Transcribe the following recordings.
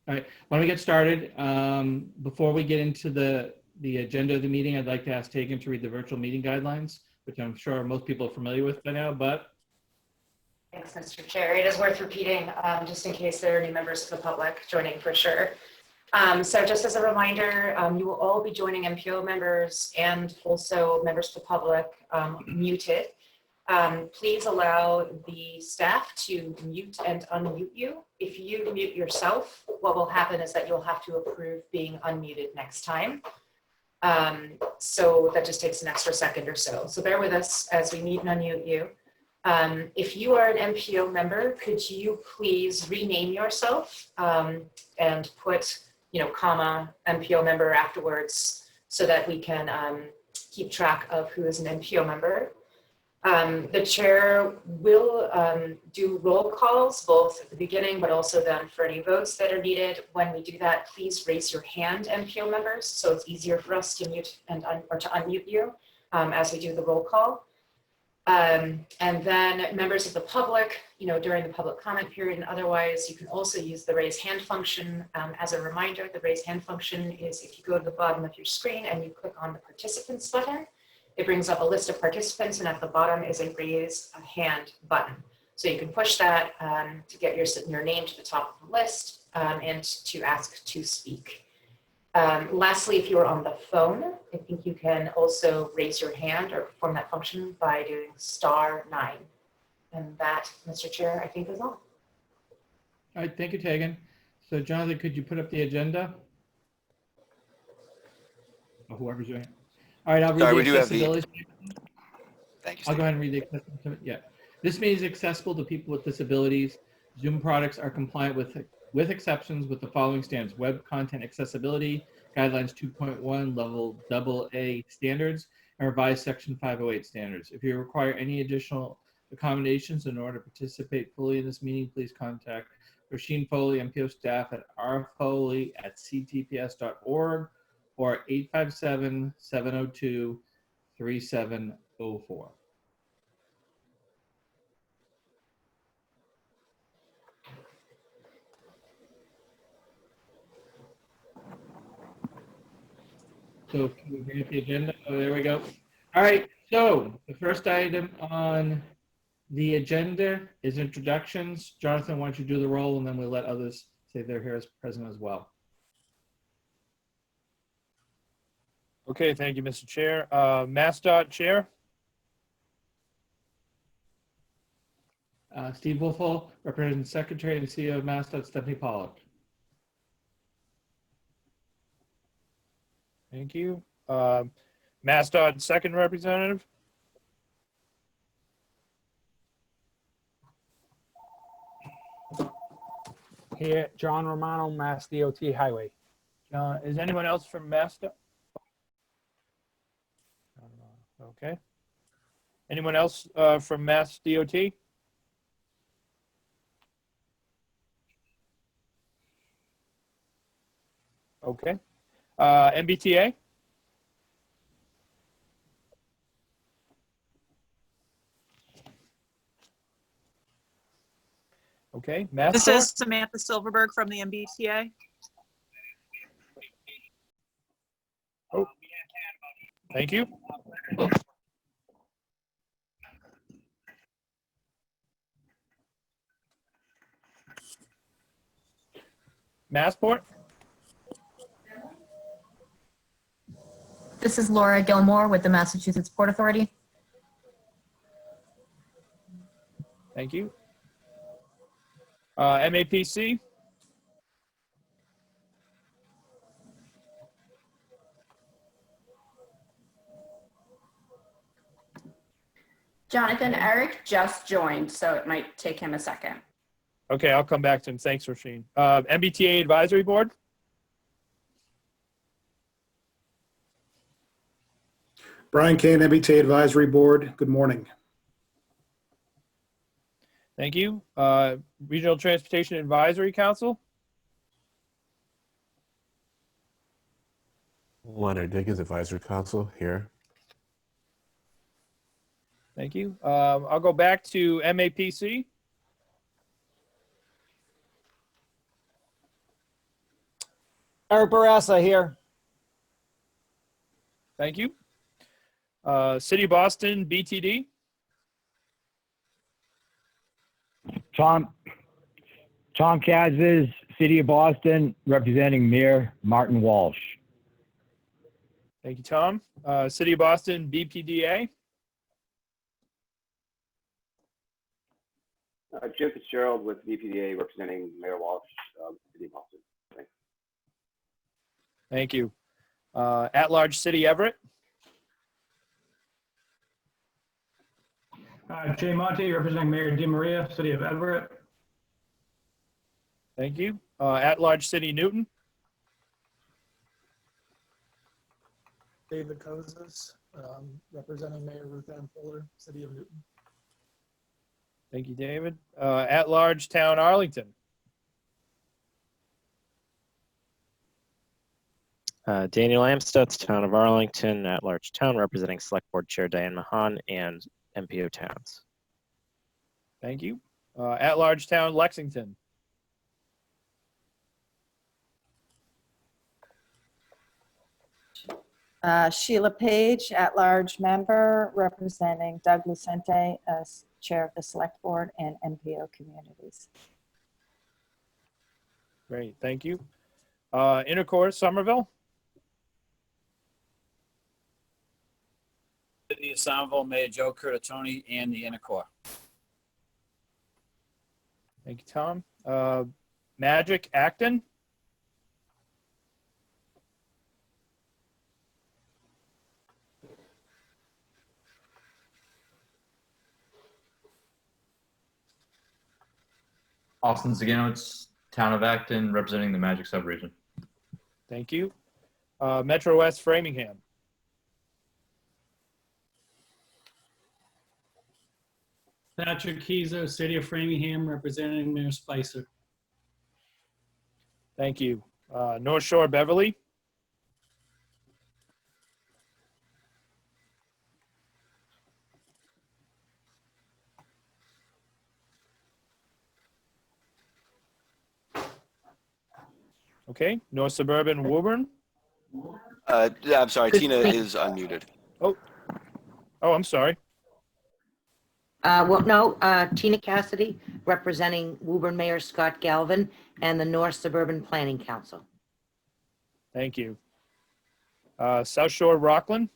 All right, why don't we get started? Before we get into the agenda of the meeting, I'd like to ask Tegan to read the virtual meeting guidelines, which I'm sure most people are familiar with by now, but. Thanks, Mr. Chair. It is worth repeating, just in case there are any members of the public joining for sure. So just as a reminder, you will all be joining MPO members and also members of the public muted. Please allow the staff to mute and unmute you. If you mute yourself, what will happen is that you'll have to approve being unmuted next time. So that just takes an extra second or so. So bear with us as we mute and unmute you. If you are an MPO member, could you please rename yourself and put, comma, MPO member afterwards so that we can keep track of who is an MPO member. The chair will do roll calls both at the beginning, but also then for any votes that are needed. When we do that, please raise your hand, MPO members, so it's easier for us to mute or to unmute you as we do the roll call. And then members of the public, during the public comment period and otherwise, you can also use the raise hand function. As a reminder, the raise hand function is if you go to the bottom of your screen and you click on the participants button, it brings up a list of participants, and at the bottom is a raise a hand button. So you can push that to get your name to the top of the list and to ask to speak. Lastly, if you are on the phone, I think you can also raise your hand or perform that function by doing *9. And that, Mr. Chair, I think is all. All right, thank you, Tegan. So Jonathan, could you put up the agenda? Or whoever's doing it. All right, I'll read the accessibility. Thank you, Steve. I'll go ahead and read the accessibility. Yeah. This meeting is accessible to people with disabilities. Zoom products are compliant with exceptions with the following standards: web content accessibility guidelines 2.1 level AA standards and revised section 508 standards. If you require any additional accommodations in order to participate fully in this meeting, please contact Rasheen Foley, MPO staff at rfoley@ctps.org or 857-702-3704. So can we bring up the agenda? Oh, there we go. All right, so the first item on the agenda is introductions. Jonathan, why don't you do the roll, and then we'll let others say they're here as present as well. Okay, thank you, Mr. Chair. MassDOT Chair. Steve Wolfall, Representative Secretary and CEO of MassDOT, Stephanie Pollock. Thank you. MassDOT Second Representative. Here, John Romano, Mass DOT Highway. Is anyone else from MassDOT? Okay. Anyone else from Mass DOT? Okay. MBTA? Okay. This is Samantha Silverberg from the MBTA. Oh, thank you. Massport? This is Laura Gilmore with the Massachusetts Port Authority. Thank you. MAPC? Jonathan, Eric just joined, so it might take him a second. Okay, I'll come back to him. Thanks, Rasheen. MBTA Advisory Board? Brian Kane, MBTA Advisory Board. Good morning. Thank you. Regional Transportation Advisory Council? Leonard Diggins, Advisory Council, here. Thank you. I'll go back to MAPC. Eric Barassa here. Thank you. City of Boston, BTD. Tom Kazis, City of Boston, representing Mayor Martin Walsh. Thank you, Tom. City of Boston, BPDA. Jim Fitzgerald with BPDA representing Mayor Walsh, City of Boston. Thanks. Thank you. At-large City Everett. Jay Monte, representing Mayor DiMaria, City of Everett. Thank you. At-large City Newton. David Kozas, representing Mayor Ruth Ann Fuller, City of Newton. Thank you, David. At-large Town Arlington. Daniel Amstutz, Town of Arlington, at-large town, representing Select Board Chair Diane Mahan and MPO Towns. Thank you. At-large Town Lexington. Sheila Page, at-large member, representing Doug Lucente as Chair of the Select Board and MPO Communities. Great, thank you. Intercourse, Somerville. City of Somerville, Mayor Joe Curtatone, and the Intercore. Thank you, Tom. Magic, Acton. Austin Zagano, Town of Acton, representing the Magic Subregion. Thank you. Metro West, Framingham. Patrick Kizo, City of Framingham, representing Mayor Spicer. Thank you. North Shore, Beverly. Okay. North Suburban, Woburn. I'm sorry, Tina is unmuted. Oh, I'm sorry. Tina Cassidy, representing Woburn Mayor Scott Galvin and the North Suburban Planning Council. Thank you. South Shore, Rockland.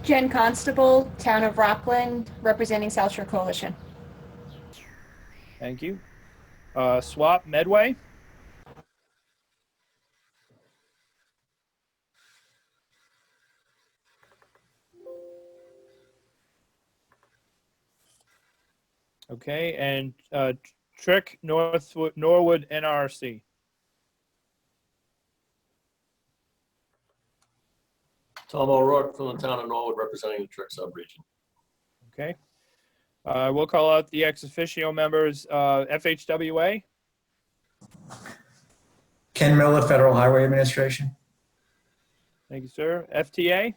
Jen Constable, Town of Rockland, representing South Shore Coalition. Thank you. Swap, Medway. Okay, and Trick, Norwood, NRC. Tom O'Rourke from the town of Norwood, representing the Trick subregion. Okay. We'll call out the ex officio members. FHWA. Ken Miller, Federal Highway Administration. Thank you, sir. FTA.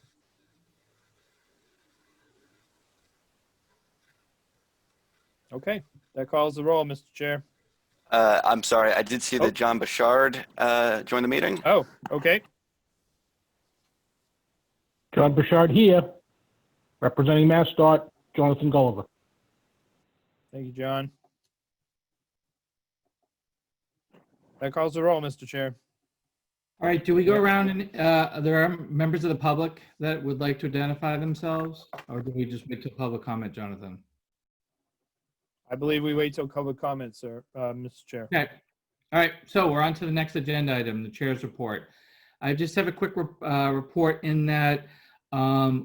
Okay, that calls the roll, Mr. Chair. I'm sorry, I did see that John Bouchard joined the meeting. Oh, okay. John Bouchard here, representing MassDOT, Jonathan Gulliver. Thank you, John. That calls the roll, Mr. Chair. All right, do we go around and there are members of the public that would like to identify themselves, or do we just wait till public comment, Jonathan? I believe we wait till public comments, sir, Mr. Chair. Okay. All right, so we're on to the next agenda item, the chair's report. I just have a quick report in that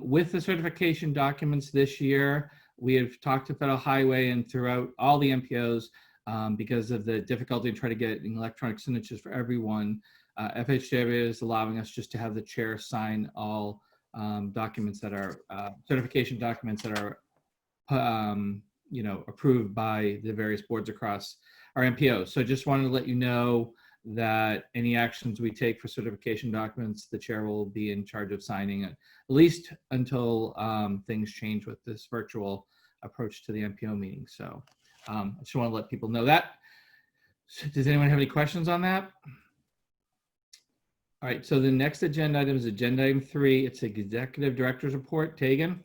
with the certification documents this year, we have talked to Federal Highway and throughout all the MPOs because of the difficulty in trying to get electronic signatures for everyone. FHWA is allowing us just to have the chair sign all documents that are certification documents that are approved by the various boards across our MPOs. So just wanted to let you know that any actions we take for certification documents, the chair will be in charge of signing it, at least until things change with this virtual approach to the MPO meeting. So I just want to let people know that. So does anyone have any questions on that? All right, so the next agenda item is agenda item 3. It's Executive Director's Report. Tegan?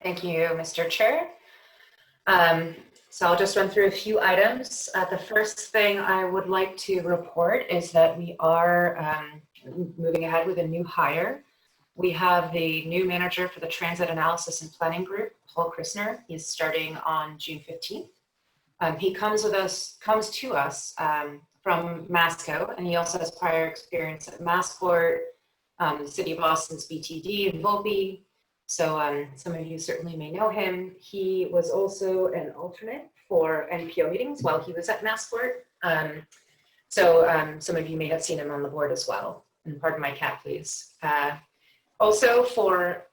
Thank you, Mr. Chair. So I'll just run through a few items. The first thing I would like to report is that we are moving ahead with a new hire. We have the new manager for the Transit Analysis and Planning Group, Paul Christner. He's starting on June 15th. He comes to us from Masco, and he also has prior experience at Massport, the City of Boston's BTD, and Volpe. So some of you certainly may know him. He was also an alternate for NPO meetings while he was at Massport. Some of you may have seen him on the board as well. And pardon my cat, please. Also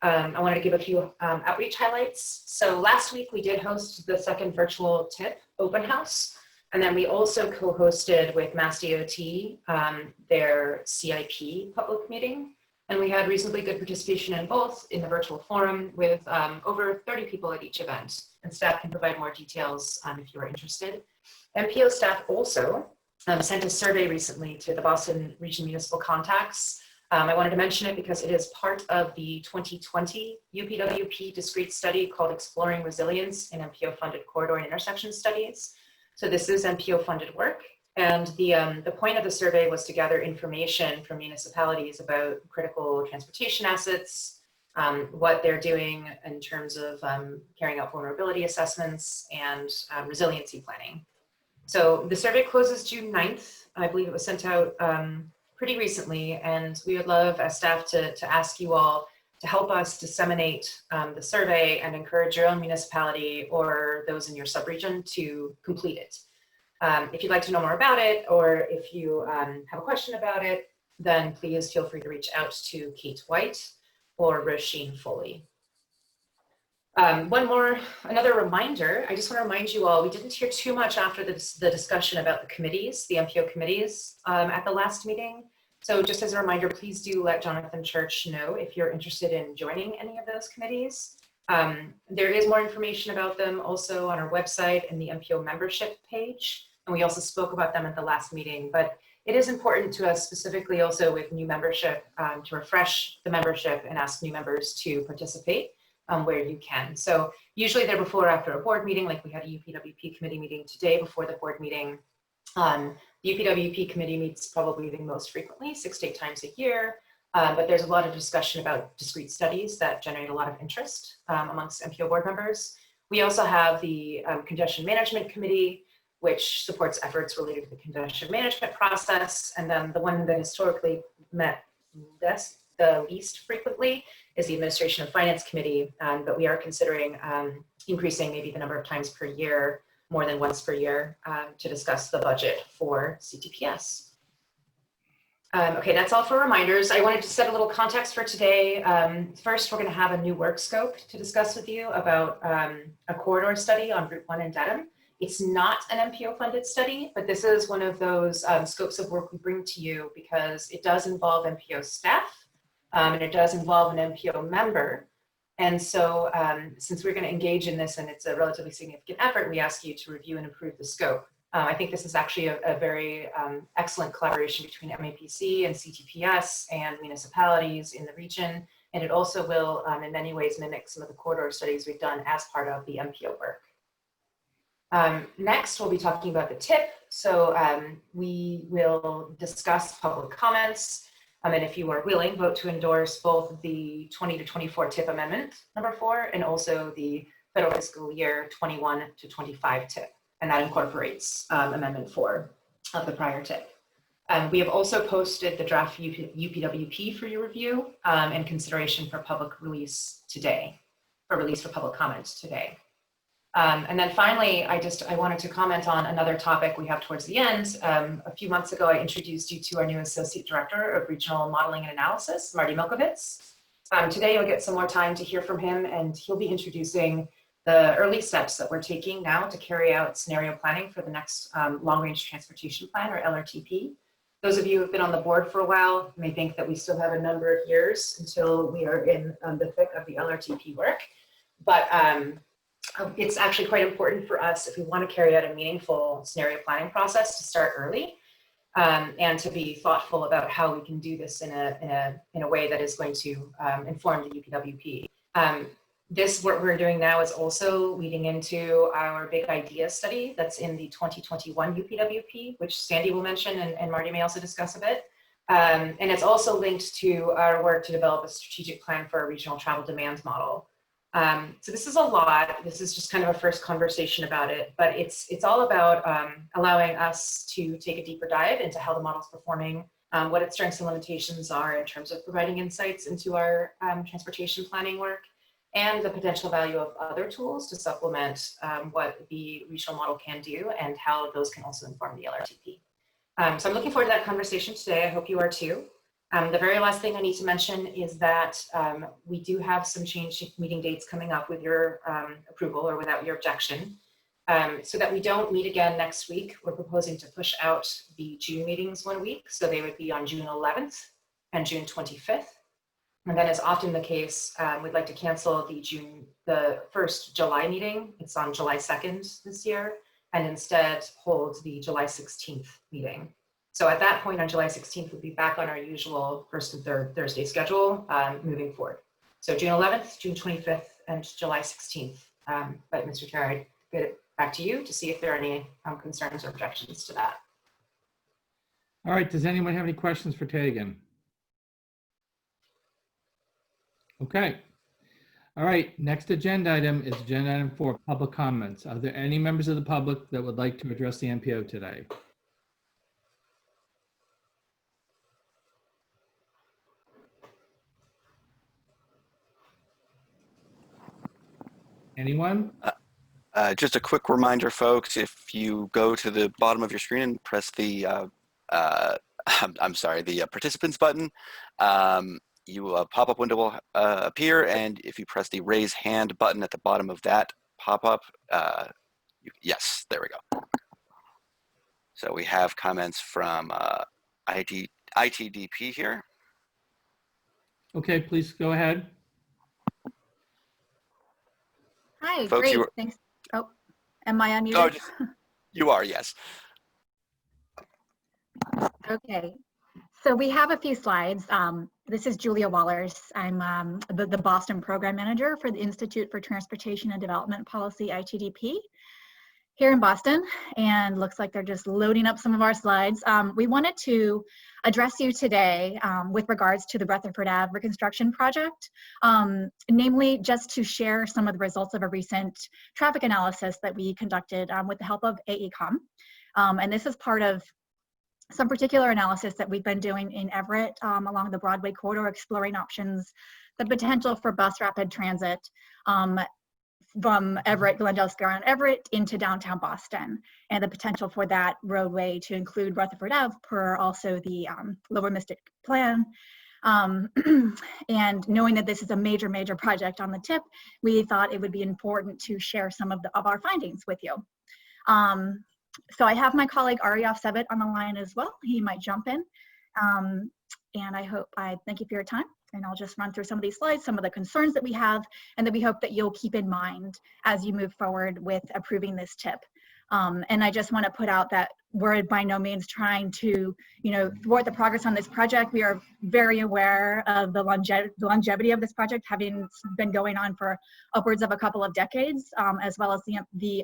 I wanted to give a few outreach highlights. So last week we did host the second virtual TIP open house. And then we also co-hosted with MassDOT their CIP public meeting. And we had reasonably good participation in both in the virtual forum with over 30 people at each event. And staff can provide more details if you are interested. MPO staff also sent a survey recently to the Boston Region Municipal Contacts. I wanted to mention it because it is part of the 2020 UPWP discrete study called Exploring Resilience in MPO Funded Corridor and Intersection Studies. So this is MPO funded work. And the point of the survey was to gather information from municipalities about critical transportation assets, what they're doing in terms of carrying out vulnerability assessments and resiliency planning. So the survey closes June 9th. I believe it was sent out pretty recently, and we would love as staff to ask you all to help us disseminate the survey and encourage your own municipality or those in your subregion to complete it. If you'd like to know more about it, or if you have a question about it, then please feel free to reach out to Kate White or Roisin Foley. Another reminder, I just want to remind you all, we didn't hear too much after the discussion about the committees, the MPO committees at the last meeting. So just as a reminder, please do let Jonathan Church know if you're interested in joining any of those committees. There is more information about them also on our website and the MPO membership page. And we also spoke about them at the last meeting, but it is important to us specifically also with new membership to refresh the membership and ask new members to participate where you can. So usually they're before or after a board meeting, like we had a UPWP committee meeting today before the board meeting. The UPWP committee meets probably the most frequently, 6 to 8 times a year. But there's a lot of discussion about discrete studies that generate a lot of interest amongst MPO board members. We also have the Congestion Management Committee, which supports efforts related to the congestion management process. And then the one that historically met the least frequently is the Administration of Finance Committee, but we are considering increasing maybe the number of times per year, more than once per year, to discuss the budget for CTPS. Okay, that's all for reminders. I wanted to set a little context for today. First, we're going to have a new work scope to discuss with you about a corridor study on Route 1 in Dedham. It's not an MPO funded study, but this is one of those scopes of work we bring to you because it does involve MPO staff and it does involve an MPO member. And so since we're going to engage in this and it's a relatively significant effort, we ask you to review and approve the scope. I think this is actually a very excellent collaboration between MAPC and CTPS and municipalities in the region. And it also will in many ways mimic some of the corridor studies we've done as part of the MPO work. Next, we'll be talking about the TIP. So we will discuss public comments. And if you are willing, vote to endorse both the 20 to 24 TIP amendment number 4 and also the federal fiscal year 21 to 25 TIP. And that incorporates amendment 4 of the prior TIP. We have also posted the draft UPWP for your review and consideration for public release today, for release for public comments today. And then finally, I wanted to comment on another topic we have towards the end. A few months ago, I introduced you to our new Associate Director of Regional Modeling and Analysis, Marty Milkovitz. Today, you'll get some more time to hear from him, and he'll be introducing the early steps that we're taking now to carry out scenario planning for the next long-range transportation plan, or LRTP. Those of you who have been on the board for a while may think that we still have a number of years until we are in the thick of the LRTP work, but it's actually quite important for us, if we want to carry out a meaningful scenario planning process, to start early and to be thoughtful about how we can do this in a way that is going to inform the UPWP. This work we're doing now is also leading into our big idea study that's in the 2021 UPWP, which Sandy will mention and Marty may also discuss a bit. And it's also linked to our work to develop a strategic plan for a regional travel demands model. So this is a lot. This is just kind of a first conversation about it, but it's all about allowing us to take a deeper dive into how the model's performing, what its strengths and limitations are in terms of providing insights into our transportation planning work, and the potential value of other tools to supplement what the regional model can do and how those can also inform the LRTP. So I'm looking forward to that conversation today. I hope you are too. The very last thing I need to mention is that we do have some change meeting dates coming up with your approval or without your objection. So that we don't meet again next week, we're proposing to push out the June meetings 1 week. So they would be on June 11th and June 25th. And then, as often the case, we'd like to cancel the first July meeting. It's on July 2nd this year, and instead hold the July 16th meeting. So at that point on July 16th, we'll be back on our usual first and third Thursday schedule moving forward. So June 11th, June 25th, and July 16th. But Mr. Chair, I'd get it back to you to see if there are any concerns or objections to that. All right, does anyone have any questions for Tegan? Okay. All right, next agenda item is agenda item 4, public comments. Are there any members of the public that would like to address the MPO today? Anyone? Just a quick reminder, folks, if you go to the bottom of your screen and press the, I'm sorry, the participants button, a pop-up window will appear, and if you press the raise hand button at the bottom of that pop-up, yes, there we go. So we have comments from ITDP here. Okay, please go ahead. Hi, Folks, great, thanks. Oh, am I unmuted? Oh, you are, yes. Okay, so we have a few slides. This is Julia Wallers. I'm the Boston Program Manager for the Institute for Transportation and Development Policy, ITDP, here in Boston, and looks like they're just loading up some of our slides. We wanted to address you today with regards to the Rutherford Ave reconstruction project, namely just to share some of the results of a recent traffic analysis that we conducted with the help of AECOM. And this is part of some particular analysis that we've been doing in Everett along the Broadway corridor, exploring options, the potential for bus rapid transit from Everett, Glendale Square and Everett into downtown Boston, and the potential for that roadway to include Rutherford Ave per also the Lower Mystic Plan. And knowing that this is a major project on the tip, we thought it would be important to share some of our findings with you. So I have my colleague Ariyaf Sevit on the line as well. He might jump in. And I thank you for your time. And I'll just run through some of these slides, some of the concerns that we have, and that we hope that you'll keep in mind as you move forward with approving this tip. And I just want to put out that we're by no means trying to, thwart the progress on this project. We are very aware of the longevity of this project, having been going on for upwards of a couple of decades, as well as the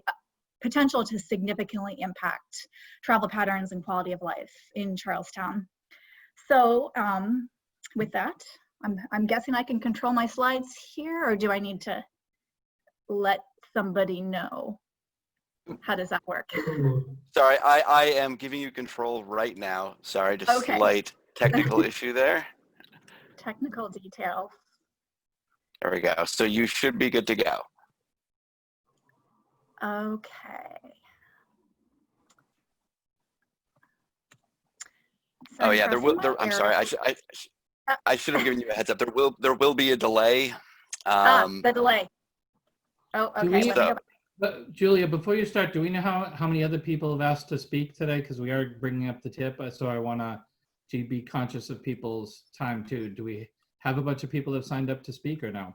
potential to significantly impact travel patterns and quality of life in Charlestown. So with that, I'm guessing I can control my slides here, or do I need to let somebody know? How does that work? Sorry, I am giving you control right now. Sorry, just Okay. Slight technical issue there. Technical details. There we go. So you should be good to go. Okay. So Oh yeah, I'm sorry. Oh. I should have given you a heads up. There will be a delay. The delay. Oh, Do okay. we- Let me go back. But Julia, before you start, do we know how many other people have asked to speak today? Because we are bringing up the tip, so I want to be conscious of people's time too. Do we have a bunch of people that have signed up to speak or no?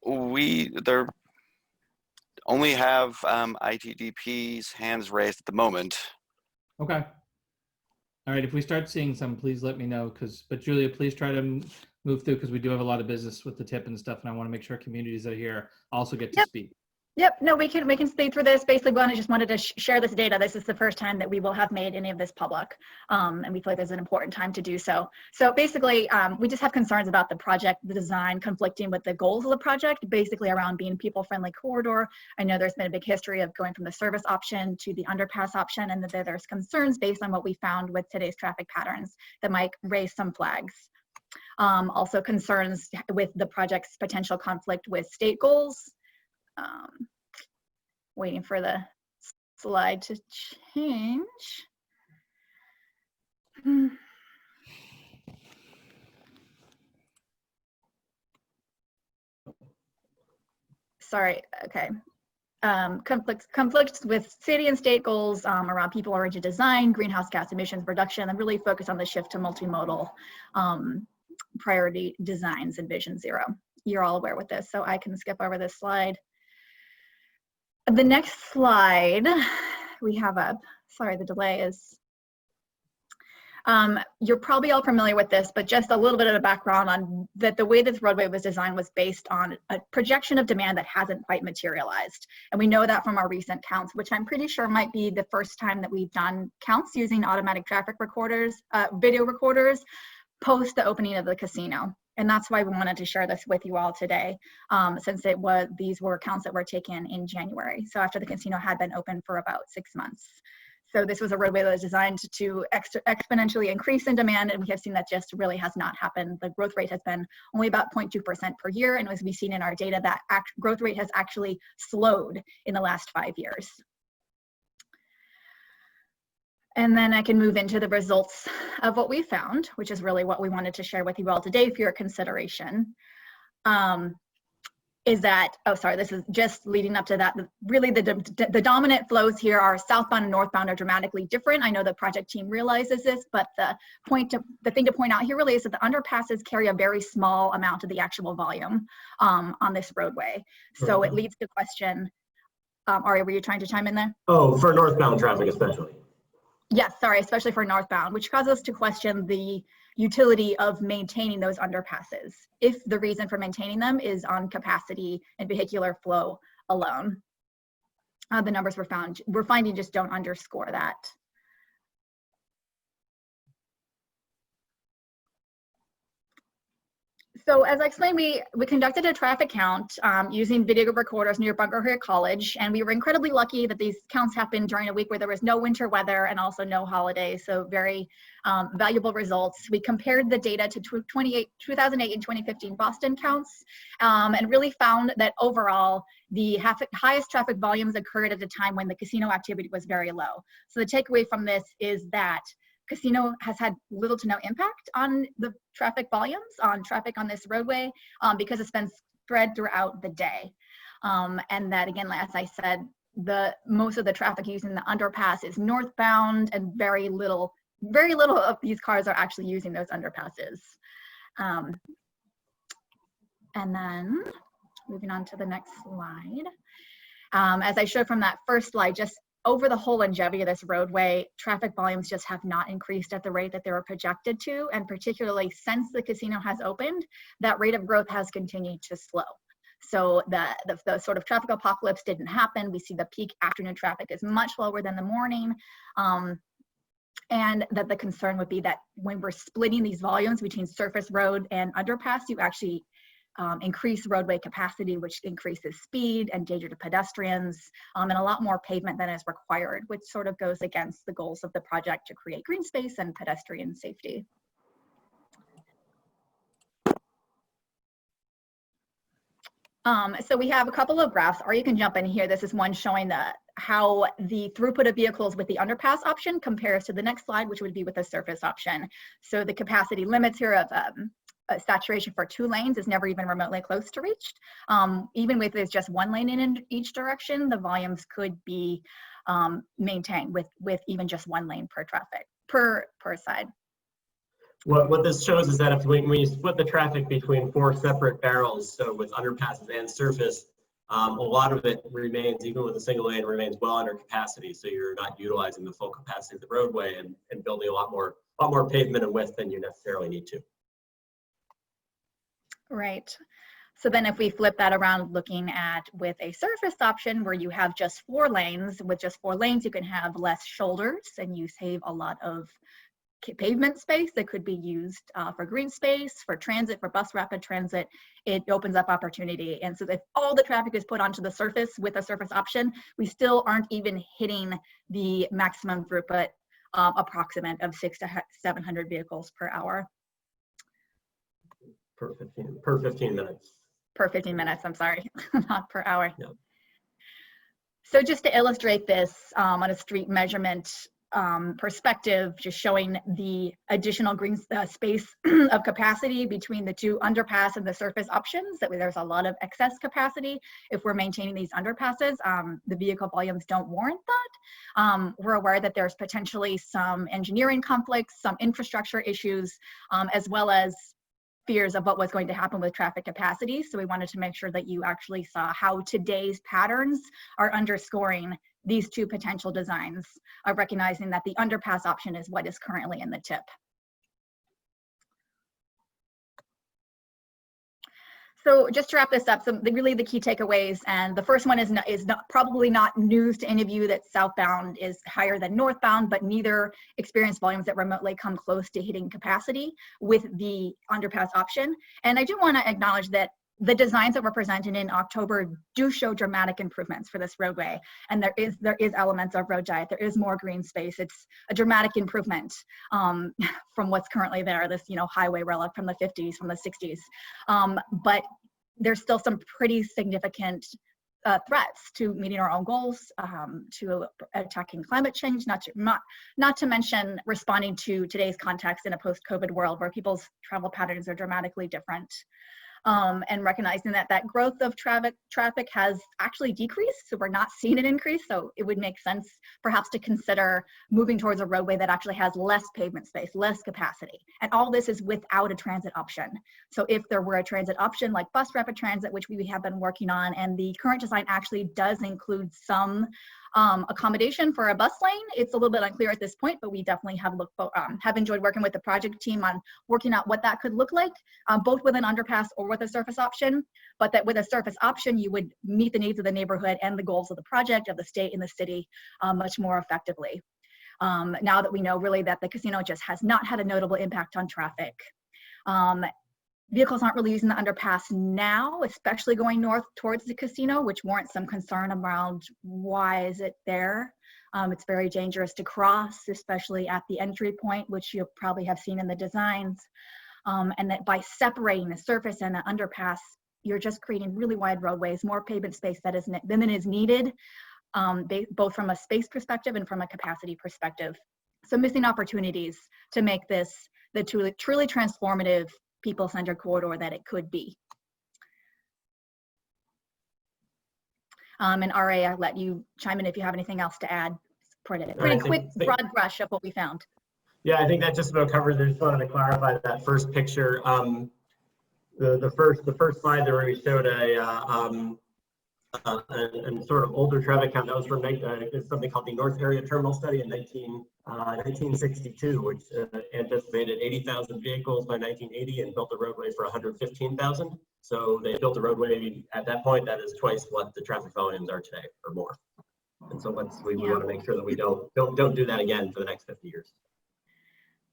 We only have ITDP's hands raised at the moment. Okay. All right. If we start seeing some, please let me know. But Julia, please try to move through because we do have a lot of business with the tip and stuff, and I want to make sure communities that are here also get to speak. Yep, no, we can speed through this. Basically, Glenn, I just wanted to share this data. This is the first time that we will have made any of this public, and we feel like there's an important time to do so. So basically, we just have concerns about the project, the design conflicting with the goals of the project, basically around being people-friendly corridor. I know there's been a big history of going from the service option to the underpass option, and that there's concerns based on what we found with today's traffic patterns that might raise some flags. Also concerns with the project's potential conflict with state goals. Waiting for the slide to change. Sorry, okay. Conflicts with city and state goals around people-oriented design, greenhouse gas emissions reduction, and really focus on the shift to multimodal priority designs and Vision Zero. You're all aware with this, so I can skip over this slide. The next slide we have up, sorry, the delay is, you're probably all familiar with this, but just a little bit of a background on that the way this roadway was designed was based on a projection of demand that hasn't quite materialized. And we know that from our recent counts, which I'm pretty sure might be the first time that we've done counts using automatic traffic recorders, video recorders, post the opening of the casino. And that's why we wanted to share this with you all today, since these were counts that were taken in January. So after the casino had been open for about 6 months. So this was a roadway that was designed to exponentially increase in demand, and we have seen that just really has not happened. The growth rate has been only about 0.2% per year, and as we've seen in our data, that growth rate has actually slowed in the last 5 years. And then I can move into the results of what we found, which is really what we wanted to share with you all today for your consideration. Is that, oh, sorry, this is just leading up to that. Really, the dominant flows here are southbound and northbound are dramatically different. I know the project team realizes this, but the thing to point out here really is that the underpasses carry a very small amount of the actual volume on this roadway. So it leads to question, Ari, were you trying to chime in there? Oh, for northbound traffic especially. Yes, sorry, especially for northbound, which causes us to question the utility of maintaining those underpasses if the reason for maintaining them is on capacity and vehicular flow alone. The numbers we're finding just don't underscore that. So as I explained, we conducted a traffic count using video recorders near Bunker Hill College, and we were incredibly lucky that these counts happened during a week where there was no winter weather and also no holidays, so very valuable results. We compared the data to 2008 and 2015 Boston counts and really found that overall, the highest traffic volumes occurred at a time when the casino activity was very low. So the takeaway from this is that casino has had little to no impact on the traffic volumes, on traffic on this roadway, because it's been spread throughout the day. And that, again, as I said, most of the traffic using the underpass is northbound, and very little of these cars are actually using those underpasses. And then moving on to the next slide. As I showed from that first slide, just over the whole longevity of this roadway, traffic volumes just have not increased at the rate that they were projected to, and particularly since the casino has opened, that rate of growth has continued to slow. So the sort of traffic apocalypse didn't happen. We see the peak afternoon traffic is much lower than the morning, and that the concern would be that when we're splitting these volumes between surface road and underpass, you actually increase roadway capacity, which increases speed and danger to pedestrians, and a lot more pavement than is required, which sort of goes against the goals of the project to create green space and pedestrian safety. So we have a couple of graphs, or you can jump in here. This is one showing how the throughput of vehicles with the underpass option compares to the next slide, which would be with the surface option. So the capacity limits here of saturation for 2 lanes is never even remotely close to reached. Even with there's just 1 lane in each direction, the volumes could be maintained with even just 1 lane per traffic per side. What this shows is that if when you split the traffic between 4 separate barrels, so with underpasses and surface, a lot of it remains, even with a single lane, remains well under capacity. So you're not utilizing the full capacity of the roadway and building a lot more pavement and width than you necessarily need to. Right. So then if we flip that around, looking at with a surface option where you have just 4 lanes, with just 4 lanes, you can have less shoulders and you save a lot of pavement space that could be used for green space, for transit, for bus rapid transit. It opens up opportunity. And so if all the traffic is put onto the surface with a surface option, we still aren't even hitting the maximum throughput approximate of 600 to 700 vehicles per hour. Per 15 minutes. Per 15 minutes, I'm sorry, not per hour. Yep. So just to illustrate this on a street measurement perspective, just showing the additional green space of capacity between the 2 underpass and the surface options, that there's a lot of excess capacity. If we're maintaining these underpasses, the vehicle volumes don't warrant that. We're aware that there's potentially some engineering conflicts, some infrastructure issues, as well as fears of what was going to happen with traffic capacity. So we wanted to make sure that you actually saw how today's patterns are underscoring these 2 potential designs, recognizing that the underpass option is what is currently in the tip. So just to wrap this up, really the key takeaways, and the first one is probably not news to any of you, that southbound is higher than northbound, but neither experience volumes that remotely come close to hitting capacity with the underpass option. And I do want to acknowledge that the designs that were presented in October do show dramatic improvements for this roadway. And there is elements of road diet. There is more green space. It's a dramatic improvement from what's currently there, this highway relic from the 50s, from the 60s. But there's still some pretty significant threats to meeting our own goals, to attacking climate change, not to mention responding to today's context in a post-COVID world where people's travel patterns are dramatically different. And recognizing that growth of traffic has actually decreased, so we're not seeing an increase. So it would make sense perhaps to consider moving towards a roadway that actually has less pavement space, less capacity. And all this is without a transit option. So if there were a transit option like bus rapid transit, which we have been working on, and the current design actually does include some accommodation for a bus lane. It's a little bit unclear at this point, but we definitely have enjoyed working with the project team on working out what that could look like, both with an underpass or with a surface option, but that with a surface option, you would meet the needs of the neighborhood and the goals of the project, of the state and the city much more effectively. Now that we know really that the casino just has not had a notable impact on traffic. Vehicles aren't really using the underpass now, especially going north towards the casino, which warrants some concern around why is it there. It's very dangerous to cross, especially at the entry point, which you probably have seen in the designs. And that by separating the surface and the underpass, you're just creating really wide roadways, more pavement space than is needed, both from a space perspective and from a capacity perspective. So missing opportunities to make this the truly transformative people-centered corridor that it could be. And RA, I'll let you chime in if you have anything else to add. Pretty quick, broad brush of what we found. Yeah, I think that just about covers it. I just wanted to clarify that first picture. The first slide there where we showed a sort of older traffic count. That was from something called the North Area Terminal Study in 1962, which anticipated 80,000 vehicles by 1980 and built the roadway for 115,000. So they built a roadway at that point that is twice what the traffic volumes are today or more. And so we want to make sure that we don't do that again for the next 50 years.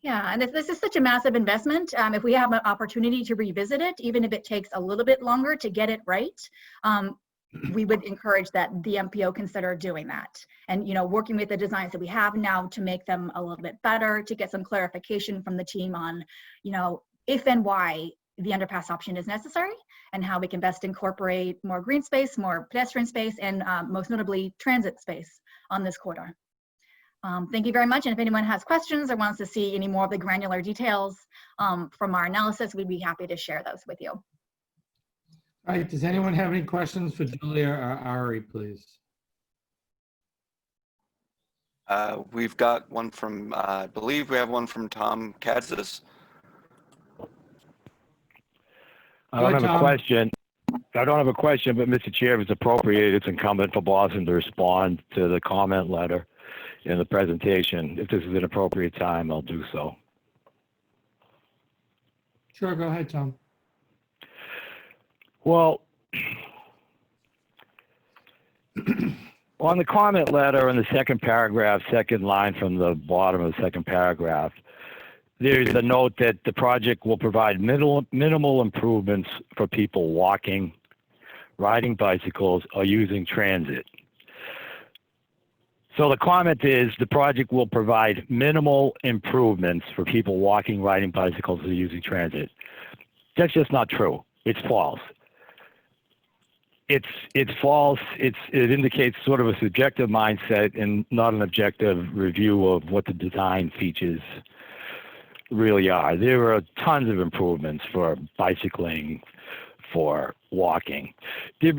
Yeah, and this is such a massive investment. If we have an opportunity to revisit it, even if it takes a little bit longer to get it right, we would encourage that the MPO consider doing that. And, working with the designs that we have now to make them a little bit better, to get some clarification from the team on, if and why the underpass option is necessary and how we can best incorporate more green space, more pedestrian space, and most notably transit space on this corridor. Thank you very much. And if anyone has questions or wants to see any more of the granular details, from our analysis, we'd be happy to share those with you. All right, does anyone have any questions for Julia or Ari, please? We've got one from, I believe we have one from Tom Katzis. I don't have a question. I don't have a question, but Mr. Chair, if it's appropriate, it's incumbent for Boston to respond to the comment letter in the presentation. If this is an appropriate time, I'll do so. Sure, go ahead, Tom. Well, on the comment letter in the second paragraph, second line from the bottom of the second paragraph, there's a note that the project will provide minimal improvements for people walking, riding bicycles, or using transit. So the comment is the project will provide minimal improvements for people walking, riding bicycles, or using transit. That's just not true. It's false. It's false. It indicates sort of a subjective mindset and not an objective review of what the design features really are. There are tons of improvements for bicycling, for walking. Let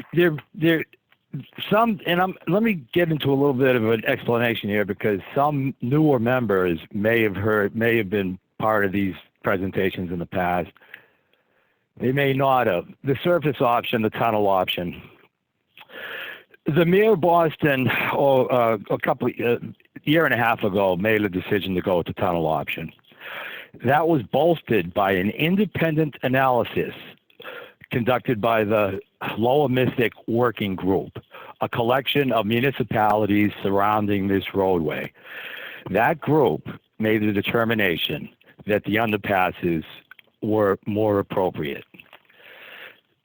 me get into a little bit of an explanation here, because some newer members may have been part of these presentations in the past. They may not have. The surface option, the tunnel option. The mayor of Boston, a year and a half ago, made a decision to go with the tunnel option. That was bolstered by an independent analysis conducted by the Lower Mystic Working Group, a collection of municipalities surrounding this roadway. That group made the determination that the underpasses were more appropriate.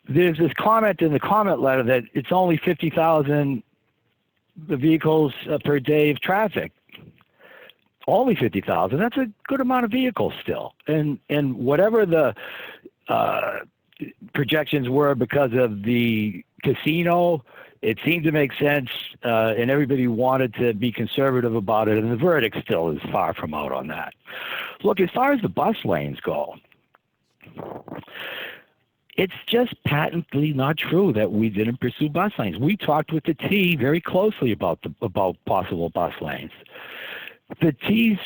There's this comment in the comment letter that it's only 50,000 vehicles per day of traffic. Only 50,000. That's a good amount of vehicles still. And whatever the projections were because of the casino, it seemed to make sense, and everybody wanted to be conservative about it, and the verdict still is far from out on that. Look, as far as the bus lanes go, it's just patently not true that we didn't pursue bus lanes. We talked with the T very closely about possible bus lanes. The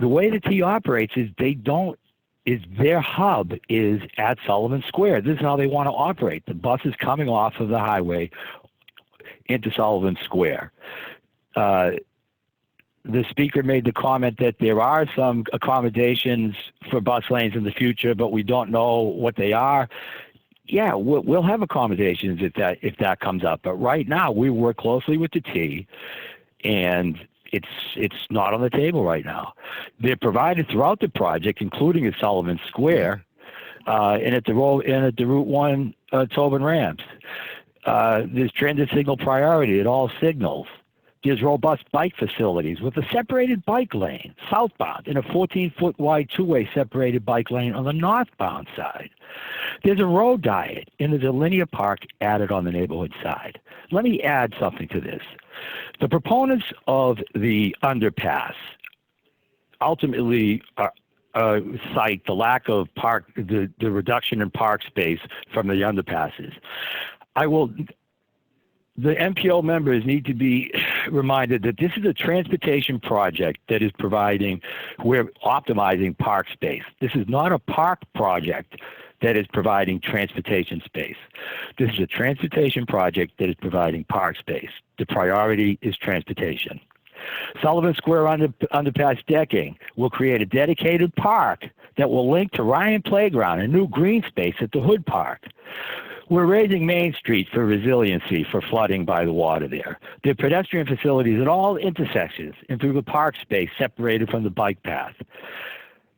way the T operates is their hub is at Sullivan Square. This is how they want to operate. The bus is coming off of the highway into Sullivan Square. The speaker made the comment that there are some accommodations for bus lanes in the future, but we don't know what they are. Yeah, we'll have accommodations if that comes up. But right now, we work closely with the T, and it's not on the table right now. They're provided throughout the project, including at Sullivan Square, and at the Route 1 Tobin ramps. There's transit signal priority at all signals. There's robust bike facilities with a separated bike lane southbound and a 14-foot wide two-way separated bike lane on the northbound side. There's a road diet and there's a linear park added on the neighborhood side. Let me add something to this. The proponents of the underpass ultimately cite the lack of the reduction in park space from the underpasses. The MPO members need to be reminded that this is a transportation project that is we're optimizing park space. This is not a park project that is providing transportation space. This is a transportation project that is providing park space. The priority is transportation. Sullivan Square underpass decking will create a dedicated park that will link to Ryan Playground and new green space at the Hood Park. We're raising Main Street for resiliency for flooding by the water there. There are pedestrian facilities at all intersections and through the park space separated from the bike path.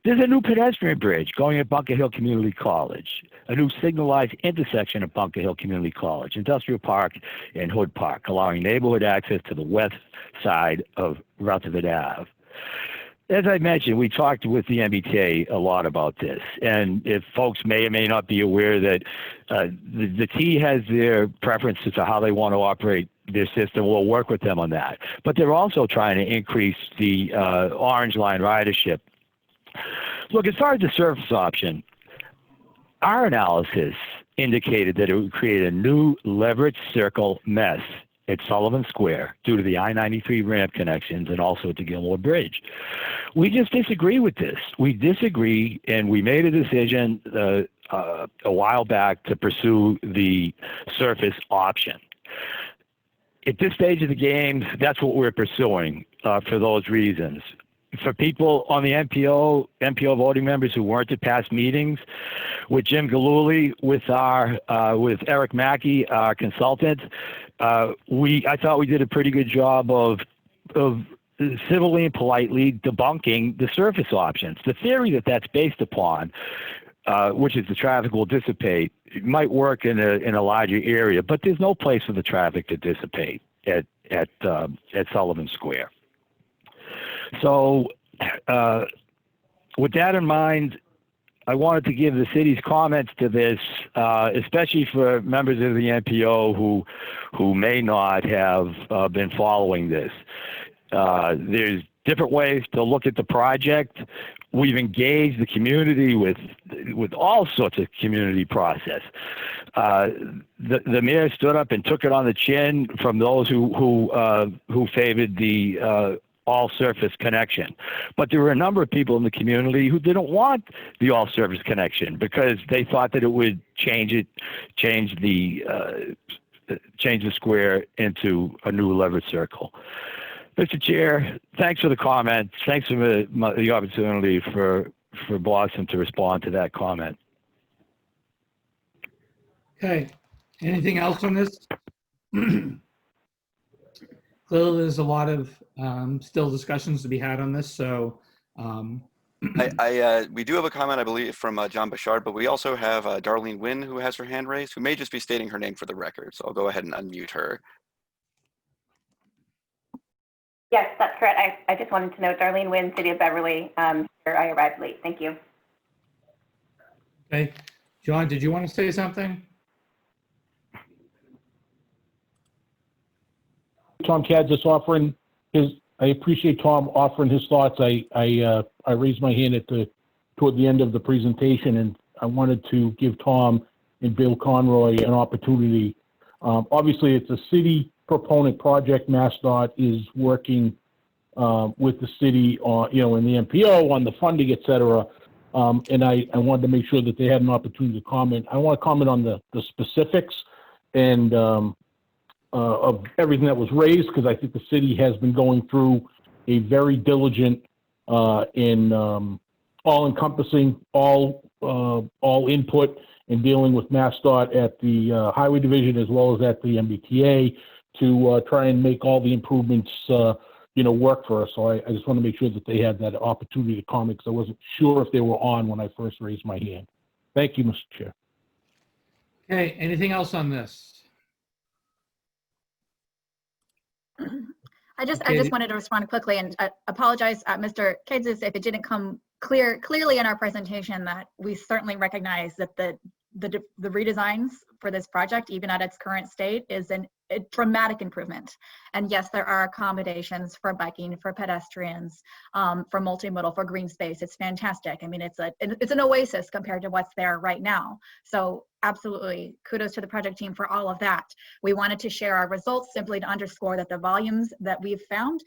There's a new pedestrian bridge going at Bunker Hill Community College, a new signalized intersection at Bunker Hill Community College, Industrial Park, and Hood Park, allowing neighborhood access to the west side of Rutherford Ave. As I mentioned, we talked with the MBTA a lot about this, and if folks may or may not be aware that the T has their preferences to how they want to operate their system, we'll work with them on that. But they're also trying to increase the Orange Line ridership. Look, as far as the surface option, our analysis indicated that it would create a new leverage circle mess at Sullivan Square due to the I-93 ramp connections and also at the Gilmore Bridge. We just disagree with this. We disagree, and we made a decision a while back to pursue the surface option. At this stage of the game, that's what we're pursuing for those reasons. For people on the MPO voting members who weren't at past meetings, with Jim Galuli, with Eric Mackey, our consultant, I thought we did a pretty good job of civilly and politely debunking the surface options. The theory that that's based upon, which is the traffic will dissipate, it might work in a larger area, but there's no place for the traffic to dissipate at Sullivan Square. So with that in mind, I wanted to give the city's comments to this, especially for members of the MPO who may not have been following this. There's different ways to look at the project. We've engaged the community with all sorts of community process. The mayor stood up and took it on the chin from those who favored the all-surface connection. But there were a number of people in the community who didn't want the all-surface connection because they thought that it would change the square into a new leverage circle. Mr. Chair, thanks for the comment. Thanks for the opportunity for Blossom to respond to that comment. Okay. Anything else on this? Clearly, there's a lot of still discussions to be had on this. So, we do have a comment, I believe, from John Bouchard, but we also have Darlene Wynn, who has her hand raised, who may just be stating her name for the record. So I'll go ahead and unmute her. Yes, that's correct. I just wanted to note, Darlene Wynn, City of Beverly. I arrived late. Thank you. Okay. John, did you want to say something? Tom Kadzis offering I appreciate Tom offering his thoughts. I raised my hand toward the end of the presentation, and I wanted to give Tom and Bill Conroy an opportunity. Obviously, it's a city proponent project. MassDOT is working with the city on, in the MPO on the funding, et cetera. And I wanted to make sure that they had an opportunity to comment. I want to comment on the specifics and of everything that was raised, because I think the city has been going through a very diligent and all-encompassing, all input in dealing with MassDOT at the Highway Division as well as at the MBTA to try and make all the improvements work for us. So I just want to make sure that they had that opportunity to comment, because I wasn't sure if they were on when I first raised my hand. Thank you, Mr. Chair. Okay. Anything else on this? I just wanted to respond quickly and apologize, Mr. Kadzis, if it didn't come clearly in our presentation that we certainly recognize that the redesigns for this project, even at its current state, is a dramatic improvement. And yes, there are accommodations for biking, for pedestrians, for multimodal, for green space. It's fantastic. I mean, it's an oasis compared to what's there right now. So absolutely, kudos to the project team for all of that. We wanted to share our results simply to underscore that the volumes that we've found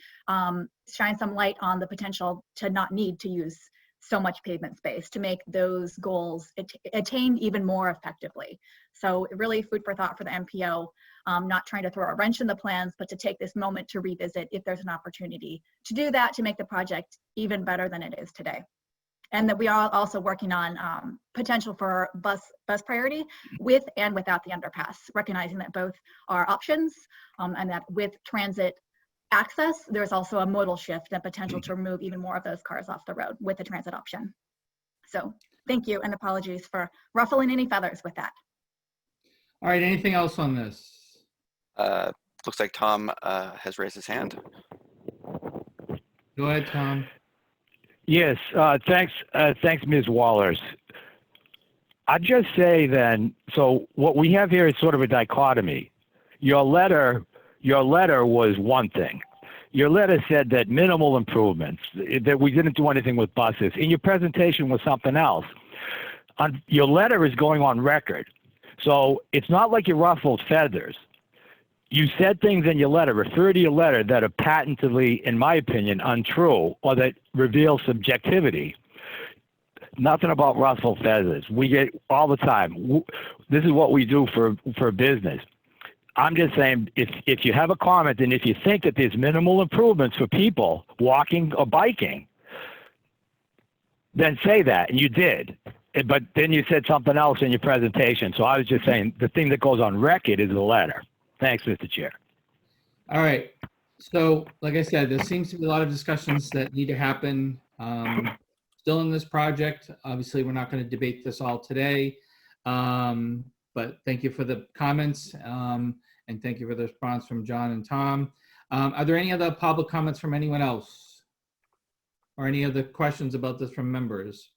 shine some light on the potential to not need to use so much pavement space to make those goals attained even more effectively. So really food for thought for the MPO, not trying to throw a wrench in the plans, but to take this moment to revisit if there's an opportunity to do that, to make the project even better than it is today. And that we are also working on potential for bus priority with and without the underpass, recognizing that both are options and that with transit access, there's also a modal shift and potential to remove even more of those cars off the road with the transit option. So thank you and apologies for ruffling any feathers with that. All right, anything else on this? Looks like Tom has raised his hand. Go ahead, Tom. Yes, thanks, Ms. Wallers. I'd just say then, so what we have here is sort of a dichotomy. Your letter was one thing. your letter said that minimal improvements, that we didn't do anything with buses. In your presentation was something else. Your letter is going on record. So it's not like you ruffled feathers. You said things in your letter, refer to your letter, that are patently, in my opinion, untrue or that reveal subjectivity. Nothing about ruffled feathers. We get all the time. This is what we do for business. I'm just saying, if you have a comment and if you think that there's minimal improvements for people walking or biking, then say that, and you did. But then you said something else in your presentation. So I was just saying the thing that goes on record is the letter. Thanks, Mr. Chair. All right. So, like I said, there seems to be a lot of discussions that need to happen still in this project. Obviously, we're not going to debate this all today, but thank you for the comments and thank you for the response from John and Tom. Are there any other public comments from anyone else or any other questions about this from members?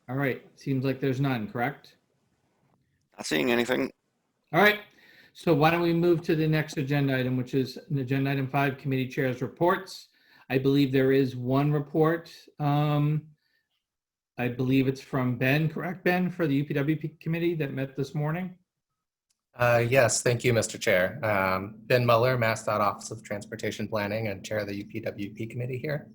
All right. Seems like there's none, correct? Not seeing anything. All right. So why don't we move to the next agenda item, which is agenda item 5, committee chairs reports. I believe there is one report. I believe it's from Ben, correct, Ben, for the UPWP committee that met this morning? Yes, thank you, Mr. Chair. Ben Muller, MassDOT Office of Transportation Planning and Chair of the UPWP committee here.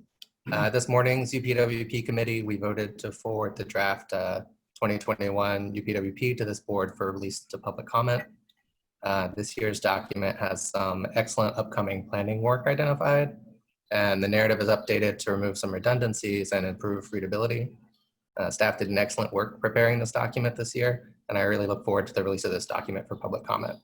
This morning's UPWP committee, we voted to forward the draft 2021 UPWP to this board for release to public comment. This year's document has some excellent upcoming planning work identified, and the narrative is updated to remove some redundancies and improve readability. Staff did an excellent work preparing this document this year, and I really look forward to the release of this document for public comment.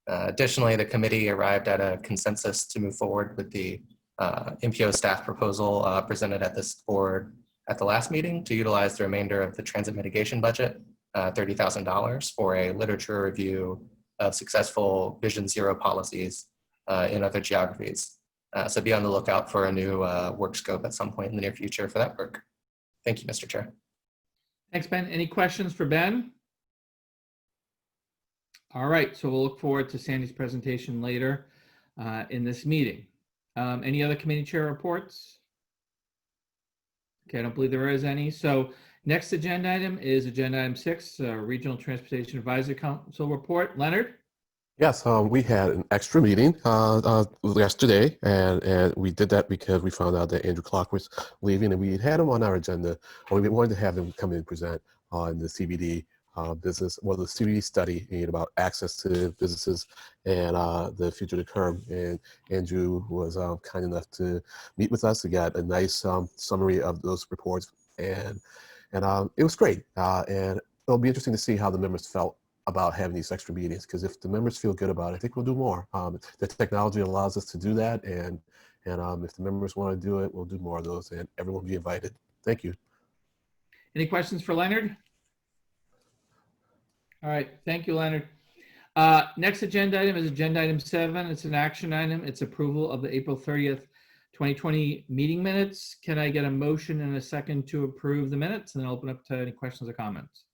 Additionally, the committee arrived at a consensus to move forward with the MPO staff proposal presented at this board at the last meeting to utilize the remainder of the transit mitigation budget, $30,000, for a literature review of successful Vision Zero policies in other geographies. So be on the lookout for a new work scope at some point in the near future for that work. Thank you, Mr. Chair. Thanks, Ben. Any questions for Ben? All right, so we'll look forward to Sandy's presentation later in this meeting. Any other committee chair reports? Okay, I don't believe there is any. So next agenda item is agenda item 6, Regional Transportation Advisory Council report. Leonard? Yes, we had an extra meeting yesterday, and we did that because we found out that Andrew Clark was leaving, and we had him on our agenda, or we wanted to have him come in and present on the CBD business, well, the CBD study about access to businesses and the future to come. And Andrew was kind enough to meet with us. We got a nice summary of those reports, and it was great. And it'll be interesting to see how the members felt about having these extra meetings, because if the members feel good about it, I think we'll do more. The technology allows us to do that, and if the members want to do it, we'll do more of those, and everyone will be invited. Thank you. Any questions for Leonard? All right, thank you, Leonard. Next agenda item is agenda item 7. It's an action item. It's approval of the April 30th, 2020 meeting minutes. Can I get a motion and a second to approve the minutes, and then open up to any questions or comments?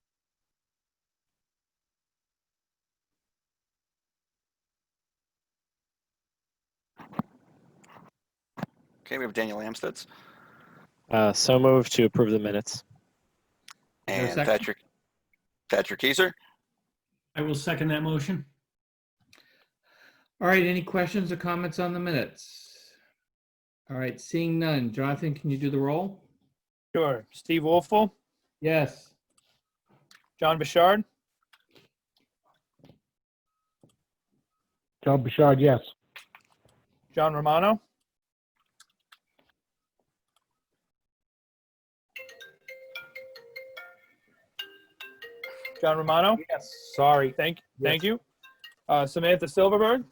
Okay, we have Daniel Amstutz. So moved to approve the minutes. And Thatcher Kaiser. I will second that motion. All right, any questions or comments on the minutes? All right, seeing none. Jonathan, can you do the roll? Sure. Steve Wolfel, Yes. John Bouchard, John Bouchard, yes. John Romano, John Romano. Yes. Sorry. Thank you. Samantha Silverberg.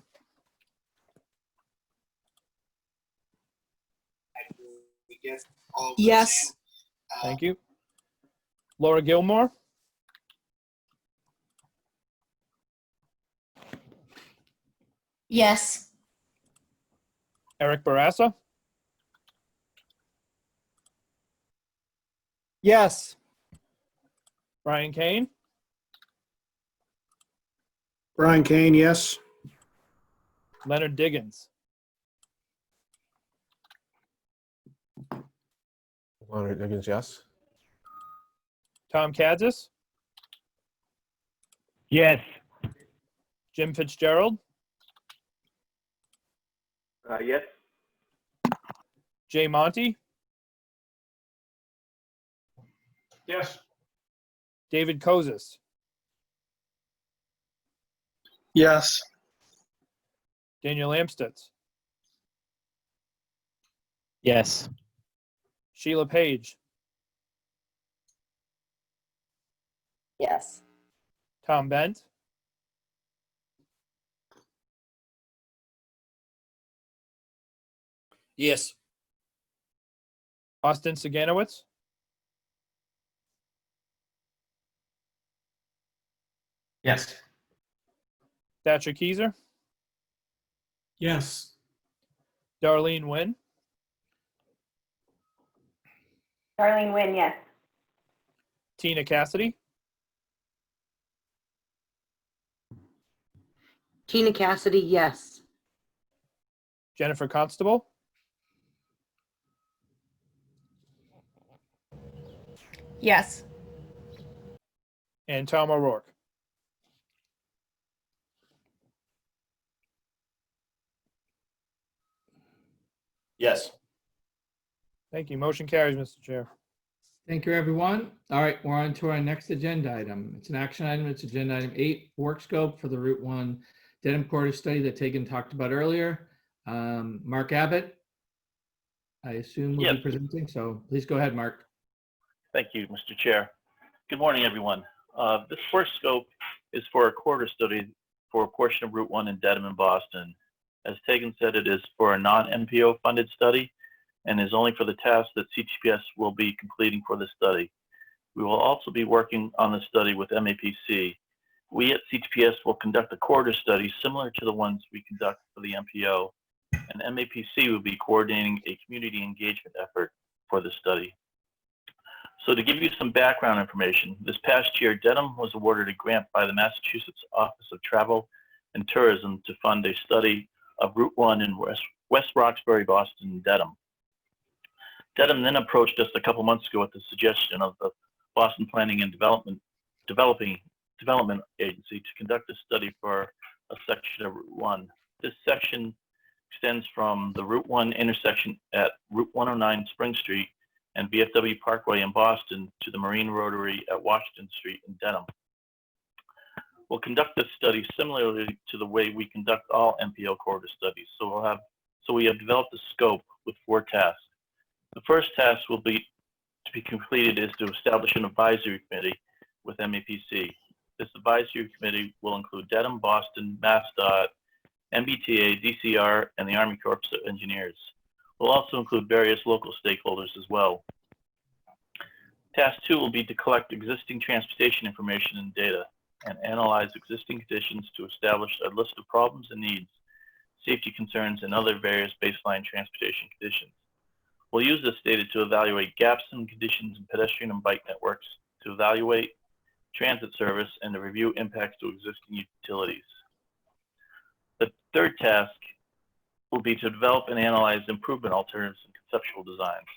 Yes. Thank you. Laura Gilmore. Yes. Eric Barassa. Yes. Brian Kane. Brian Kane, yes. Leonard Diggins, Leonard Diggins, yes. Tom Kadzis, Yes. Jim Fitzgerald, Yes. Jay Monty, Yes. David Kozis, Yes. Daniel Amstutz, Yes. Sheila Page, Yes. Tom Bent, Yes. Austin Saganowitz, Yes. Thatcher Keyser, Yes. Darlene Nguyen, Darlene Nguyen, yes. Tina Cassidy, Tina Cassidy, yes. Jennifer Constable, Yes. and Tom O'Rourke. Yes. Thank you. Motion carries, Mr. Chair. Thank you, everyone. All right, we're on to our next agenda item. It's an action item. It's agenda item 8, work scope for the Route 1 Dedham Corridor study that Tegan talked about earlier. Mark Abbott, I assume will be presenting, so please go ahead, Mark. Thank you, Mr. Chair. Good morning, everyone. This work scope is for a corridor study for a portion of Route 1 in Dedham and Boston. As Tegan said, it is for a non-MPO funded study and is only for the tasks that CTPS will be completing for the study. We will also be working on the study with MAPC. We at CTPS will conduct a corridor study similar to the ones we conduct for the MPO, and MAPC will be coordinating a community engagement effort for the study. So to give you some background information, this past year, Dedham was awarded a grant by the Massachusetts Office of Travel and Tourism to fund a study of Route 1 in West Roxbury, Boston, and Dedham. Dedham then approached us a couple months ago with the suggestion of the Boston Planning and Development Agency to conduct a study for a section of Route 1. This section extends from the Route 1 intersection at Route 109 Spring Street and VFW Parkway in Boston to the Marine Rotary at Washington Street in Dedham. We'll conduct this study similarly to the way we conduct all MPO corridor studies. So we have developed a scope with 4 tasks. The first task to be completed is to establish an advisory committee with MAPC. This advisory committee will include Dedham, Boston, MassDOT, MBTA, DCR, and the Army Corps of Engineers. We'll also include various local stakeholders as well. Task 2 will be to collect existing transportation information and data and analyze existing conditions to establish a list of problems and needs, safety concerns, and other various baseline transportation conditions. We'll use this data to evaluate gaps in conditions in pedestrian and bike networks, to evaluate transit service, and to review impacts to existing utilities. The third task will be to develop and analyze improvement alternatives and conceptual designs.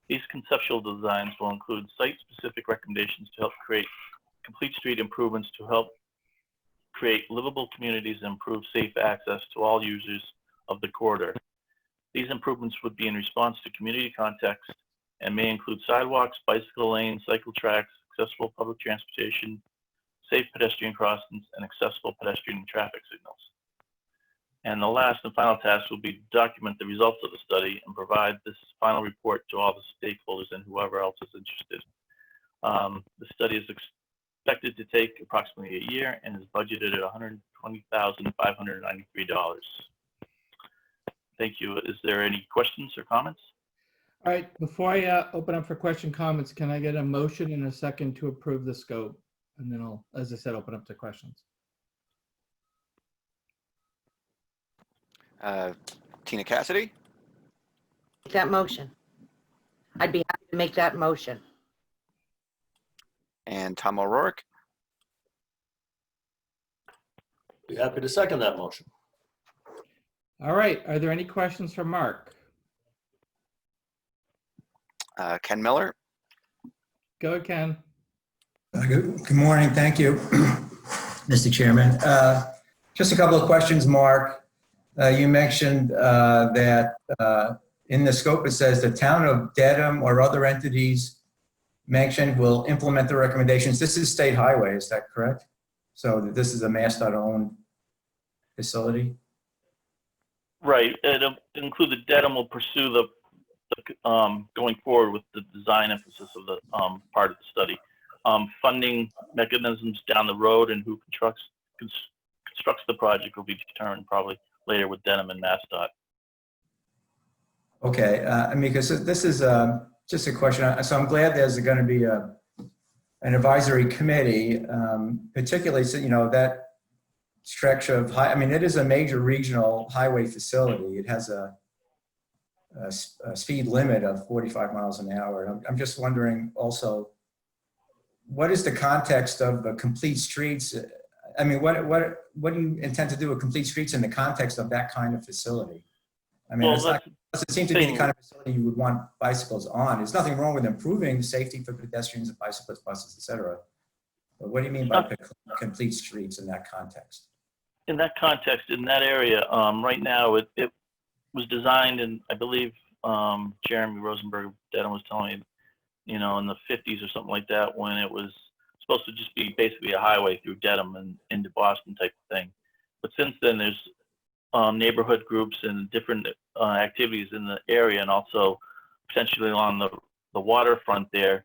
These conceptual designs will include site-specific recommendations to help create complete street improvements to help create livable communities and improve safe access to all users of the corridor. These improvements would be in response to community context and may include sidewalks, bicycle lanes, cycle tracks, accessible public transportation, safe pedestrian crossings, and accessible pedestrian and traffic signals. And the last and final task will be to document the results of the study and provide this final report to all the stakeholders and whoever else is interested. The study is expected to take approximately a year and is budgeted at $120,593. Thank you. Is there any questions or comments? All right, before I open up for question comments, can I get a motion and a second to approve the scope? And then I'll, as I said, open up to questions. Tina Cassidy? Make that motion. I'd be happy to make that motion. And Tom O'Rourke? Be happy to second that motion. All right, are there any questions for Mark? Ken Miller. Go ahead, Ken. Good morning. Thank you, Mr. Chairman. Just a couple of questions, Mark. You mentioned that in the scope it says the town of Dedham or other entities mentioned will implement the recommendations. This is state highway, is that correct? So this is a MassDOT-owned facility? Right. It'll include the Dedham will pursue the going forward with the design emphasis of the part of the study. Funding mechanisms down the road and who constructs the project will be determined probably later with Dedham and MassDOT. Okay, I mean, because this is just a question. So I'm glad there's going to be an advisory committee, particularly, so, you know, that stretch of I mean, it is a major regional highway facility. It has a speed limit of 45 miles an hour. I'm just wondering also, what is the context of the complete streets? I mean, what do you intend to do with complete streets in the context of that kind of facility? I mean, Well, it doesn't seem to be the kind of facility you would want bicycles on. There's nothing wrong with improving safety for pedestrians and bicyclists, buses, etc. But what do you mean by complete streets in that context? In that context, in that area, right now, it was designed, and I believe Jeremy Rosenberg Dedham was telling me, you know, in the 50s or something like that, when it was supposed to just be basically a highway through Dedham and into Boston type of thing. But since then, there's neighborhood groups and different activities in the area, and also potentially along the waterfront there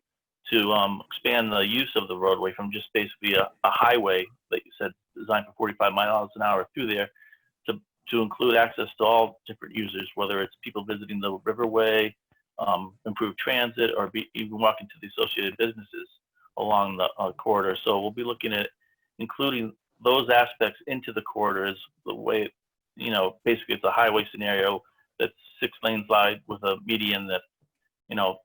to expand the use of the roadway from just basically a highway, like you said, designed for 45 miles an hour through there, to include access to all different users, whether it's people visiting the riverway, improve transit, or even walking to the associated businesses along the corridor. So we'll be looking at including those aspects into the corridor as the way, you know, basically it's a highway scenario that's 6 lanes wide with a median that, you know,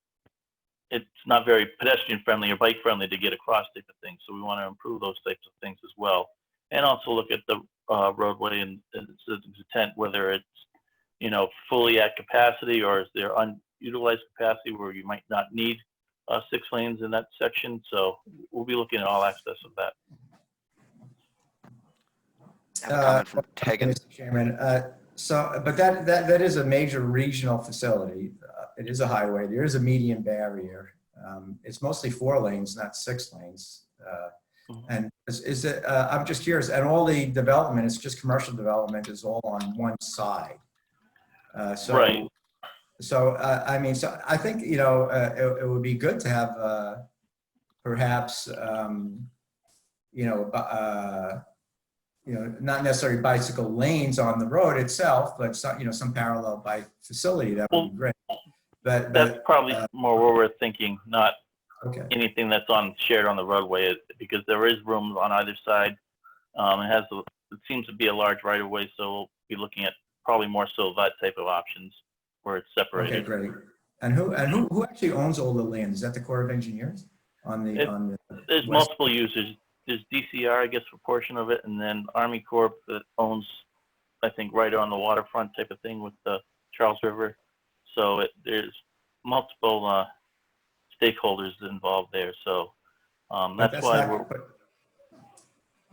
it's not very pedestrian friendly or bike friendly to get across type of things. So we want to improve those types of things as well. And also look at the roadway and its intent, whether it's, you know, fully at capacity or is there unutilized capacity where you might not need 6 lanes in that section. So we'll be looking at all aspects of that. I have a comment from Tegan. Mr. Chairman, but that is a major regional facility. It is a highway. There is a median barrier. It's mostly 4 lanes, not 6 lanes. And is it? I'm just curious. And all the development, it's just commercial development, is all on one side. Right. So I mean, so I think, you know, it would be good to have perhaps you know, not necessarily bicycle lanes on the road itself, but some, you know, some parallel bike facility. That would be great. But that's probably more where we're thinking, not anything that's shared on the roadway, because there is room on either side. It seems to be a large right of way, so we'll be looking at probably more so that type of options where it's separated. Okay, great. And who actually owns all the land? Is that the Corps of Engineers There's multiple users. There's DCR, I guess, for a portion of it, and then Army Corps that owns, I think, right on the waterfront type of thing with the Charles River. So there's multiple stakeholders involved there. So that's why we're.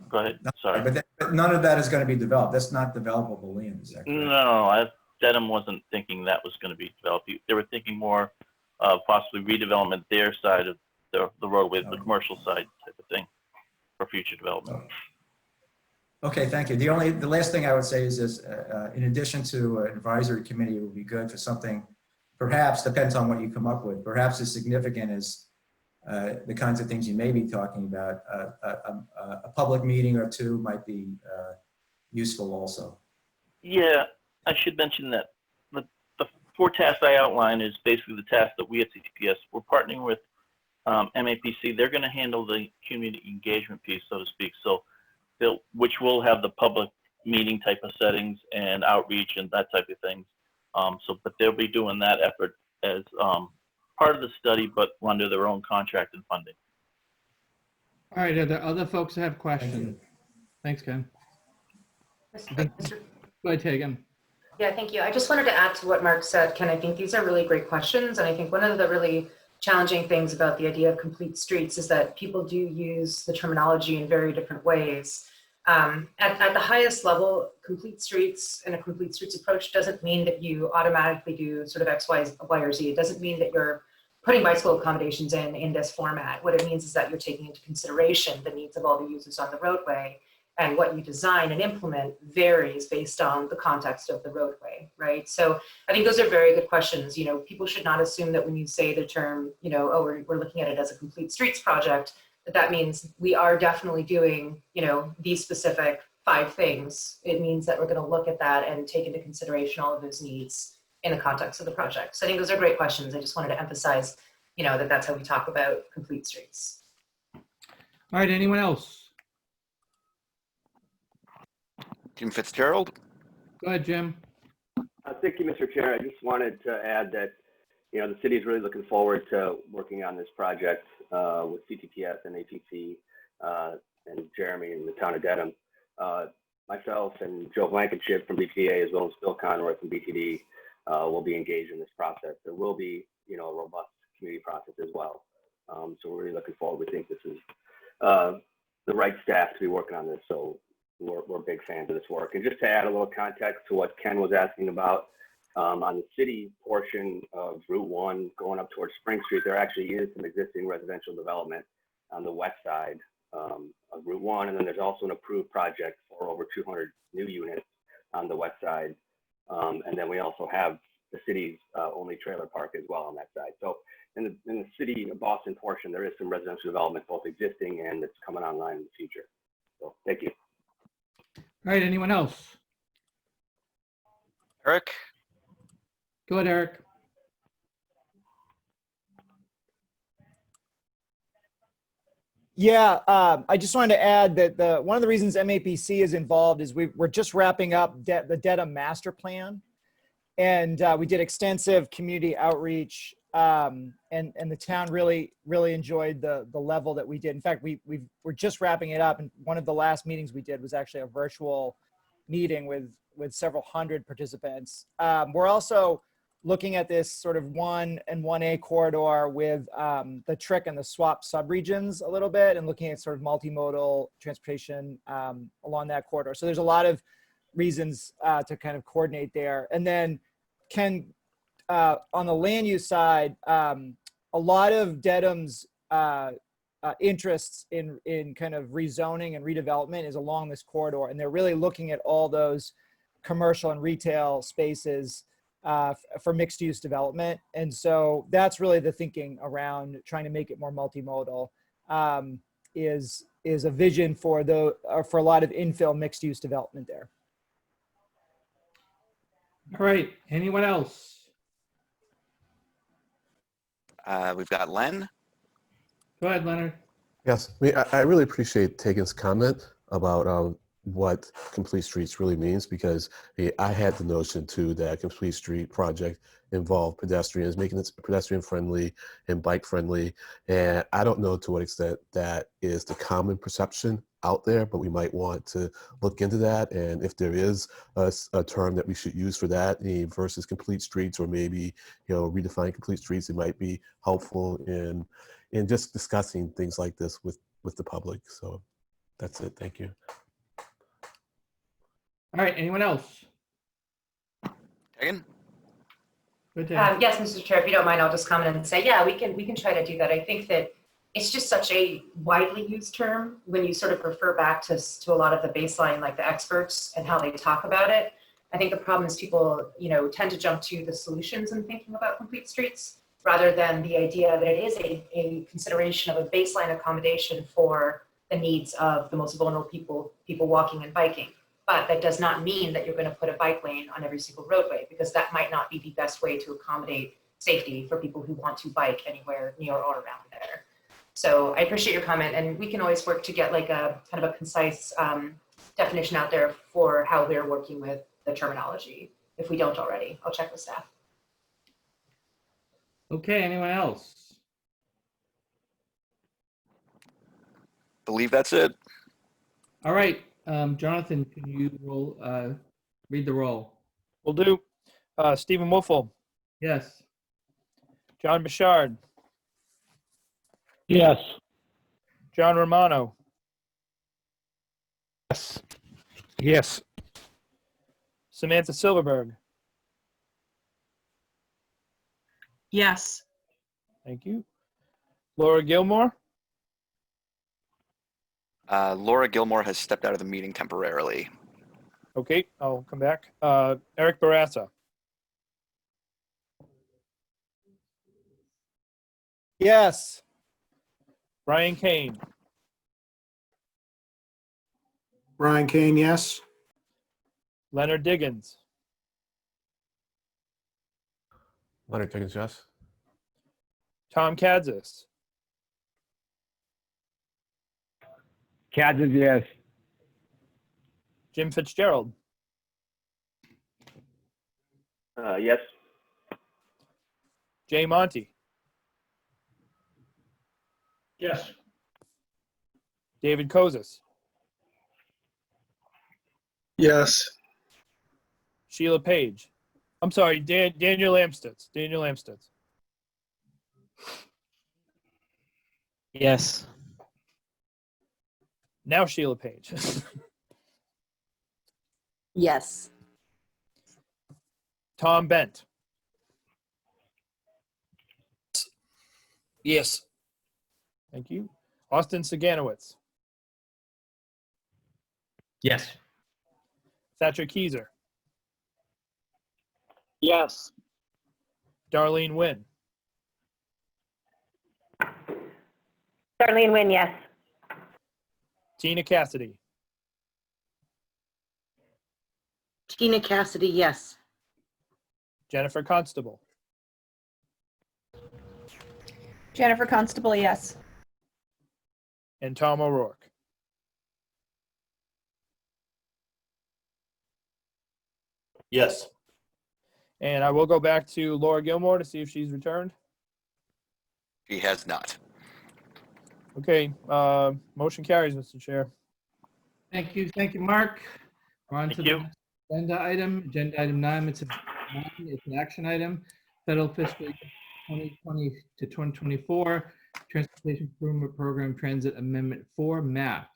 Go ahead. Sorry. But none of that is going to be developed. That's not developable land, is that correct? No, Dedham wasn't thinking that was going to be developed. They were thinking more possibly redevelopment their side of the roadway, the commercial side type of thing for future development. Okay, thank you. The last thing I would say is this: in addition to an advisory committee, it would be good for something. Perhaps depends on what you come up with. Perhaps as significant as the kinds of things you may be talking about. A public meeting or two might be useful also. Yeah, I should mention that the 4 tasks I outlined is basically the tasks that we at CTPS, we're partnering with MAPC. They're going to handle the community engagement piece, so to speak. So which will have the public meeting type of settings and outreach and that type of things. But they'll be doing that effort as part of the study, but under their own contract and funding. All right, are there other folks that have questions? Thanks, Ken. Go ahead, Tegan. Yeah, thank you. I just wanted to add to what Mark said, Ken. I think these are really great questions. And I think one of the really challenging things about the idea of complete streets is that people do use the terminology in very different ways. At the highest level, complete streets and a complete streets approach doesn't mean that you automatically do sort of X, Y, or Z. It doesn't mean that you're putting bicycle accommodations in this format. What it means is that you're taking into consideration the needs of all the users on the roadway, and what you design and implement varies based on the context of the roadway, right? So I think those are very good questions. You know, people should not assume that when you say the term, you know, oh, we're looking at it as a complete streets project, that means we are definitely doing, you know, these specific 5 things. It means that we're going to look at that and take into consideration all of those needs in the context of the project. So I think those are great questions. I just wanted to emphasize, you know, that that's how we talk about complete streets. All right, anyone else? Jim Fitzgerald. Go ahead, Jim. Thank you, Mr. Chair. I just wanted to add that, you know, the city is really looking forward to working on this project with CTTS and ATC and Jeremy and the town of Dedham. Myself and Joe Blankenship from BTA, as well as Bill Conroy from BTD, will be engaged in this process. There will be, you know, a robust community process as well. So we're really looking forward. We think this is the right staff to be working on this. So we're big fans of this work. And just to add a little context to what Ken was asking about, on the city portion of Route 1 going up towards Spring Street, there actually is some existing residential development on the west side of Route 1. And then there's also an approved project for over 200 new units on the west side. And then we also have the city's only trailer park as well on that side. So in the city of Boston portion, there is some residential development, both existing and that's coming online in the future. So thank you. All right, anyone else? Eric. Go ahead, Eric. Yeah, I just wanted to add that one of the reasons MAPC is involved is we're just wrapping up the Dedham master plan, and we did extensive community outreach, and the town really enjoyed the level that we did. In fact, we're just wrapping it up, and one of the last meetings we did was actually a virtual meeting with several hundred participants. We're also looking at this sort of 1 and 1A corridor with the Trick and the Swap subregions a little bit, and looking at sort of multimodal transportation along that corridor. So there's a lot of reasons to kind of coordinate there. And then on the land use side, a lot of Dedham's interests in kind of rezoning and redevelopment is along this corridor, and they're really looking at all those commercial and retail spaces for mixed use development. And so that's really the thinking around trying to make it more multimodal, is a vision for a lot of infill mixed use development there. All right, anyone else? We've got Len. Go ahead, Leonard. Yes, I really appreciate Tegan's comment about what complete streets really means, because I had the notion too that complete street project involved pedestrians, making it pedestrian friendly and bike friendly. And I don't know to what extent that is the common perception out there, but we might want to look into that. And if there is a term that we should use for that versus complete streets, or maybe, you know, redefine complete streets, it might be helpful in just discussing things like this with the public. So that's it. Thank you. All right, anyone else? Tegan? Yes, Mr. Chair, if you don't mind, I'll just comment and say, yeah, we can try to do that. I think that it's just such a widely used term when you sort of refer back to a lot of the baseline, like the experts and how they talk about it. I think the problem is people, you know, tend to jump to the solutions in thinking about complete streets, rather than the idea that it is a consideration of a baseline accommodation for the needs of the most vulnerable people walking and biking. But that does not mean that you're going to put a bike lane on every single roadway, because that might not be the best way to accommodate safety for people who want to bike anywhere near or around there. So I appreciate your comment, and we can always work to get like a kind of a concise definition out there for how we're working with the terminology. If we don't already, I'll check with staff. Okay, anyone else? Believe that's it. All right, Jonathan, can you read the roll? Will do. Stephen Wolfle, Yes. John Bouchard, Yes. John Romano, Yes. Yes. Samantha Silverberg. Yes. Thank you. Laura Gilmore. Laura Gilmore has stepped out of the meeting temporarily. Okay, I'll come back. Eric Barassa. Yes. Brian Kane. Brian Kane, yes. Leonard Diggins. Leonard Diggins, yes. Tom Kadzis. Kansas, yes. Jim Fitzgerald. Yes. Jay Monty. Yes. David Kozis. Yes. Sheila Page. I'm sorry, Daniel Amstutz. Daniel Amstutz. Yes. Now Sheila Page. Yes. Tom Bent. Yes. Thank you. Austin Saganowitz. Yes. Thatcher Keyser. Yes. Darlene Nguyen. Darlene Nguyen, yes. Tina Cassidy. Tina Cassidy, yes. Jennifer Constable. Jennifer Constable, yes. And Tom O'Rourke. Yes. And I will go back to Laura Gilmore to see if she's returned. She has not. Okay, motion carries, Mr. Chair. Thank you. Thank you, Mark. We're on to Thank the you. next agenda item. Agenda item 9. It's an action item. Federal fiscal year 2020 to 2024 Transportation Improvement Program Transit Amendment 4 MAP.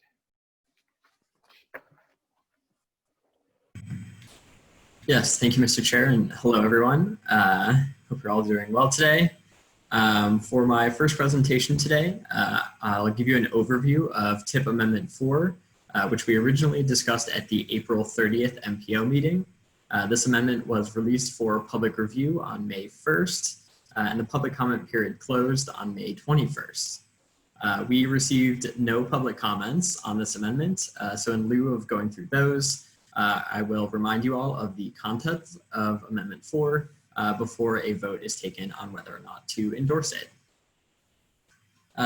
Yes, thank you, Mr. Chair, and hello, everyone. Hope you're all doing well today. For my first presentation today, I'll give you an overview of TIP Amendment 4, which we originally discussed at the April 30th MPO meeting. This amendment was released for public review on May 1st, and the public comment period closed on May 21st. We received no public comments on this amendment, so in lieu of going through those, I will remind you all of the content of Amendment 4 before a vote is taken on whether or not to endorse it.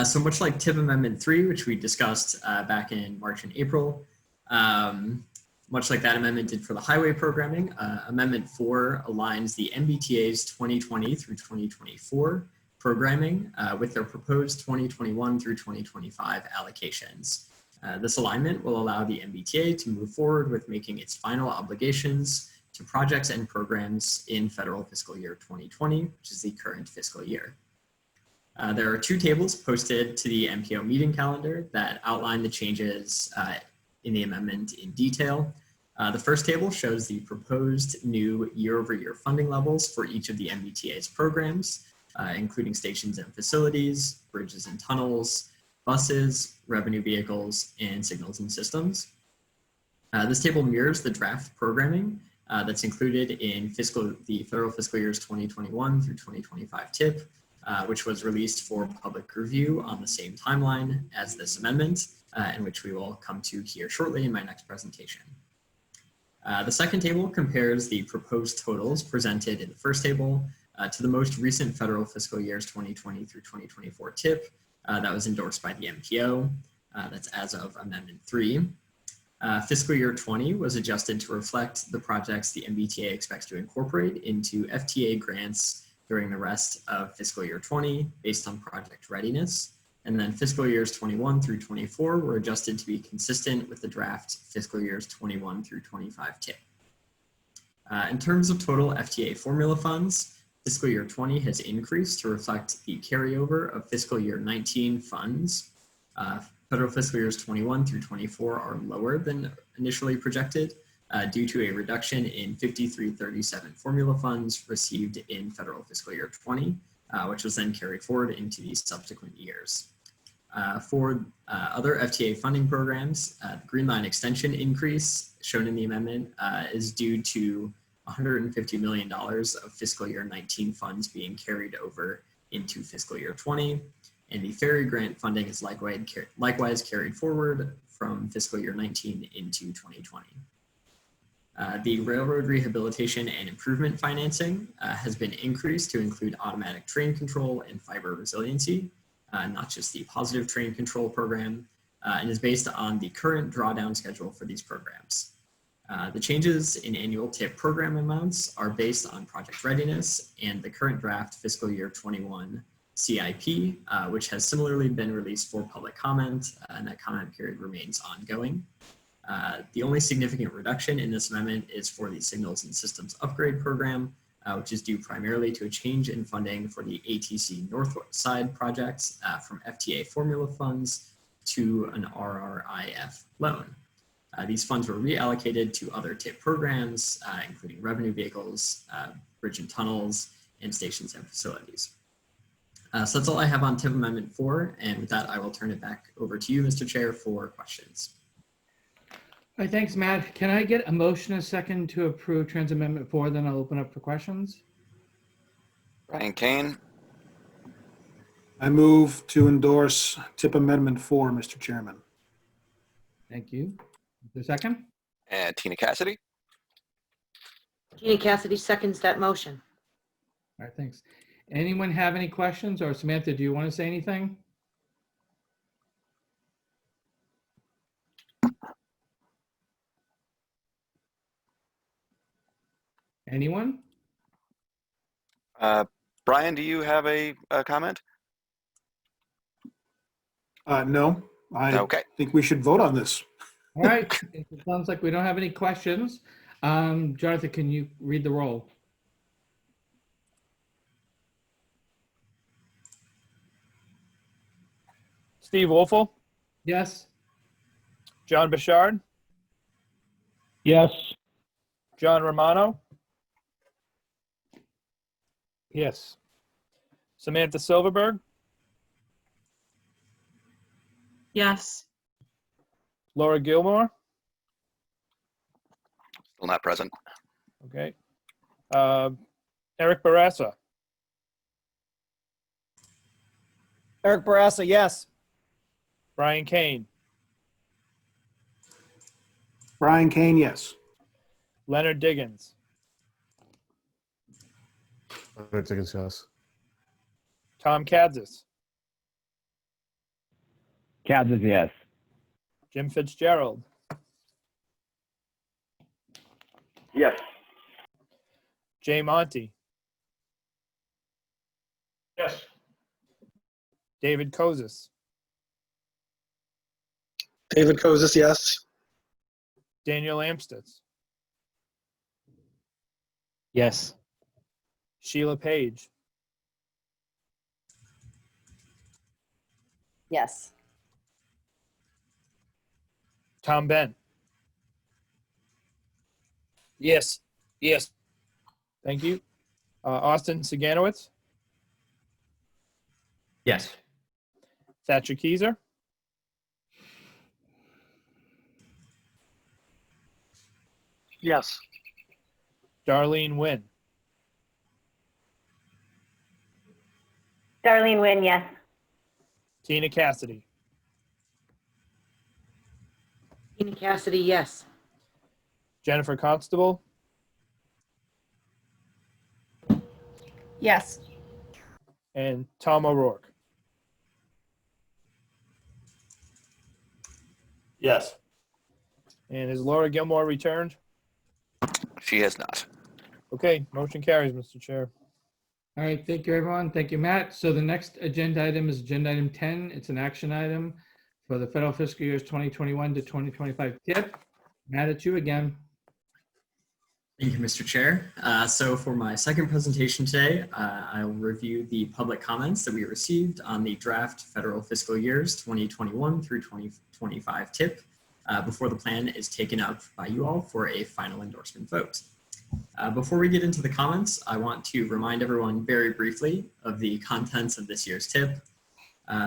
So much like TIP Amendment 3, which we discussed back in March and April, much like that amendment did for the highway programming, Amendment 4 aligns the MBTA's 2020 through 2024 programming with their proposed 2021 through 2025 allocations. This alignment will allow the MBTA to move forward with making its final obligations to projects and programs in federal fiscal year 2020, which is the current fiscal year. There are two tables posted to the MPO meeting calendar that outline the changes in the amendment in detail. The first table shows the proposed new year-over-year funding levels for each of the MBTA's programs, including stations and facilities, bridges and tunnels, buses, revenue vehicles, and signals and systems. This table mirrors the draft programming that's included in the federal fiscal years 2021 through 2025 TIP, which was released for public review on the same timeline as this amendment, and which we will come to here shortly in my next presentation. The second table compares the proposed totals presented in the first table to the most recent federal fiscal years 2020 through 2024 TIP that was endorsed by the MPO. That's as of Amendment 3. Fiscal year 20 was adjusted to reflect the projects the MBTA expects to incorporate into FTA grants during the rest of fiscal year 20 based on project readiness. And then fiscal years 21 through 24 were adjusted to be consistent with the draft fiscal years 21 through 25 TIP. In terms of total FTA formula funds, fiscal year 20 has increased to reflect the carryover of fiscal year 19 funds. Federal fiscal years 21 through 24 are lower than initially projected due to a reduction in 5337 formula funds received in federal fiscal year 20, which was then carried forward into the subsequent years. For other FTA funding programs, the Green Line extension increase shown in the amendment is due to $150 million of fiscal year 19 funds being carried over into fiscal year 20. And the ferry grant funding is likewise carried forward from fiscal year 19 into 2020. The railroad rehabilitation and improvement financing has been increased to include automatic train control and fiber resiliency, not just the positive train control program, and is based on the current drawdown schedule for these programs. The changes in annual TIP program amounts are based on project readiness and the current draft fiscal year 21 CIP, which has similarly been released for public comment, and that comment period remains ongoing. The only significant reduction in this amendment is for the Signals and Systems Upgrade Program, which is due primarily to a change in funding for the ATC North Side projects from FTA formula funds to an RRIF loan. These funds were reallocated to other TIP programs, including revenue vehicles, bridge and tunnels, and stations and facilities. So that's all I have on TIP Amendment 4, and with that, I will turn it back over to you, Mr. Chair, for questions. All right, thanks, Matt. Can I get a motion and a second to approve Trans Amendment 4? Then I'll open up for questions. Brian Kane. I move to endorse TIP Amendment 4, Mr. Chairman. Thank you. Is there a second? And Tina Cassidy. Tina Cassidy seconds that motion. All right, thanks. Anyone have any questions? Or Samantha, do you want to say anything? Anyone? Brian, do you have a comment? No, I think we should vote on this. All right. It sounds like we don't have any questions. Jonathan, can you read the roll? Steve Wolfel, Yes. John Bouchard, Yes. John Romano, Yes. Samantha Silverberg, Yes. Laura Gilmore, Still not present. okay, Eric Barassa, Eric Barassa, yes. Brian Kane, Brian Kane, yes. Leonard Diggins, Leonard Diggins, yes. Tom Kadzis, Kansas, yes. Jim Fitzgerald, Yes. Jay Monty, Yes. David Kozis, David Kozis, yes. Daniel Amstutz, Yes. Sheila Page, Yes. Tom Bent. Yes. Yes. Thank you. Austin Siganowitz, Yes. Thatcher Keyser, Yes. Darlene Wynn, Darlene Wynn, yes. Tina Cassidy, Tina Cassidy, yes. Jennifer Constable, Yes. and Tom O'Rourke. Yes. And has Laura Gilmore returned? She has not. Okay, motion carries, Mr. Chair. All right, thank you, everyone. Thank you, Matt. So the next agenda item is agenda item 10. It's an action item for the federal fiscal years 2021 to 2025 TIP. Matt, it's you again. Thank you, Mr. Chair. So for my second presentation today, I'll review the public comments that we received on the draft federal fiscal years 2021 through 2025 TIP before the plan is taken up by you all for a final endorsement vote. Before we get into the comments, I want to remind everyone very briefly of the contents of this year's TIP.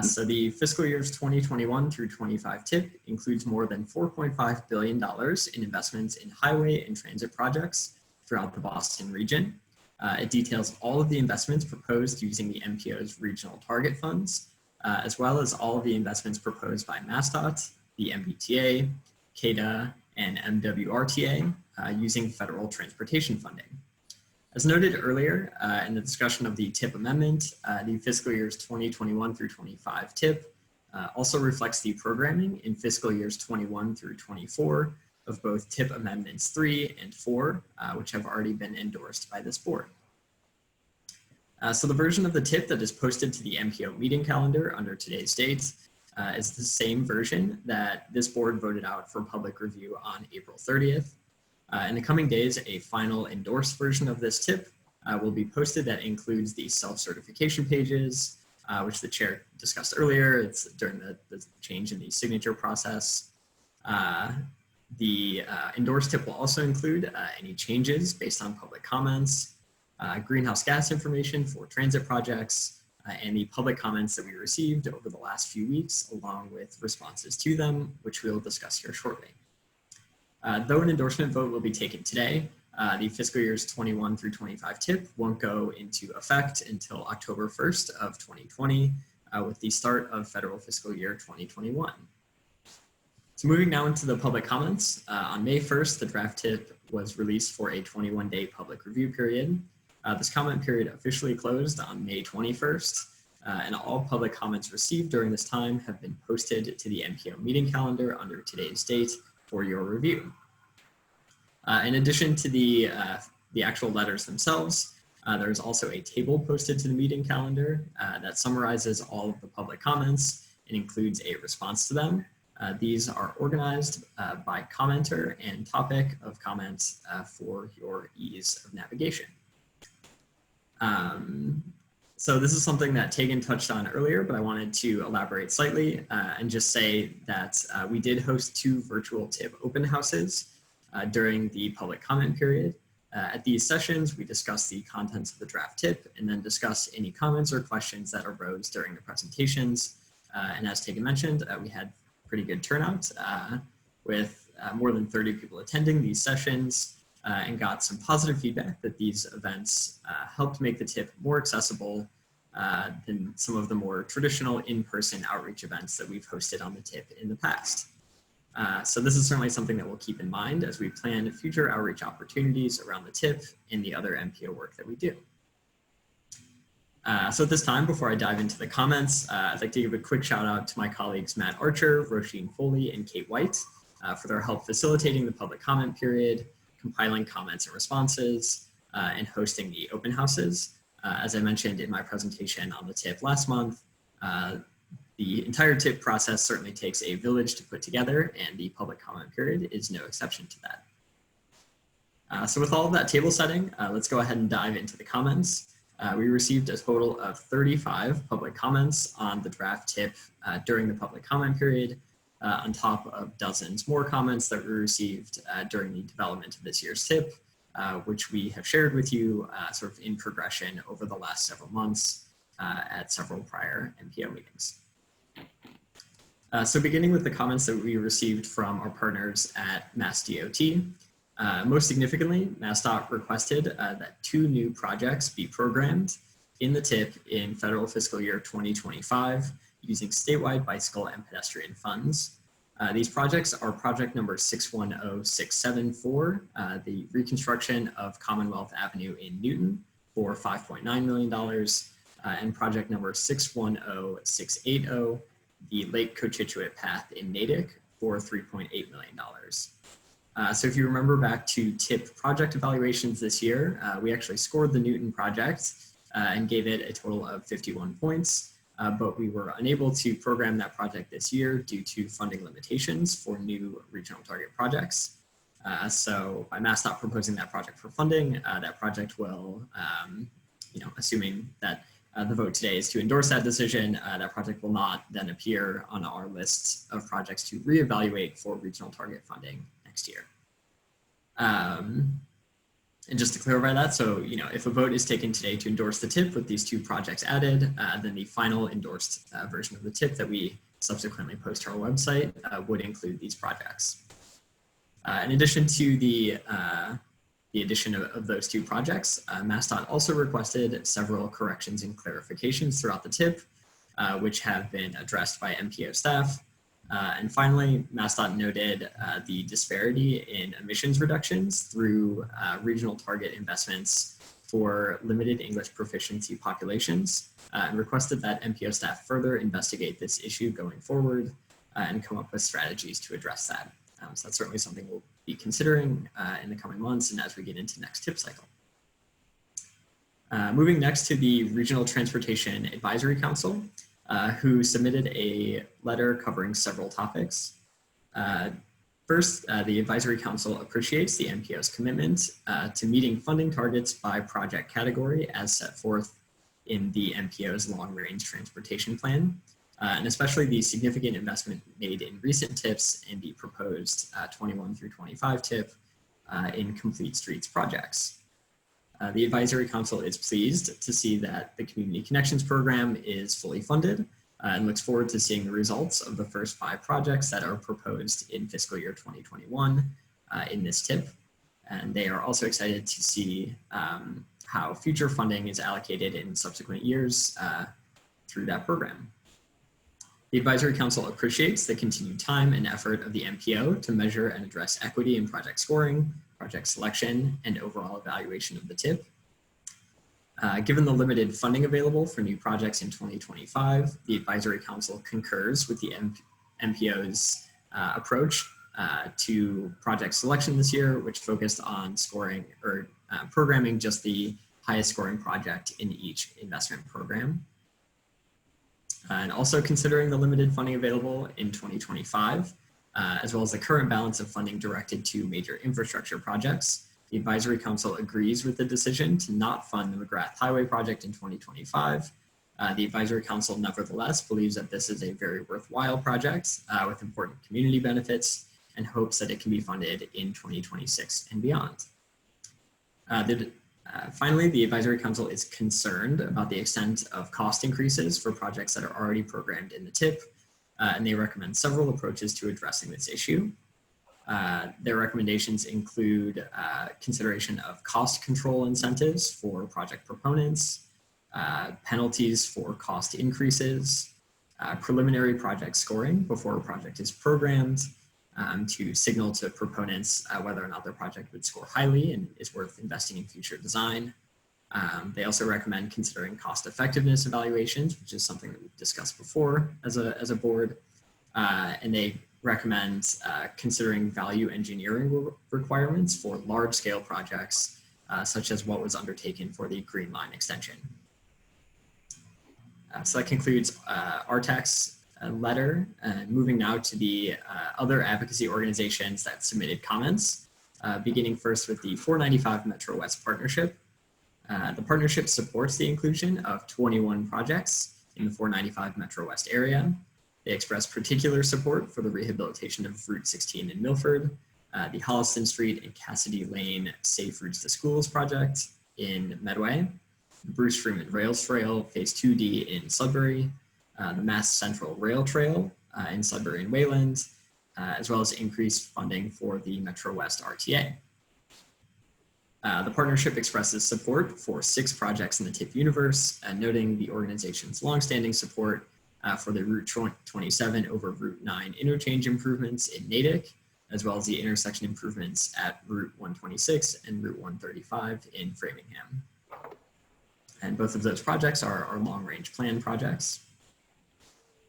So the fiscal years 2021 through 25 TIP includes more than $4.5 billion in investments in highway and transit projects throughout the Boston region. It details all of the investments proposed using the MPO's regional target funds, as well as all of the investments proposed by MassDOT, the MBTA, CADA, and MWRTA using federal transportation funding. As noted earlier in the discussion of the TIP amendment, the fiscal years 2021 through 25 TIP also reflects the programming in fiscal years 21 through 24 of both TIP amendments 3 and 4, which have already been endorsed by this board. So the version of the TIP that is posted to the MPO meeting calendar under today's date is the same version that this board voted out for public review on April 30th. In the coming days, a final endorsed version of this TIP will be posted that includes the self-certification pages, which the chair discussed earlier. It's during the change in the signature process. The endorsed TIP will also include any changes based on public comments, greenhouse gas information for transit projects, and the public comments that we received over the last few weeks, along with responses to them, which we'll discuss here shortly. Though an endorsement vote will be taken today, the fiscal years 21 through 25 TIP won't go into effect until October 1st of 2020, with the start of federal fiscal year 2021. So moving now into the public comments, on May 1st, the draft TIP was released for a 21-day public review period. This comment period officially closed on May 21st, and all public comments received during this time have been posted to the MPO meeting calendar under today's date for your review. In addition to the actual letters themselves, there's also a table posted to the meeting calendar that summarizes all of the public comments and includes a response to them. These are organized by commenter and topic of comments for your ease of navigation. So this is something that Tegan touched on earlier, but I wanted to elaborate slightly and just say that we did host 2 virtual TIP open houses during the public comment period. At these sessions, we discussed the contents of the draft TIP and then discussed any comments or questions that arose during the presentations. And as Tegan mentioned, we had pretty good turnout with more than 30 people attending these sessions and got some positive feedback that these events helped make the TIP more accessible than some of the more traditional in-person outreach events that we've hosted on the TIP in the past. So this is certainly something that we'll keep in mind as we plan future outreach opportunities around the TIP and the other MPO work that we do. So at this time, before I dive into the comments, I'd like to give a quick shout out to my colleagues Matt Archer, Roisin Foley, and Kate White for their help facilitating the public comment period, compiling comments and responses, and hosting the open houses. As I mentioned in my presentation on the TIP last month, the entire TIP process certainly takes a village to put together, and the public comment period is no exception to that. So with all of that table setting, let's go ahead and dive into the comments. We received a total of 35 public comments on the draft TIP during the public comment period, on top of dozens more comments that we received during the development of this year's TIP, which we have shared with you sort of in progression over the last several months at several prior MPO meetings. So beginning with the comments that we received from our partners at MassDOT, most significantly, MassDOT requested that 2 new projects be programmed in the TIP in federal fiscal year 2025 using statewide bicycle and pedestrian funds. These projects are project number 610674, the reconstruction of Commonwealth Avenue in Newton for $5.9 million, and project number 610680, the Lake Cochituate Path in Natick for $3.8 million. So if you remember back to TIP project evaluations this year, we actually scored the Newton project and gave it a total of 51 points, but we were unable to program that project this year due to funding limitations for new regional target projects. So by MassDOT proposing that project for funding, that project will, assuming that the vote today is to endorse that decision, that project will not then appear on our list of projects to reevaluate for regional target funding next year. And just to clarify that, so, if a vote is taken today to endorse the TIP with these two projects added, then the final endorsed version of the TIP that we subsequently post to our website would include these projects. In addition to the addition of those two projects, MassDOT also requested several corrections and clarifications throughout the TIP, which have been addressed by MPO staff. And finally, MassDOT noted the disparity in emissions reductions through regional target investments for limited English proficiency populations, and requested that MPO staff further investigate this issue going forward and come up with strategies to address that. So that's certainly something we'll be considering in the coming months and as we get into next TIP cycle. Moving next to the Regional Transportation Advisory Council, who submitted a letter covering several topics. First, the Advisory Council appreciates the MPO's commitment to meeting funding targets by project category as set forth in the MPO's long-range transportation plan, and especially the significant investment made in recent TIPs and the proposed 21 through 25 TIP in complete streets projects. The Advisory Council is pleased to see that the Community Connections Program is fully funded and looks forward to seeing the results of the first 5 projects that are proposed in fiscal year 2021 in this TIP. And they are also excited to see how future funding is allocated in subsequent years through that program. The Advisory Council appreciates the continued time and effort of the MPO to measure and address equity in project scoring, project selection, and overall evaluation of the TIP. Given the limited funding available for new projects in 2025, the Advisory Council concurs with the MPO's approach to project selection this year, which focused on scoring or programming just the highest scoring project in each investment program. And also considering the limited funding available in 2025, as well as the current balance of funding directed to major infrastructure projects, the Advisory Council agrees with the decision to not fund the McGrath Highway project in 2025. The Advisory Council nevertheless believes that this is a very worthwhile project with important community benefits and hopes that it can be funded in 2026 and beyond. Finally, the Advisory Council is concerned about the extent of cost increases for projects that are already programmed in the TIP, and they recommend several approaches to addressing this issue. Their recommendations include consideration of cost control incentives for project proponents, penalties for cost increases, preliminary project scoring before a project is programmed, to signal to proponents whether or not their project would score highly and is worth investing in future design. They also recommend considering cost effectiveness evaluations, which is something that we've discussed before as a board. And they recommend considering value engineering requirements for large scale projects, such as what was undertaken for the Green Line extension. So that concludes RTAC's letter. Moving now to the other advocacy organizations that submitted comments, beginning first with the 495 Metro West Partnership. The partnership supports the inclusion of 21 projects in the 495 Metro West area. They express particular support for the rehabilitation of Route 16 in Milford, the Holliston Street and Cassidy Lane Safe Routes to Schools project in Medway, the Bruce Freeman Rails Trail Phase 2D in Sudbury, the Mass Central Rail Trail in Sudbury and Wayland, as well as increased funding for the Metro West RTA. The partnership expresses support for 6 projects in the TIP universe, noting the organization's longstanding support for the Route 27 over Route 9 interchange improvements in Natick, as well as the intersection improvements at Route 126 and Route 135 in Framingham. And both of those projects are long-range plan projects.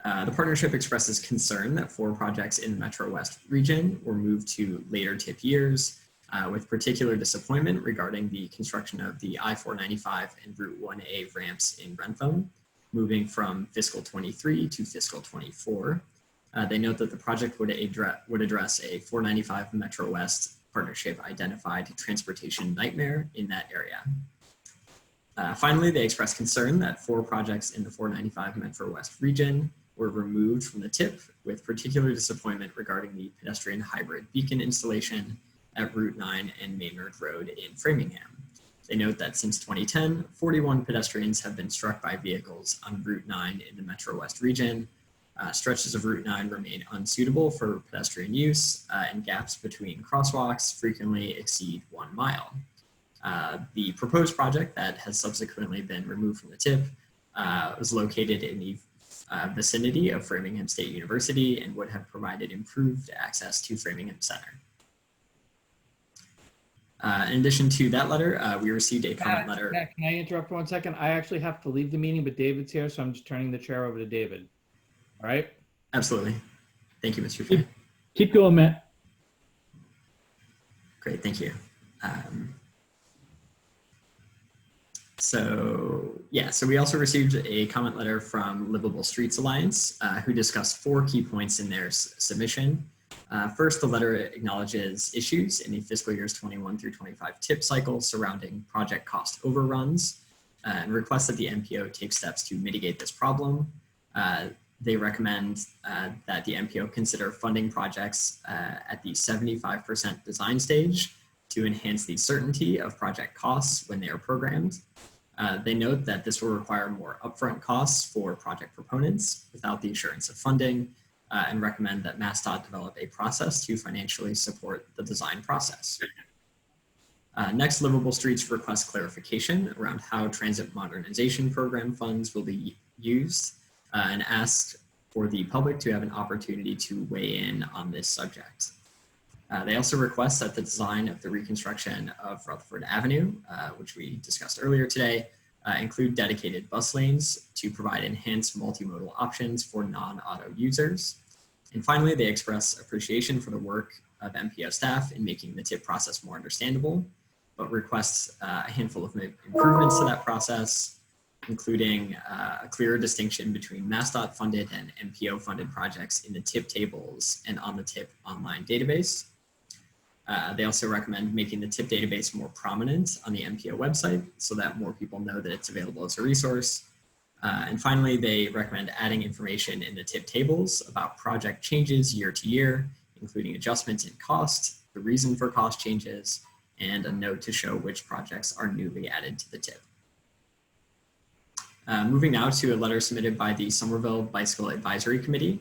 The partnership expresses concern that 4 projects in the Metro West region were moved to later TIP years, with particular disappointment regarding the construction of the I-495 and Route 1A ramps in Rentham, moving from fiscal 23 to fiscal 24. They note that the project would address a 495 Metro West partnership identified a transportation nightmare in that area. Finally, they expressed concern that 4 projects in the 495 Metro West region were removed from the TIP, with particular disappointment regarding the pedestrian hybrid beacon installation at Route 9 and Maynard Road in Framingham. They note that since 2010, 41 pedestrians have been struck by vehicles on Route 9 in the Metro West region. Stretches of Route 9 remain unsuitable for pedestrian use, and gaps between crosswalks frequently exceed 1 mile. The proposed project that has subsequently been removed from the TIP was located in the vicinity of Framingham State University and would have provided improved access to Framingham Center. In addition to that letter, we received a comment letter. Matt, can I interrupt for 1 second? I actually have to leave the meeting, but David's here, so I'm just turning the chair over to David. All right? Absolutely. Thank you, Mr. Chair. Keep going, Matt. Great, thank you. So we also received a comment letter from Livable Streets Alliance, who discussed 4 key points in their submission. First, the letter acknowledges issues in the fiscal years 21 through 25 TIP cycle surrounding project cost overruns and requests that the MPO take steps to mitigate this problem. They recommend that the MPO consider funding projects at the 75% design stage to enhance the certainty of project costs when they are programmed. They note that this will require more upfront costs for project proponents without the assurance of funding, and recommend that MassDOT develop a process to financially support the design process. Next, Livable Streets requests clarification around how transit modernization program funds will be used, and asks for the public to have an opportunity to weigh in on this subject. They also request that the design of the reconstruction of Rutherford Avenue, which we discussed earlier today, include dedicated bus lanes to provide enhanced multimodal options for non-auto users. And finally, they express appreciation for the work of MPO staff in making the TIP process more understandable, but requests a handful of improvements to that process, including a clearer distinction between MassDOT funded and MPO funded projects in the TIP tables and on the TIP online database. They also recommend making the TIP database more prominent on the MPO website so that more people know that it's available as a resource. And finally, they recommend adding information in the TIP tables about project changes year to year, including adjustments in cost, the reason for cost changes, and a note to show which projects are newly added to the TIP. Moving now to a letter submitted by the Somerville Bicycle Advisory Committee.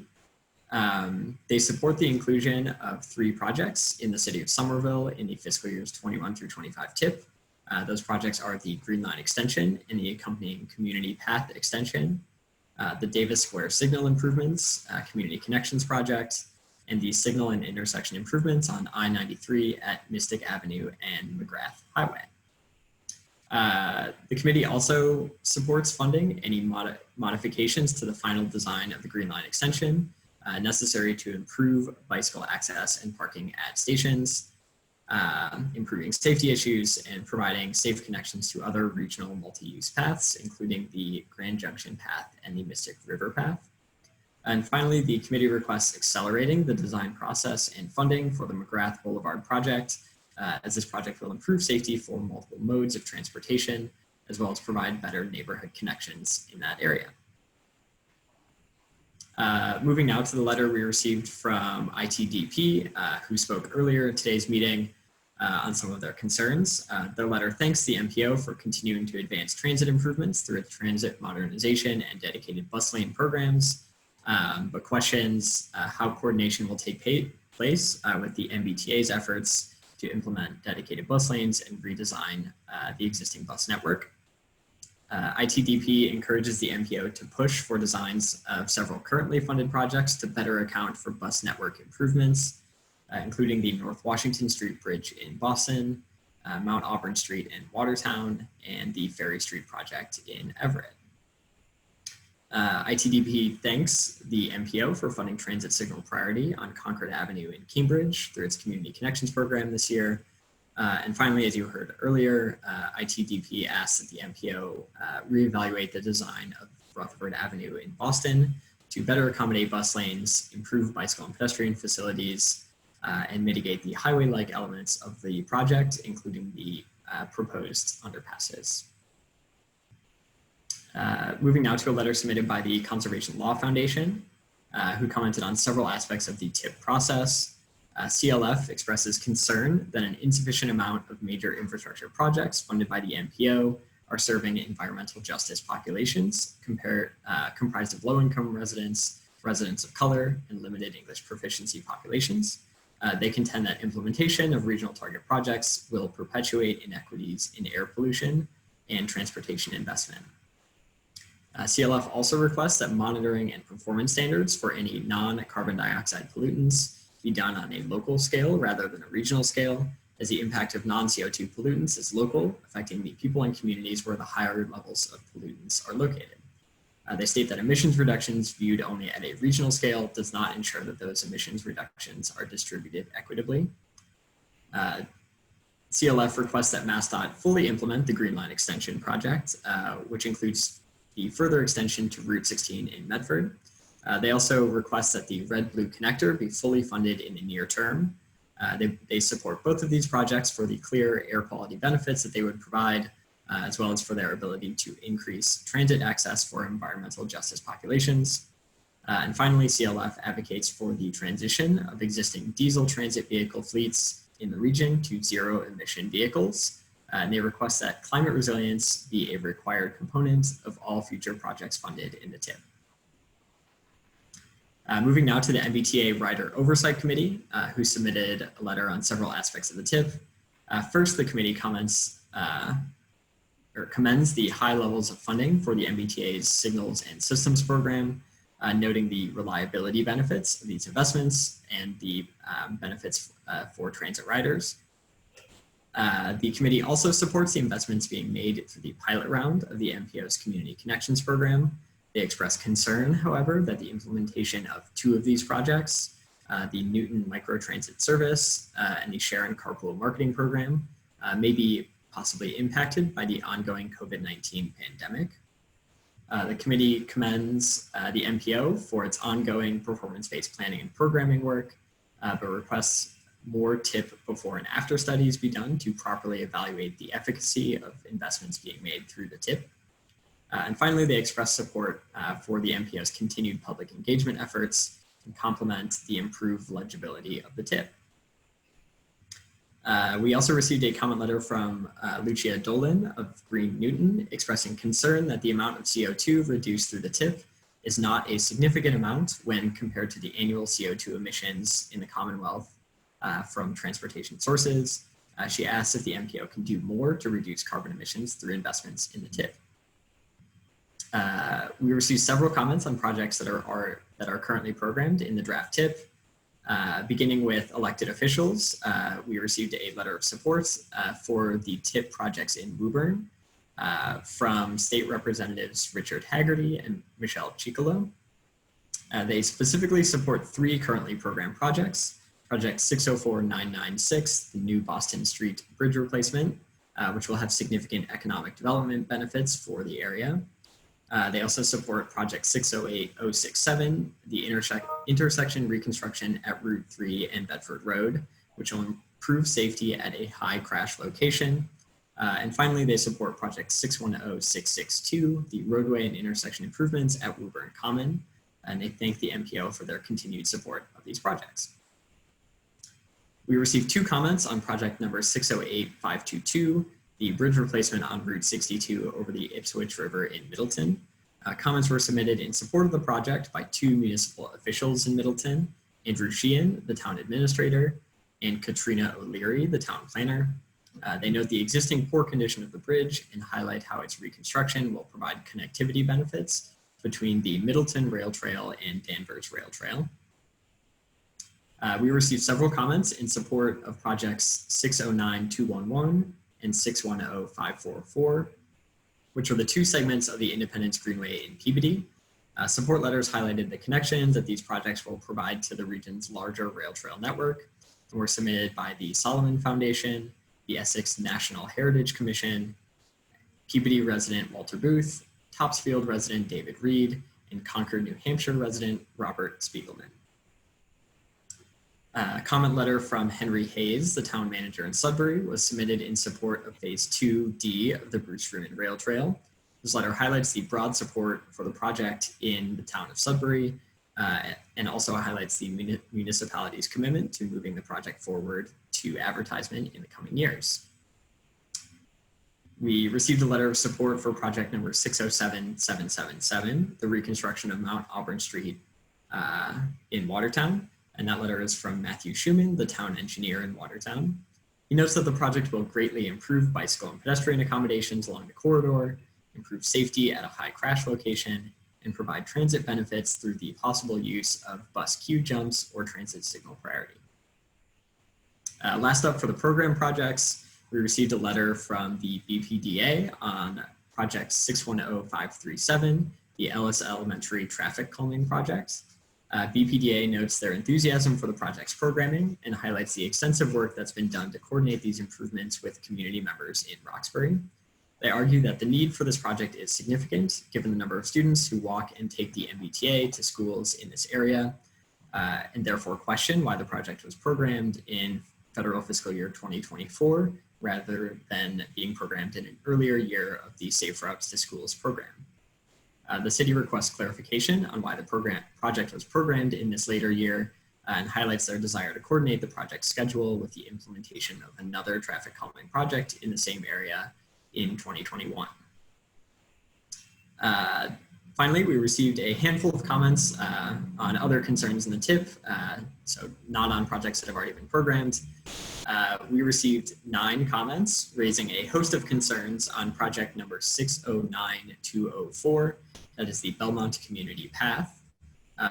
They support the inclusion of 3 projects in the city of Somerville in the fiscal years 21 through 25 TIP. Those projects are the Green Line Extension and the accompanying Community Path Extension, the Davis Square Signal Improvements, Community Connections Project, and the Signal and Intersection Improvements on I-93 at Mystic Avenue and McGrath Highway. The committee also supports funding any modifications to the final design of the Green Line Extension necessary to improve bicycle access and parking at stations, improving safety issues, and providing safe connections to other regional multi-use paths, including the Grand Junction Path and the Mystic River Path. And finally, the committee requests accelerating the design process and funding for the McGrath Boulevard project, as this project will improve safety for multiple modes of transportation, as well as provide better neighborhood connections in that area. Moving now to the letter we received from ITDP, who spoke earlier in today's meeting on some of their concerns. Their letter thanks the MPO for continuing to advance transit improvements through its transit modernization and dedicated bus lane programs, but questions how coordination will take place with the MBTA's efforts to implement dedicated bus lanes and redesign the existing bus network. ITDP encourages the MPO to push for designs of several currently funded projects to better account for bus network improvements, including the North Washington Street Bridge in Boston, Mount Auburn Street in Watertown, and the Ferry Street project in Everett. ITDP thanks the MPO for funding transit signal priority on Concord Avenue in Cambridge through its Community Connections program this year. And finally, as you heard earlier, ITDP asks that the MPO reevaluate the design of Rutherford Avenue in Boston to better accommodate bus lanes, improve bicycle and pedestrian facilities, and mitigate the highway-like elements of the project, including the proposed underpasses. Moving now to a letter submitted by the Conservation Law Foundation, who commented on several aspects of the TIP process. CLF expresses concern that an insufficient amount of major infrastructure projects funded by the MPO are serving environmental justice populations comprised of low-income residents, residents of color, and limited English proficiency populations. They contend that implementation of regional target projects will perpetuate inequities in air pollution and transportation investment. CLF also requests that monitoring and performance standards for any non-carbon dioxide pollutants be done on a local scale rather than a regional scale, as the impact of non-CO2 pollutants is local, affecting the people and communities where the higher levels of pollutants are located. They state that emissions reductions viewed only at a regional scale does not ensure that those emissions reductions are distributed equitably. CLF requests that MassDOT fully implement the Green Line Extension project, which includes the further extension to Route 16 in Medford. They also request that the red-blue connector be fully funded in the near term. They support both of these projects for the clear air quality benefits that they would provide, as well as for their ability to increase transit access for environmental justice populations. And finally, CLF advocates for the transition of existing diesel transit vehicle fleets in the region to zero-emission vehicles. And they request that climate resilience be a required component of all future projects funded in the TIP. Moving now to the MBTA Rider Oversight Committee, who submitted a letter on several aspects of the TIP. First, the committee commends commends the high levels of funding for the MBTA's Signals and Systems program, noting the reliability benefits of these investments and the benefits for transit riders. The committee also supports the investments being made through the pilot round of the MPO's Community Connections program. They express concern, however, that the implementation of two of these projects, the Newton Microtransit Service and the Sharon Carpool Marketing Program, may be possibly impacted by the ongoing COVID-19 pandemic. The committee commends the MPO for its ongoing performance-based planning and programming work, but requests more TIP before and after studies be done to properly evaluate the efficacy of investments being made through the TIP. And finally, they express support for the MPO's continued public engagement efforts and complement the improved legibility of the TIP. We also received a comment letter from Lucia Dolan of Green Newton expressing concern that the amount of CO2 reduced through the TIP is not a significant amount when compared to the annual CO2 emissions in the Commonwealth from transportation sources. She asks if the MPO can do more to reduce carbon emissions through investments in the TIP. We received several comments on projects that are currently programmed in the draft TIP. Beginning with elected officials, we received a letter of support for the TIP projects in Woburn from state representatives Richard Haggerty and Michelle Chicolo. They specifically support three currently programmed projects. Project 604996, the new Boston Street Bridge replacement, which will have significant economic development benefits for the area. They also support Project 608067, the intersection reconstruction at Route 3 and Bedford Road, which will improve safety at a high crash location. And finally, they support Project 610662, the roadway and intersection improvements at Woburn Common, and they thank the MPO for their continued support of these projects. We received two comments on project number 608522, the bridge replacement on Route 62 over the Ipswich River in Middleton. Comments were submitted in support of the project by two municipal officials in Middleton, Andrew Sheehan, the town administrator, and Katrina O'Leary, the town planner. They note the existing poor condition of the bridge and highlight how its reconstruction will provide connectivity benefits between the Middleton Rail Trail and Danvers Rail Trail. We received several comments in support of projects 609211 and 610544, which are the two segments of the Independence Greenway in Peabody. Support letters highlighted the connections that these projects will provide to the region's larger rail trail network and were submitted by the Solomon Foundation, the Essex National Heritage Commission, Peabody resident Walter Booth, Topsfield resident David Reed, and Concord, New Hampshire resident Robert Spiegelman. A comment letter from Henry Hayes, the town manager in Sudbury, was submitted in support of Phase 2D of the Bruce Fruin Rail Trail. This letter highlights the broad support for the project in the town of Sudbury, and also highlights the municipality's commitment to moving the project forward to advertisement in the coming years. We received a letter of support for project number 607777, the reconstruction of Mount Auburn Street in Watertown. And that letter is from Matthew Schumann, the town engineer in Watertown. He notes that the project will greatly improve bicycle and pedestrian accommodations along the corridor, improve safety at a high crash location, and provide transit benefits through the possible use of bus queue jumps or transit signal priority. Last up for the program projects, we received a letter from the BPDA on project 610537, the Ellis Elementary Traffic Calming Project. BPDA notes their enthusiasm for the project's programming and highlights the extensive work that's been done to coordinate these improvements with community members in Roxbury. They argue that the need for this project is significant given the number of students who walk and take the MBTA to schools in this area, and therefore question why the project was programmed in federal fiscal year 2024 rather than being programmed in an earlier year of the Safe Routes to Schools program. The city requests clarification on why the project was programmed in this later year and highlights their desire to coordinate the project schedule with the implementation of another traffic calming project in the same area in 2021. Finally, we received a handful of comments on other concerns in the TIP, so not on projects that have already been programmed. We received 9 comments raising a host of concerns on project number 609204, that is the Belmont Community Path.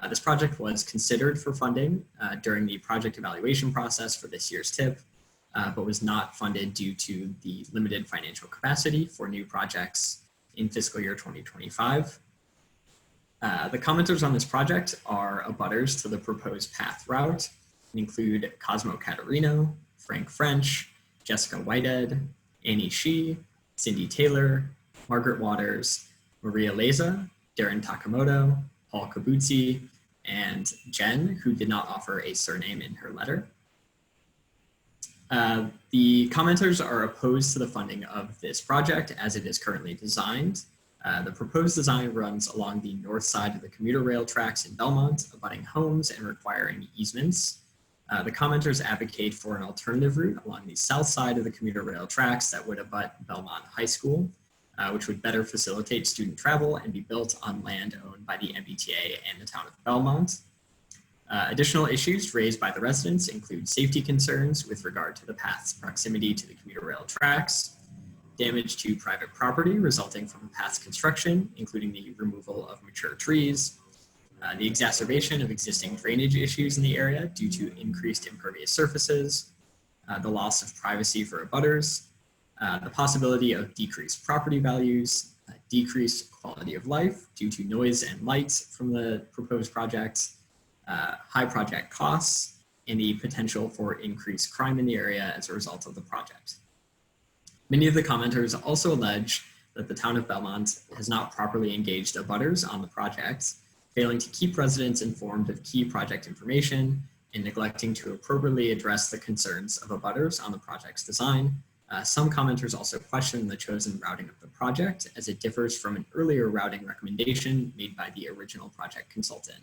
This project was considered for funding during the project evaluation process for this year's TIP, but was not funded due to the limited financial capacity for new projects in fiscal year 2025. The commenters on this project are abutters to the proposed path route and include Cosmo Catarino, Frank French, Jessica Whitehead, Annie Shee, Cindy Taylor, Margaret Waters, Maria Leza, Darren Takamoto, Paul Kabutsi, and Jen, who did not offer a surname in her letter. The commenters are opposed to the funding of this project as it is currently designed. The proposed design runs along the north side of the commuter rail tracks in Belmont, abutting homes and requiring easements. The commenters advocate for an alternative route along the south side of the commuter rail tracks that would abut Belmont High School, which would better facilitate student travel and be built on land owned by the MBTA and the town of Belmont. Additional issues raised by the residents include safety concerns with regard to the path's proximity to the commuter rail tracks, damage to private property resulting from the path's construction, including the removal of mature trees, the exacerbation of existing drainage issues in the area due to increased impervious surfaces, the loss of privacy for abutters, the possibility of decreased property values, decreased quality of life due to noise and lights from the proposed projects, high project costs, and the potential for increased crime in the area as a result of the project. Many of the commenters also allege that the town of Belmont has not properly engaged abutters on the project, failing to keep residents informed of key project information and neglecting to appropriately address the concerns of abutters on the project's design. Some commenters also question the chosen routing of the project as it differs from an earlier routing recommendation made by the original project consultant.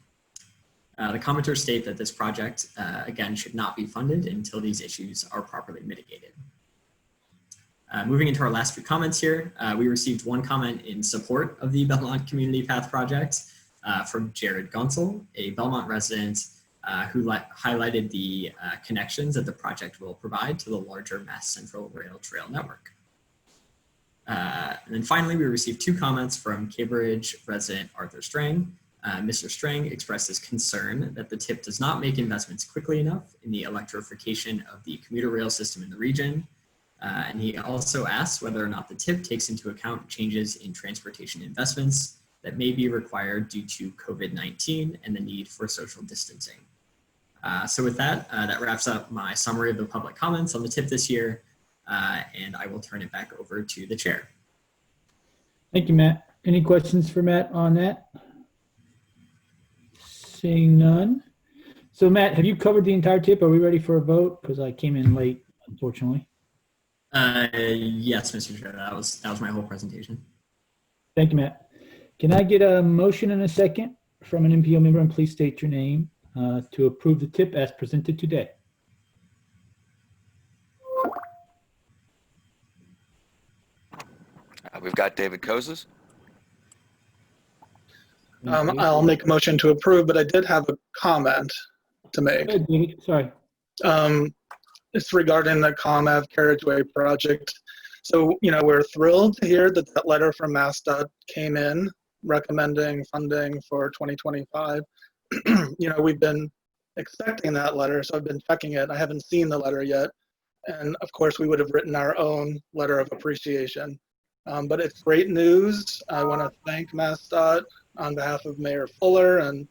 The commenters state that this project, again, should not be funded until these issues are properly mitigated. Moving into our last few comments here, we received one comment in support of the Belmont Community Path project from Jared Gunsel, a Belmont resident who highlighted the connections that the project will provide to the larger Mass Central Rail Trail network. And then finally, we received 2 comments from Cambridge resident Arthur Strang. Mr. Strang expressed his concern that the TIP does not make investments quickly enough in the electrification of the commuter rail system in the region. And he also asked whether or not the TIP takes into account changes in transportation investments that may be required due to COVID-19 and the need for social distancing. So with that, that wraps up my summary of the public comments on the TIP this year, and I will turn it back over to the chair. Thank you, Matt. Any questions for Matt on that? Seeing none. So Matt, have you covered the entire tip? Are we ready for a vote? Because I came in late, unfortunately. Yes, Mr. Chair, that was my whole presentation. Thank you, Matt. Can I get a motion and a second from an MPO member, and please state your name, to approve the tip as presented today? We've got David Kozes. I'll make a motion to approve, but I did have a comment to make. Go ahead, David. Sorry. It's regarding the ComAv carriageway project. So, we're thrilled to hear that that letter from MassDOT came in recommending funding for 2025. We've been expecting that letter, so I've been checking it. I haven't seen the letter yet. And of course, we would have written our own letter of appreciation. But it's great news. I want to thank MassDOT on behalf of Mayor Fuller and,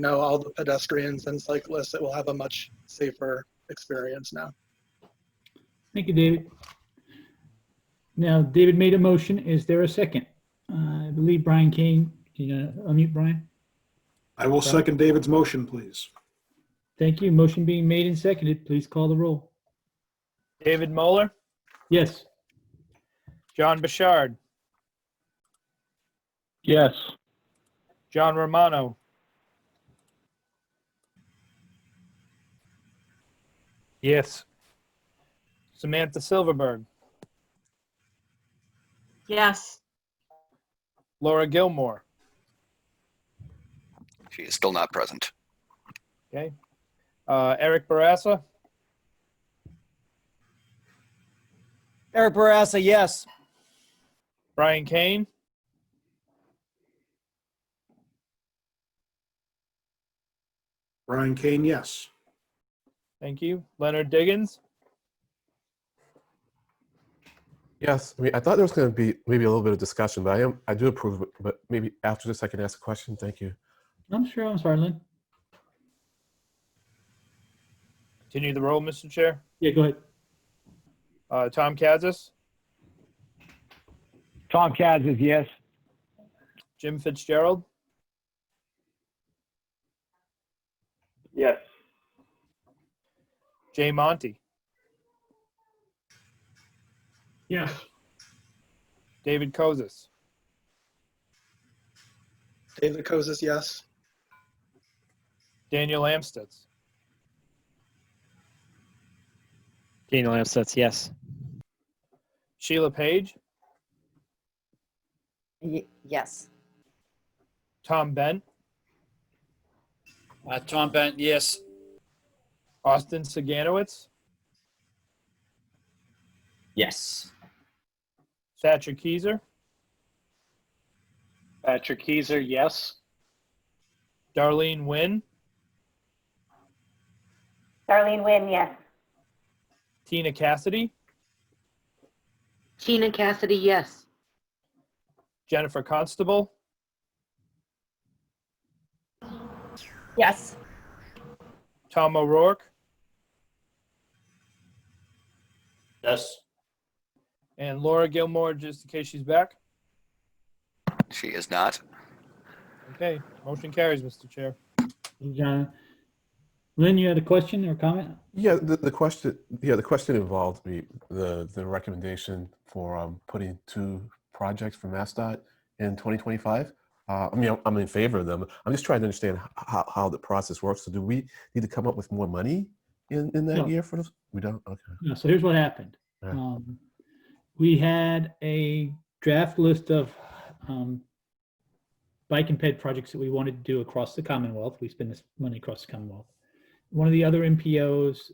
all the pedestrians and cyclists that will have a much safer experience now. Thank you, David. Now, David made a motion. Is there a second? I believe Brian Kane. Can you unmute Brian? I will second David's motion, please. Thank you. Motion being made and seconded. Please call the roll. David Moeller, Yes. John Bouchard, Yes. John Romano, Yes. Samantha Silverberg, Yes. Laura Gilmore. She is still not present. Okay. Eric Barassa, Eric Barassa, yes. Brian Kane, Brian Kane, yes. thank you. Leonard Diggins, Yes, I mean, I thought there was going to be maybe a little bit of discussion, but I do approve, but maybe after this I can ask a question. Thank you. I'm sure. I'm sorry, Lynn. continue the roll, Mr. Chair. Yeah, go ahead. Tom Kazis, Tom Kazis, yes. Jim Fitzgerald, Yes. Jay Monty, Yes. David Kozis, David Kozis, yes. Daniel Amstutz, Daniel Amstutz, yes. Sheila Page, Yes. Tom Bent, Tom Bent, yes. Austin Saganowitz, Yes. Thatcher Keyser, Thatcher Keyser, yes. Darlene Wynn, Darlene Wynn, yes. Tina Cassidy, Tina Cassidy, yes. Jennifer Constable, Yes. Tom O'Rourke, Yes. and Laura Gilmore, just in case she's back. She is not. Okay, motion carries, Mr. Chair. John. Lynn, you had a question or comment? Yeah, the question involved the recommendation for putting 2 projects for MassDOT in 2025. I mean, I'm in favor of them. I'm just trying to understand how the process works. So do we need to come up with more money in that No. year for this? We don't? Okay. No, so here's what happened. Yeah. We had a draft list of bike and ped projects that we wanted to do across the Commonwealth. We spend this money across the Commonwealth. One of the other MPOs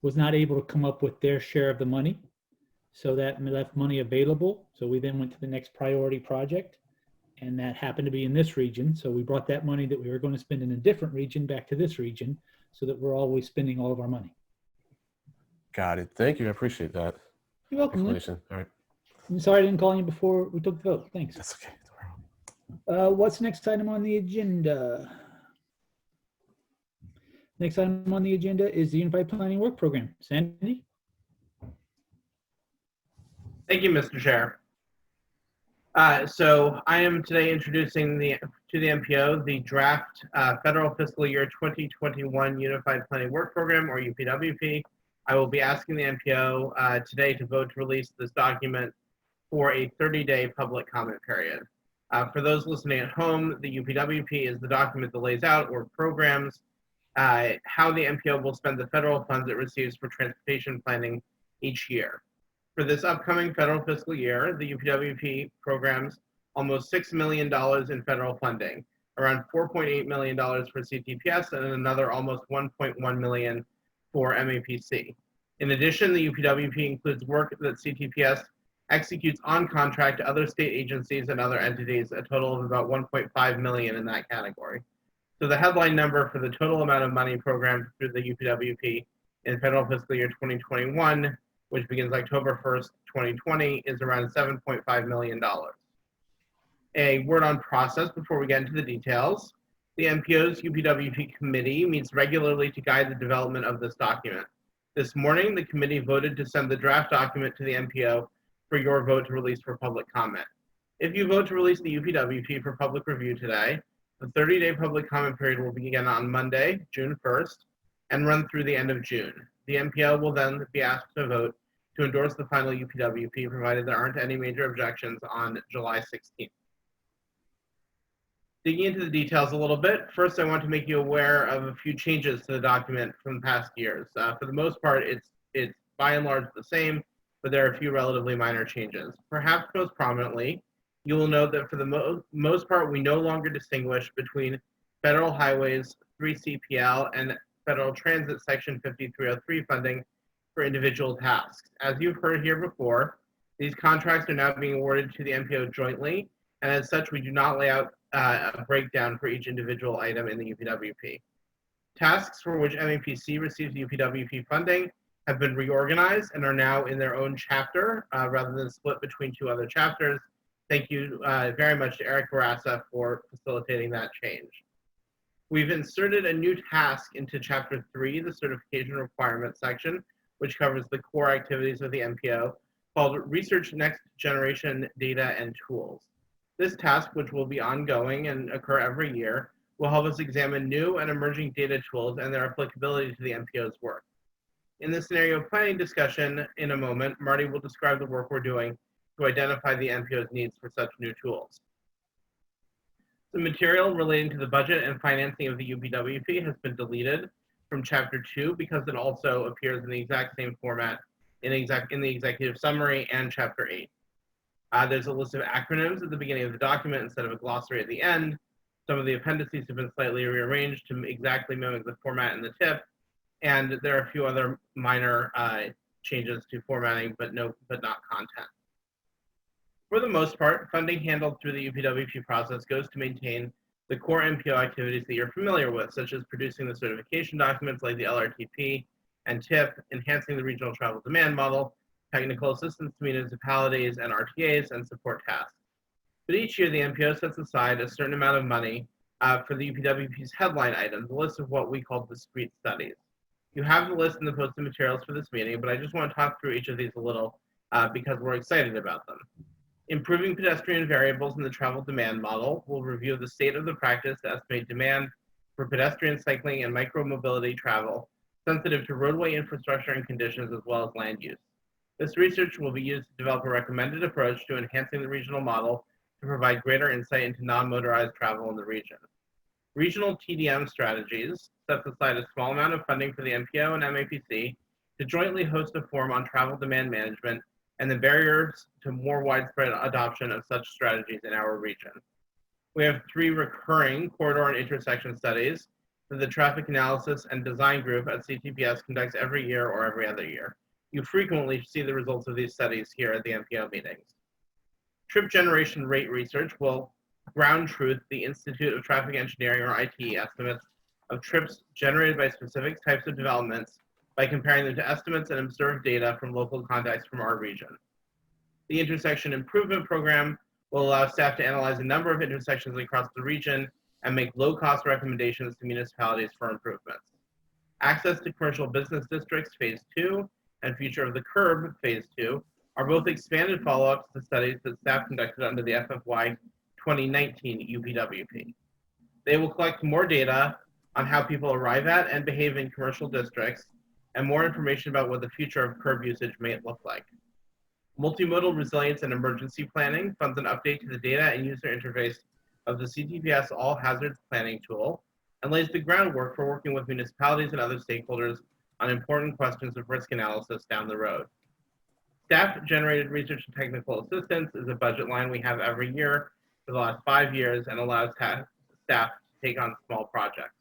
was not able to come up with their share of the money. So that left money available. So we then went to the next priority project, and that happened to be in this region. So we brought that money that we were going to spend in a different region back to this region so that we're always spending all of our money. Got it. Thank you. I appreciate that. You're welcome, Lynn. Explanation. All right. I'm sorry I didn't call you before we took the vote. Thanks. That's okay. What's next item on the agenda? Next item on the agenda is the Unified Planning Work Program. Sandy? Thank you, Mr. Chair. So I am today introducing the to the MPO the draft Federal Fiscal Year 2021 Unified Planning Work Program, or UPWP. I will be asking the MPO today to vote to release this document for a 30-day public comment period. For those listening at home, the UPWP is the document that lays out or programs how the MPO will spend the federal funds it receives for transportation planning each year. For this upcoming federal fiscal year, the UPWP programs almost $6 million in federal funding, around $4.8 million for CTPS, and another almost $1.1 million for MAPC. In addition, the UPWP includes work that CTPS executes on contract to other state agencies and other entities, a total of about $1.5 million in that category. So the headline number for the total amount of money programmed through the UPWP in federal fiscal year 2021, which begins October 1st, 2020, is around $7.5 million. A word on process before we get into the details. The MPO's UPWP committee meets regularly to guide the development of this document. This morning, the committee voted to send the draft document to the MPO for your vote to release for public comment. If you vote to release the UPWP for public review today, the 30-day public comment period will begin on Monday, June 1st, and run through the end of June. The MPO will then be asked to vote to endorse the final UPWP, provided there aren't any major objections on July 16th. Digging into the details a little bit, first I want to make you aware of a few changes to the document from past years. For the most part, it's by and large the same, but there are a few relatively minor changes. Perhaps most prominently, you will note that for the most part, we no longer distinguish between federal highways 3 CPL and federal transit section 5303 funding for individual tasks. As you've heard here before, these contracts are now being awarded to the MPO jointly, and as such, we do not lay out a breakdown for each individual item in the UPWP. Tasks for which MAPC receives UPWP funding have been reorganized and are now in their own chapter rather than split between two other chapters. Thank you very much to Eric Barassa for facilitating that change. We've inserted a new task into Chapter 3, the Certification Requirements section, which covers the core activities of the MPO, called Research Next Generation Data and Tools. This task, which will be ongoing and occur every year, will help us examine new and emerging data tools and their applicability to the MPO's work. In the scenario planning discussion in a moment, Marty will describe the work we're doing to identify the MPO's needs for such new tools. The material relating to the budget and financing of the UPWP has been deleted from Chapter 2 because it also appears in the exact same format in the executive summary and Chapter 8. There's a list of acronyms at the beginning of the document instead of a glossary at the end. Some of the appendices have been slightly rearranged to exactly mimic the format in the tip, and there are a few other minor changes to formatting, but not content. For the most part, funding handled through the UPWP process goes to maintain the core MPO activities that you're familiar with, such as producing the certification documents like the LRTP and TIP, enhancing the regional travel demand model, technical assistance to municipalities and RTAs, and support tasks. But each year, the MPO sets aside a certain amount of money for the UPWP's headline items, a list of what we call discrete studies. You have the list in the posted materials for this meeting, but I just want to talk through each of these a little because we're excited about them. Improving pedestrian variables in the travel demand model will review the state of the practice to estimate demand for pedestrian, cycling, and micromobility travel, sensitive to roadway infrastructure and conditions as well as land use. This research will be used to develop a recommended approach to enhancing the regional model to provide greater insight into non-motorized travel in the region. Regional TDM strategies sets aside a small amount of funding for the MPO and MAPC to jointly host a forum on travel demand management and the barriers to more widespread adoption of such strategies in our region. We have 3 recurring corridor and intersection studies that the Traffic Analysis and Design Group at CTPS conducts every year or every other year. You frequently see the results of these studies here at the MPO meetings. Trip generation rate research will ground truth the Institute of Traffic Engineering, or IT, estimates of trips generated by specific types of developments by comparing them to estimates and observed data from local contacts from our region. The Intersection Improvement Program will allow staff to analyze a number of intersections across the region and make low-cost recommendations to municipalities for improvements. Access to Commercial Business Districts Phase 2 and Future of the Curb Phase 2 are both expanded follow-ups to studies that staff conducted under the FFY 2019 UPWP. They will collect more data on how people arrive at and behave in commercial districts, and more information about what the future of curb usage may look like. Multimodal resilience and emergency planning funds an update to the data and user interface of the CTPS All Hazards Planning tool, and lays the groundwork for working with municipalities and other stakeholders on important questions of risk analysis down the road. Staff-generated research and technical assistance is a budget line we have every year for the last 5 years and allows staff to take on small projects.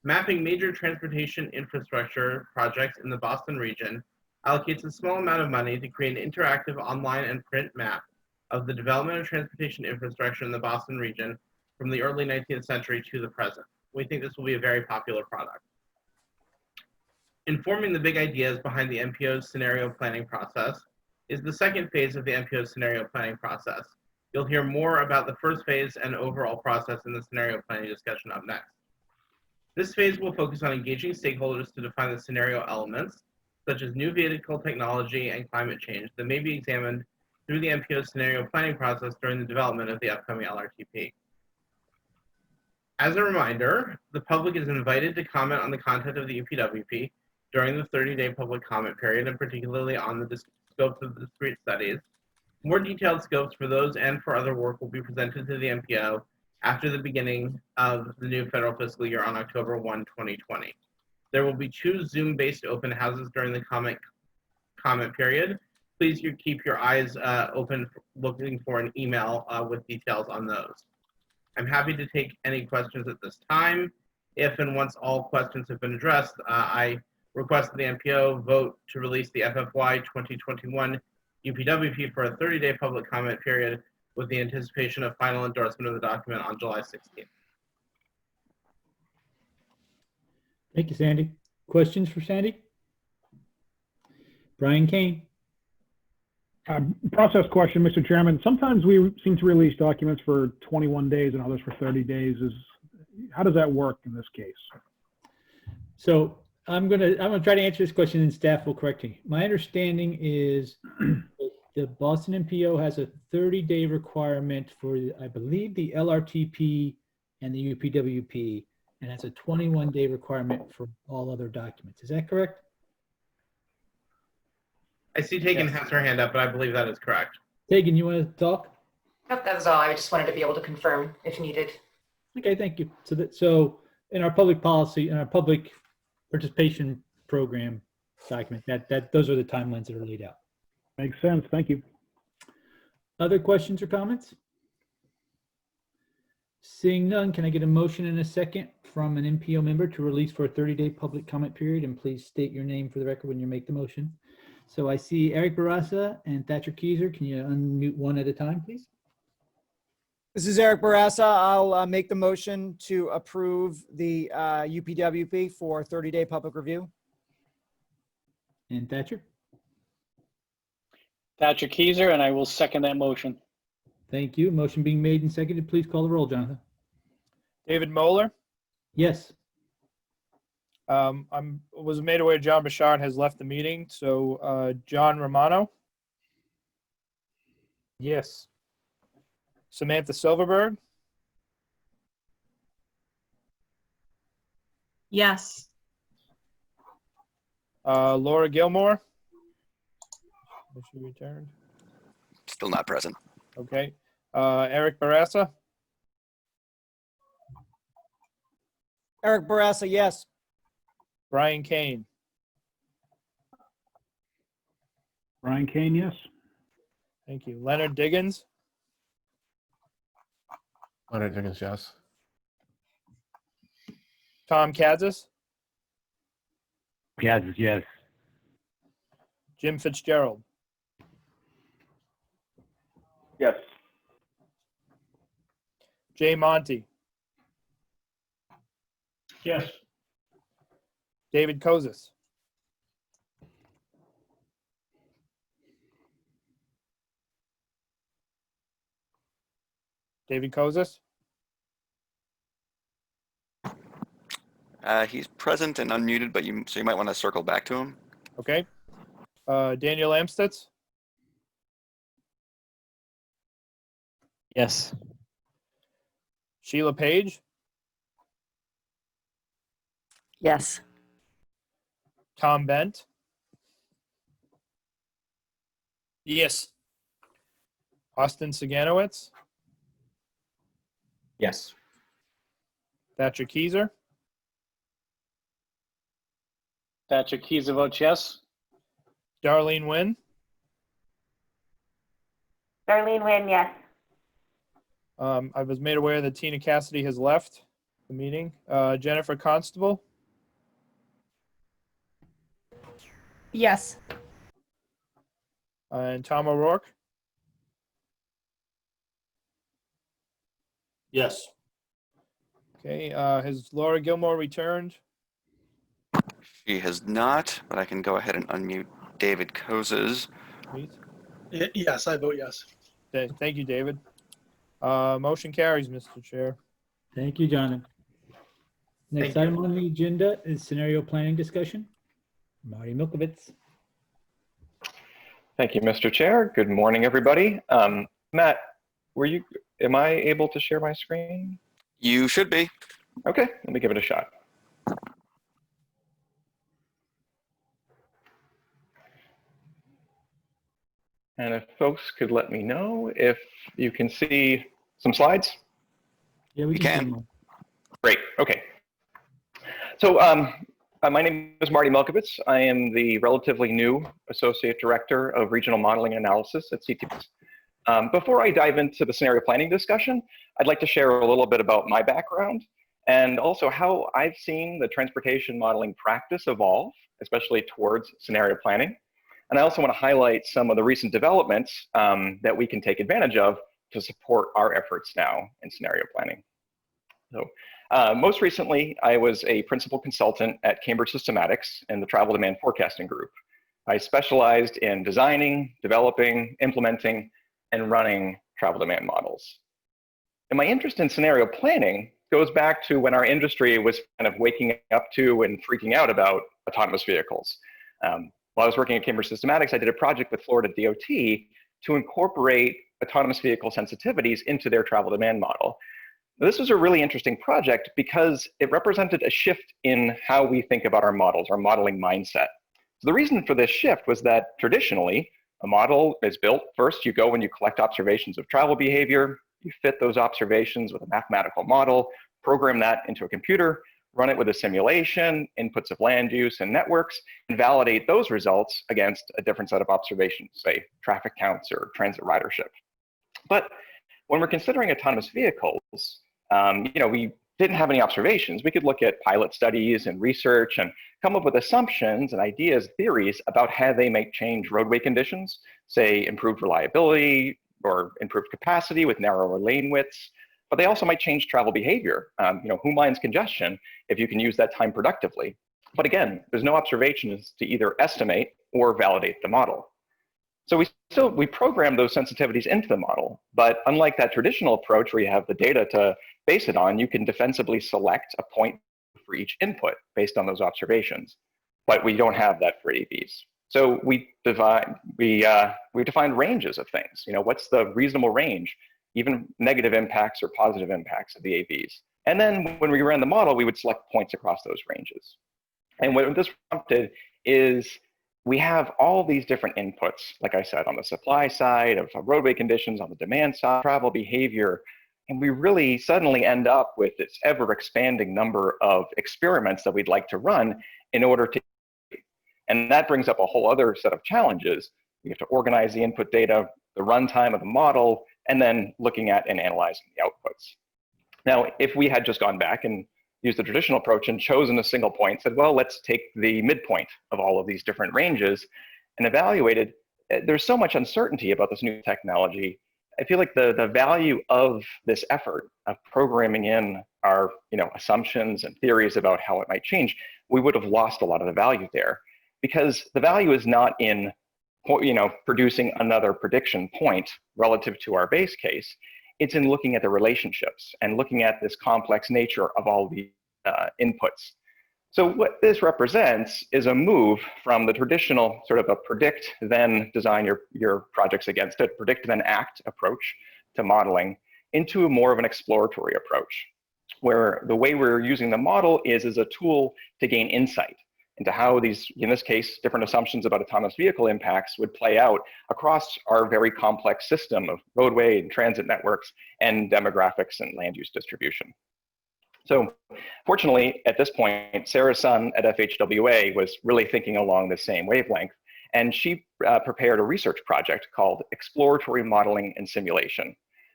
Mapping major transportation infrastructure projects in the Boston region allocates a small amount of money to create an interactive online and print map of the development of transportation infrastructure in the Boston region from the early 19th century to the present. We think this will be a very popular product. Informing the big ideas behind the MPO's scenario planning process is the second phase of the MPO scenario planning process. You'll hear more about the first phase and overall process in the scenario planning discussion up next. This phase will focus on engaging stakeholders to define the scenario elements, such as new vehicle technology and climate change, that may be examined through the MPO scenario planning process during the development of the upcoming LRTP. As a reminder, the public is invited to comment on the content of the UPWP during the 30-day public comment period, and particularly on the scopes of the discrete studies. More detailed scopes for those and for other work will be presented to the MPO after the beginning of the new federal fiscal year on October 1, 2020. There will be 2 Zoom-based open houses during the comment period. Please keep your eyes open, looking for an email with details on those. I'm happy to take any questions at this time. If and once all questions have been addressed, I request that the MPO vote to release the FFY 2021 UPWP for a 30-day public comment period with the anticipation of final endorsement of the document on July 16th. Thank you, Sandy. Questions for Sandy? Brian Kane. Process question, Mr. Chairman. Sometimes we seem to release documents for 21 days and others for 30 days. How does that work in this case? So I'm gonna try to answer this question and staff will correct me. My understanding is the Boston MPO has a 30-day requirement for, I believe, the LRTP and the UPWP, and has a 21-day requirement for all other documents. Is that correct? I see Tegan has her hand up, but I believe that is correct. Tegan, you want to talk? Nope, that was all. I just wanted to be able to confirm if needed. Okay, thank you. So in our public policy, in our public participation program document, those are the timelines that are laid out. Makes sense. Thank you. Other questions or comments? Seeing none, can I get a motion and a second from an MPO member to release for a 30-day public comment period? And please state your name for the record when you make the motion. So I see Eric Barassa and Thatcher Keyser. Can you unmute one at a time, please? This is Eric Barassa. I'll make the motion to approve the UPWP for 30-day public review. And Thatcher? Thatcher Keyser, and I will second that motion. Thank you. Motion being made and seconded. Please call the roll, Jonathan. David Moeller. Yes. Was made aware John Bouchard has left the meeting. So John Romano. Yes. Samantha Silverberg. Yes. Laura Gilmore. Has she returned? Still not present. Okay. Eric Barassa. Eric Barassa, yes. Brian Kane. Brian Kane, yes. Thank you. Leonard Diggins. Leonard Diggins, yes. Tom Kazis. Kazis, yes. Jim Fitzgerald. Yes. Jay Monty. Yes. David Kozis. David Kozis. He's present and unmuted, but so you might want to circle back to him. Okay. Daniel Amstutz. Yes. Sheila Page. Yes. Tom Bent, Yes. Austin Saganowitz, Yes. Thatcher Keyser, Thatcher Keyser votes yes. Darlene Wynn, Darlene Wynn, yes. I was made aware that Tina Cassidy has left the meeting. Jennifer Constable, Yes. and Tom O'Rourke. Yes. Okay, has Laura Gilmore returned? She has not, but I can go ahead and unmute David Kozes. Please. Yes, I vote yes. Thank you, David. Motion carries, Mr. Chair. Thank you, Jonathan. Next Thank you. item on the agenda is scenario planning discussion. Marty Milkovich. Thank you, Mr. Chair. Good morning, everybody. Matt, am I able to share my screen? You should be. Okay, let me give it a shot. And if folks could let me know if you can see some slides. Yeah, we can. Great, okay. So my name is Marty Milkovich. I am the relatively new Associate Director of Regional Modeling and Analysis at CTPS. Before I dive into the scenario planning discussion, I'd like to share a little bit about my background and also how I've seen the transportation modeling practice evolve, especially towards scenario planning. And I also want to highlight some of the recent developments that we can take advantage of to support our efforts now in scenario planning. So most recently, I was a principal consultant at Cambridge Systematics in the Travel Demand Forecasting Group. I specialized in designing, developing, implementing, and running travel demand models. And my interest in scenario planning goes back to when our industry was kind of waking up to and freaking out about autonomous vehicles. While I was working at Cambridge Systematics, I did a project with Florida DOT to incorporate autonomous vehicle sensitivities into their travel demand model. Now, this was a really interesting project because it represented a shift in how we think about our models, our modeling mindset. So the reason for this shift was that traditionally, a model is built. First, you go and you collect observations of travel behavior, you fit those observations with a mathematical model, program that into a computer, run it with a simulation, inputs of land use and networks, and validate those results against a different set of observations, say traffic counts or transit ridership. But when we're considering autonomous vehicles, we didn't have any observations. We could look at pilot studies and research and come up with assumptions and ideas, theories about how they might change roadway conditions, say improved reliability or improved capacity with narrower lane widths. But they also might change travel behavior. Who minds congestion if you can use that time productively? But again, there's no observations to either estimate or validate the model. So we program those sensitivities into the model, but unlike that traditional approach where you have the data to base it on, you can defensively select a point for each input based on those observations. But we don't have that for AVs. So we define ranges of things. What's the reasonable range? Even negative impacts or positive impacts of the AVs. And then when we ran the model, we would select points across those ranges. And what this prompted is we have all these different inputs, like I said, on the supply side of roadway conditions, on the demand side, travel behavior, and we really suddenly end up with this ever expanding number of experiments that we'd like to run in order to, and that brings up a whole other set of challenges. We have to organize the input data, the runtime of the model, and then looking at and analyzing the outputs. Now, if we had just gone back and used the traditional approach and chosen a single point, said, well, let's take the midpoint of all of these different ranges and evaluated, there's so much uncertainty about this new technology. I feel like the value of this effort of programming in our assumptions and theories about how it might change, we would have lost a lot of the value there, because the value is not in producing another prediction point relative to our base case. It's in looking at the relationships and looking at this complex nature of all the inputs. So what this represents is a move from the traditional sort of a predict, then design your projects against it, predict, then act approach to modeling into more of an exploratory approach. where the way we're using the model is as a tool to gain insight into how these, in this case, different assumptions about autonomous vehicle impacts would play out across our very complex system of roadway and transit networks and demographics and land use distribution. So fortunately, at this point, Sarah's son at FHWA was really thinking along the same wavelength, and she prepared a research project called Exploratory Modeling and Simulation.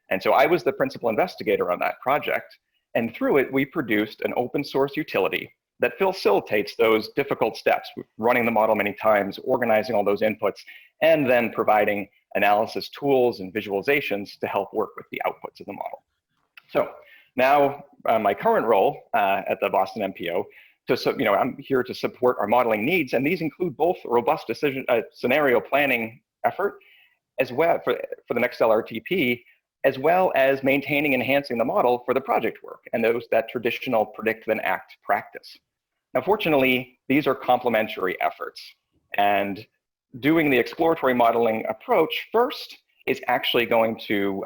And so I was the principal investigator on that project, and through it, we produced an open source utility that facilitates those difficult steps, running the model many times, organizing all those inputs, and then providing analysis tools and visualizations to help work with the outputs of the model. So now my current role at the Boston MPO, I'm here to support our modeling needs, and these include both a robust scenario planning effort as well for the next LRTP, as well as maintaining and enhancing the model for the project work and that traditional predict then act practice. Now, fortunately, these are complementary efforts, and doing the exploratory modeling approach first is actually going to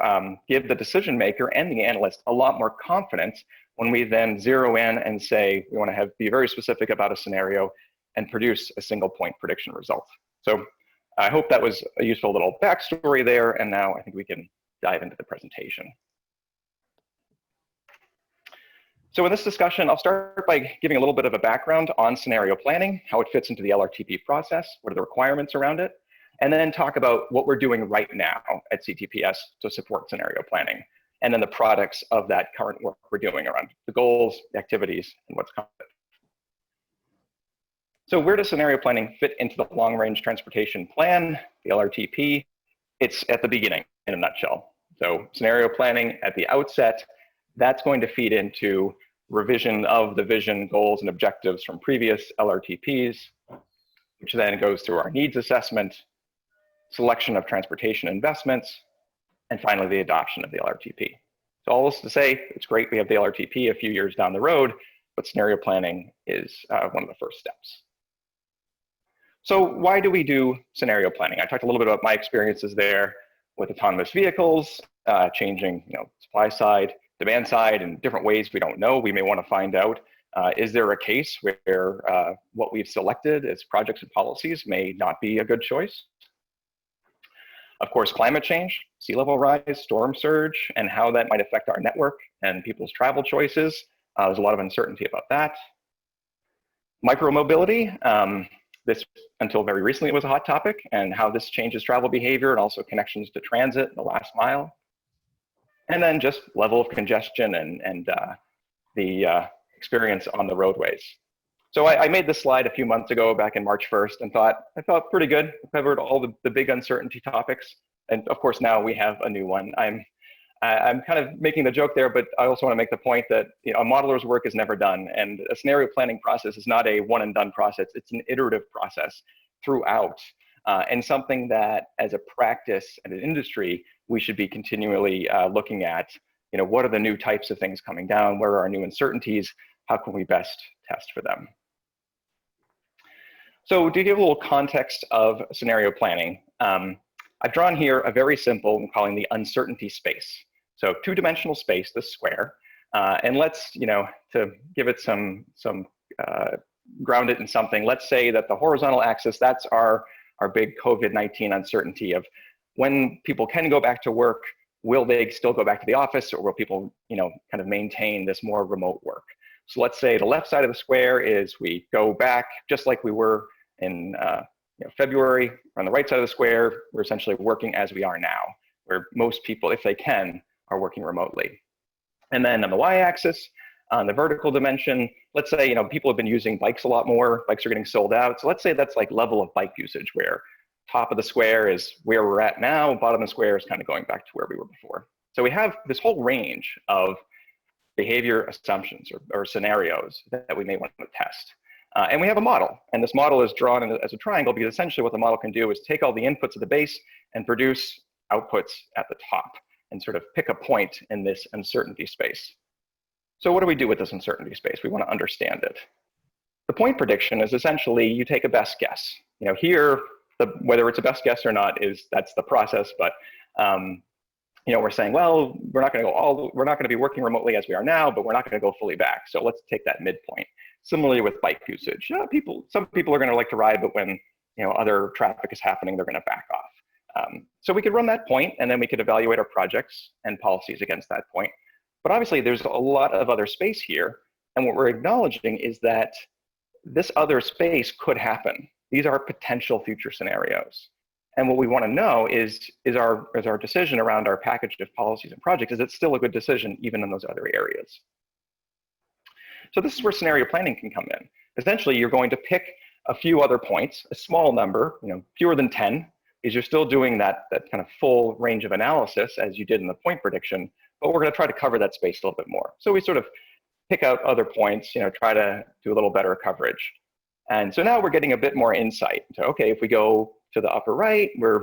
give the decision maker and the analyst a lot more confidence when we then zero in and say we want to be very specific about a scenario and produce a single point prediction result. So I hope that was a useful little backstory there, and now I think we can dive into the presentation. So in this discussion, I'll start by giving a little bit of a background on scenario planning, how it fits into the LRTP process, what are the requirements around it, and then talk about what we're doing right now at CTPS to support scenario planning, and then the products of that current work we're doing around the goals, the activities, and what's coming. So where does scenario planning fit into the long-range transportation plan, the LRTP? It's at the beginning, in a nutshell. So scenario planning at the outset, that's going to feed into revision of the vision, goals, and objectives from previous LRTPs, which then goes through our needs assessment, selection of transportation investments, and finally the adoption of the LRTP. So all this to say, it's great we have the LRTP a few years down the road, but scenario planning is one of the first steps. So why do we do scenario planning? I talked a little bit about my experiences there with autonomous vehicles, changing supply side, demand side in different ways we don't know. We may want to find out, is there a case where what we've selected as projects and policies may not be a good choice? Of course, climate change, sea level rise, storm surge, and how that might affect our network and people's travel choices. There's a lot of uncertainty about that. Micromobility, this until very recently was a hot topic, and how this changes travel behavior and also connections to transit, the last mile. And then just level of congestion and the experience on the roadways. So I made this slide a few months ago, back in March 1st, and I felt pretty good. I covered all the big uncertainty topics. And of course, now we have a new one. I'm kind of making the joke there, but I also want to make the point that a modeler's work is never done. And a scenario planning process is not a one and done process. It's an iterative process throughout. And something that as a practice and an industry, we should be continually looking at, what are the new types of things coming down? Where are our new uncertainties? How can we best test for them? So to give a little context of scenario planning, I've drawn here a very simple, I'm calling the uncertainty space. So two-dimensional space, this square, and let's, to give it some ground it in something, let's say that the horizontal axis, that's our big COVID-19 uncertainty of when people can go back to work, will they still go back to the office, or will people, kind of maintain this more remote work? So let's say the left side of the square is we go back just like we were in February. On the right side of the square, we're essentially working as we are now, where most people, if they can, are working remotely. And then on the y-axis, on the vertical dimension, let's say people have been using bikes a lot more. Bikes are getting sold out. So let's say that's like level of bike usage, where top of the square is where we're at now, bottom of the square is kind of going back to where we were before. So we have this whole range of behavior assumptions or scenarios that we may want to test. And we have a model, and this model is drawn as a triangle because essentially what the model can do is take all the inputs of the base and produce outputs at the top and sort of pick a point in this uncertainty space. So what do we do with this uncertainty space? We want to understand it. The point prediction is essentially you take a best guess. Here, whether it's a best guess or not that's the process, but we're saying, well, we're not going to be working remotely as we are now, but we're not going to go fully back. So let's take that midpoint. Similarly with bike usage, some people are going to like to ride, but when other traffic is happening, they're going to back off. So we could run that point, and then we could evaluate our projects and policies against that point. But obviously, there's a lot of other space here, and what we're acknowledging is that this other space could happen. These are potential future scenarios. And what we want to know is our decision around our package of policies and projects, is it still a good decision even in those other areas? So this is where scenario planning can come in. Essentially, you're going to pick a few other points, a small number, fewer than 10, is you're still doing that kind of full range of analysis as you did in the point prediction, but we're going to try to cover that space a little bit more. So we sort of pick out other points, try to do a little better coverage. And so now we're getting a bit more insight into, okay, if we go to the upper right, we're,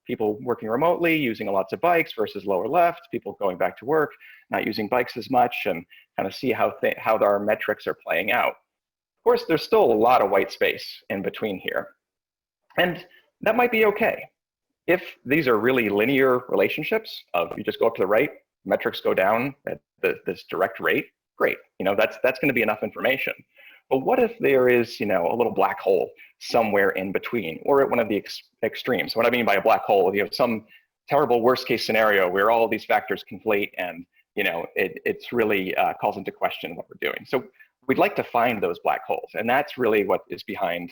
people working remotely, using lots of bikes versus lower left, people going back to work, not using bikes as much, and kind of see how our metrics are playing out. Of course, there's still a lot of white space in between here. And that might be okay. If these are really linear relationships of you just go up to the right, metrics go down at this direct rate, great. That's going to be enough information. But what if there is, a little black hole somewhere in between, or at one of the extremes? What I mean by a black hole, some terrible worst case scenario where all of these factors conflate and, it's really calls into question what we're doing. So we'd like to find those black holes, and that's really what is behind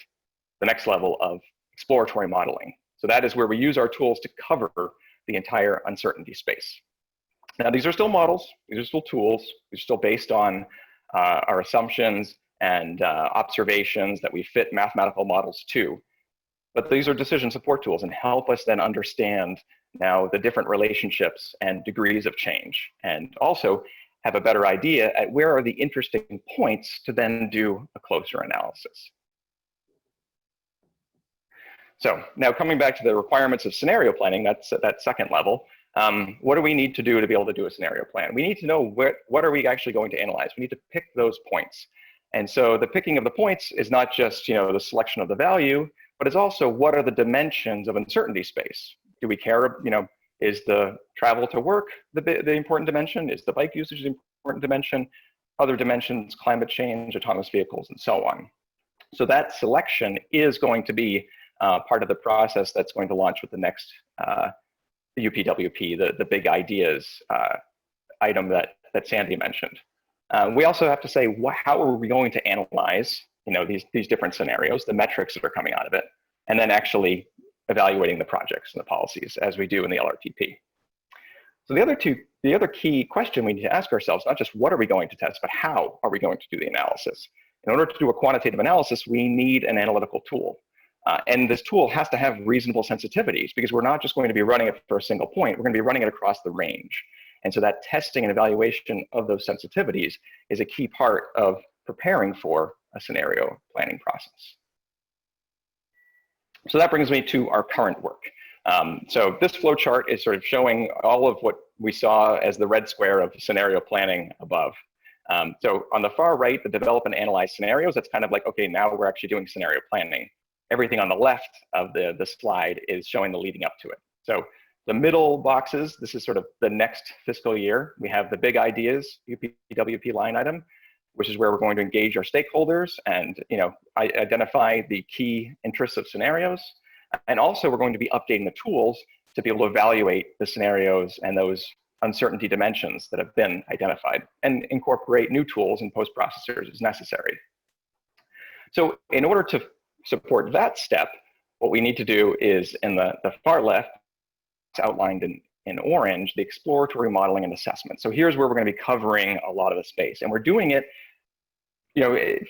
the next level of exploratory modeling. So that is where we use our tools to cover the entire uncertainty space. Now, these are still models, these are still tools, these are still based on our assumptions and observations that we fit mathematical models to. But these are decision support tools and help us then understand now the different relationships and degrees of change, and also have a better idea at where are the interesting points to then do a closer analysis. So now coming back to the requirements of scenario planning, that's at that second level. What do we need to do to be able to do a scenario plan? We need to know what are we actually going to analyze. We need to pick those points. And so the picking of the points is not just the selection of the value, but it's also what are the dimensions of uncertainty space. Do we care, is the travel to work the important dimension? Is the bike usage the important dimension? Other dimensions, climate change, autonomous vehicles, and so on. So that selection is going to be part of the process that's going to launch with the next UPWP, the big ideas item that Sandy mentioned. We also have to say, how are we going to analyze these different scenarios, the metrics that are coming out of it, and then actually evaluating the projects and the policies as we do in the LRTP. So the other key question we need to ask ourselves, not just what are we going to test, but how are we going to do the analysis? In order to do a quantitative analysis, we need an analytical tool. And this tool has to have reasonable sensitivities, because we're not just going to be running it for a single point, we're going to be running it across the range. And so that testing and evaluation of those sensitivities is a key part of preparing for a scenario planning process. So that brings me to our current work. So this flow chart is sort of showing all of what we saw as the red square of scenario planning above. So on the far right, the develop and analyze scenarios, that's kind of like, okay, now we're actually doing scenario planning. Everything on the left of the slide is showing the leading up to it. So the middle boxes, this is sort of the next fiscal year. We have the big ideas, UPWP line item, which is where we're going to engage our stakeholders and identify the key interests of scenarios. And also we're going to be updating the tools to be able to evaluate the scenarios and those uncertainty dimensions that have been identified, and incorporate new tools and post-processors as necessary. So in order to support that step, what we need to do is in the far left, it's outlined in orange, the exploratory modeling and assessment. So here's where we're going to be covering a lot of the space. And we're doing it,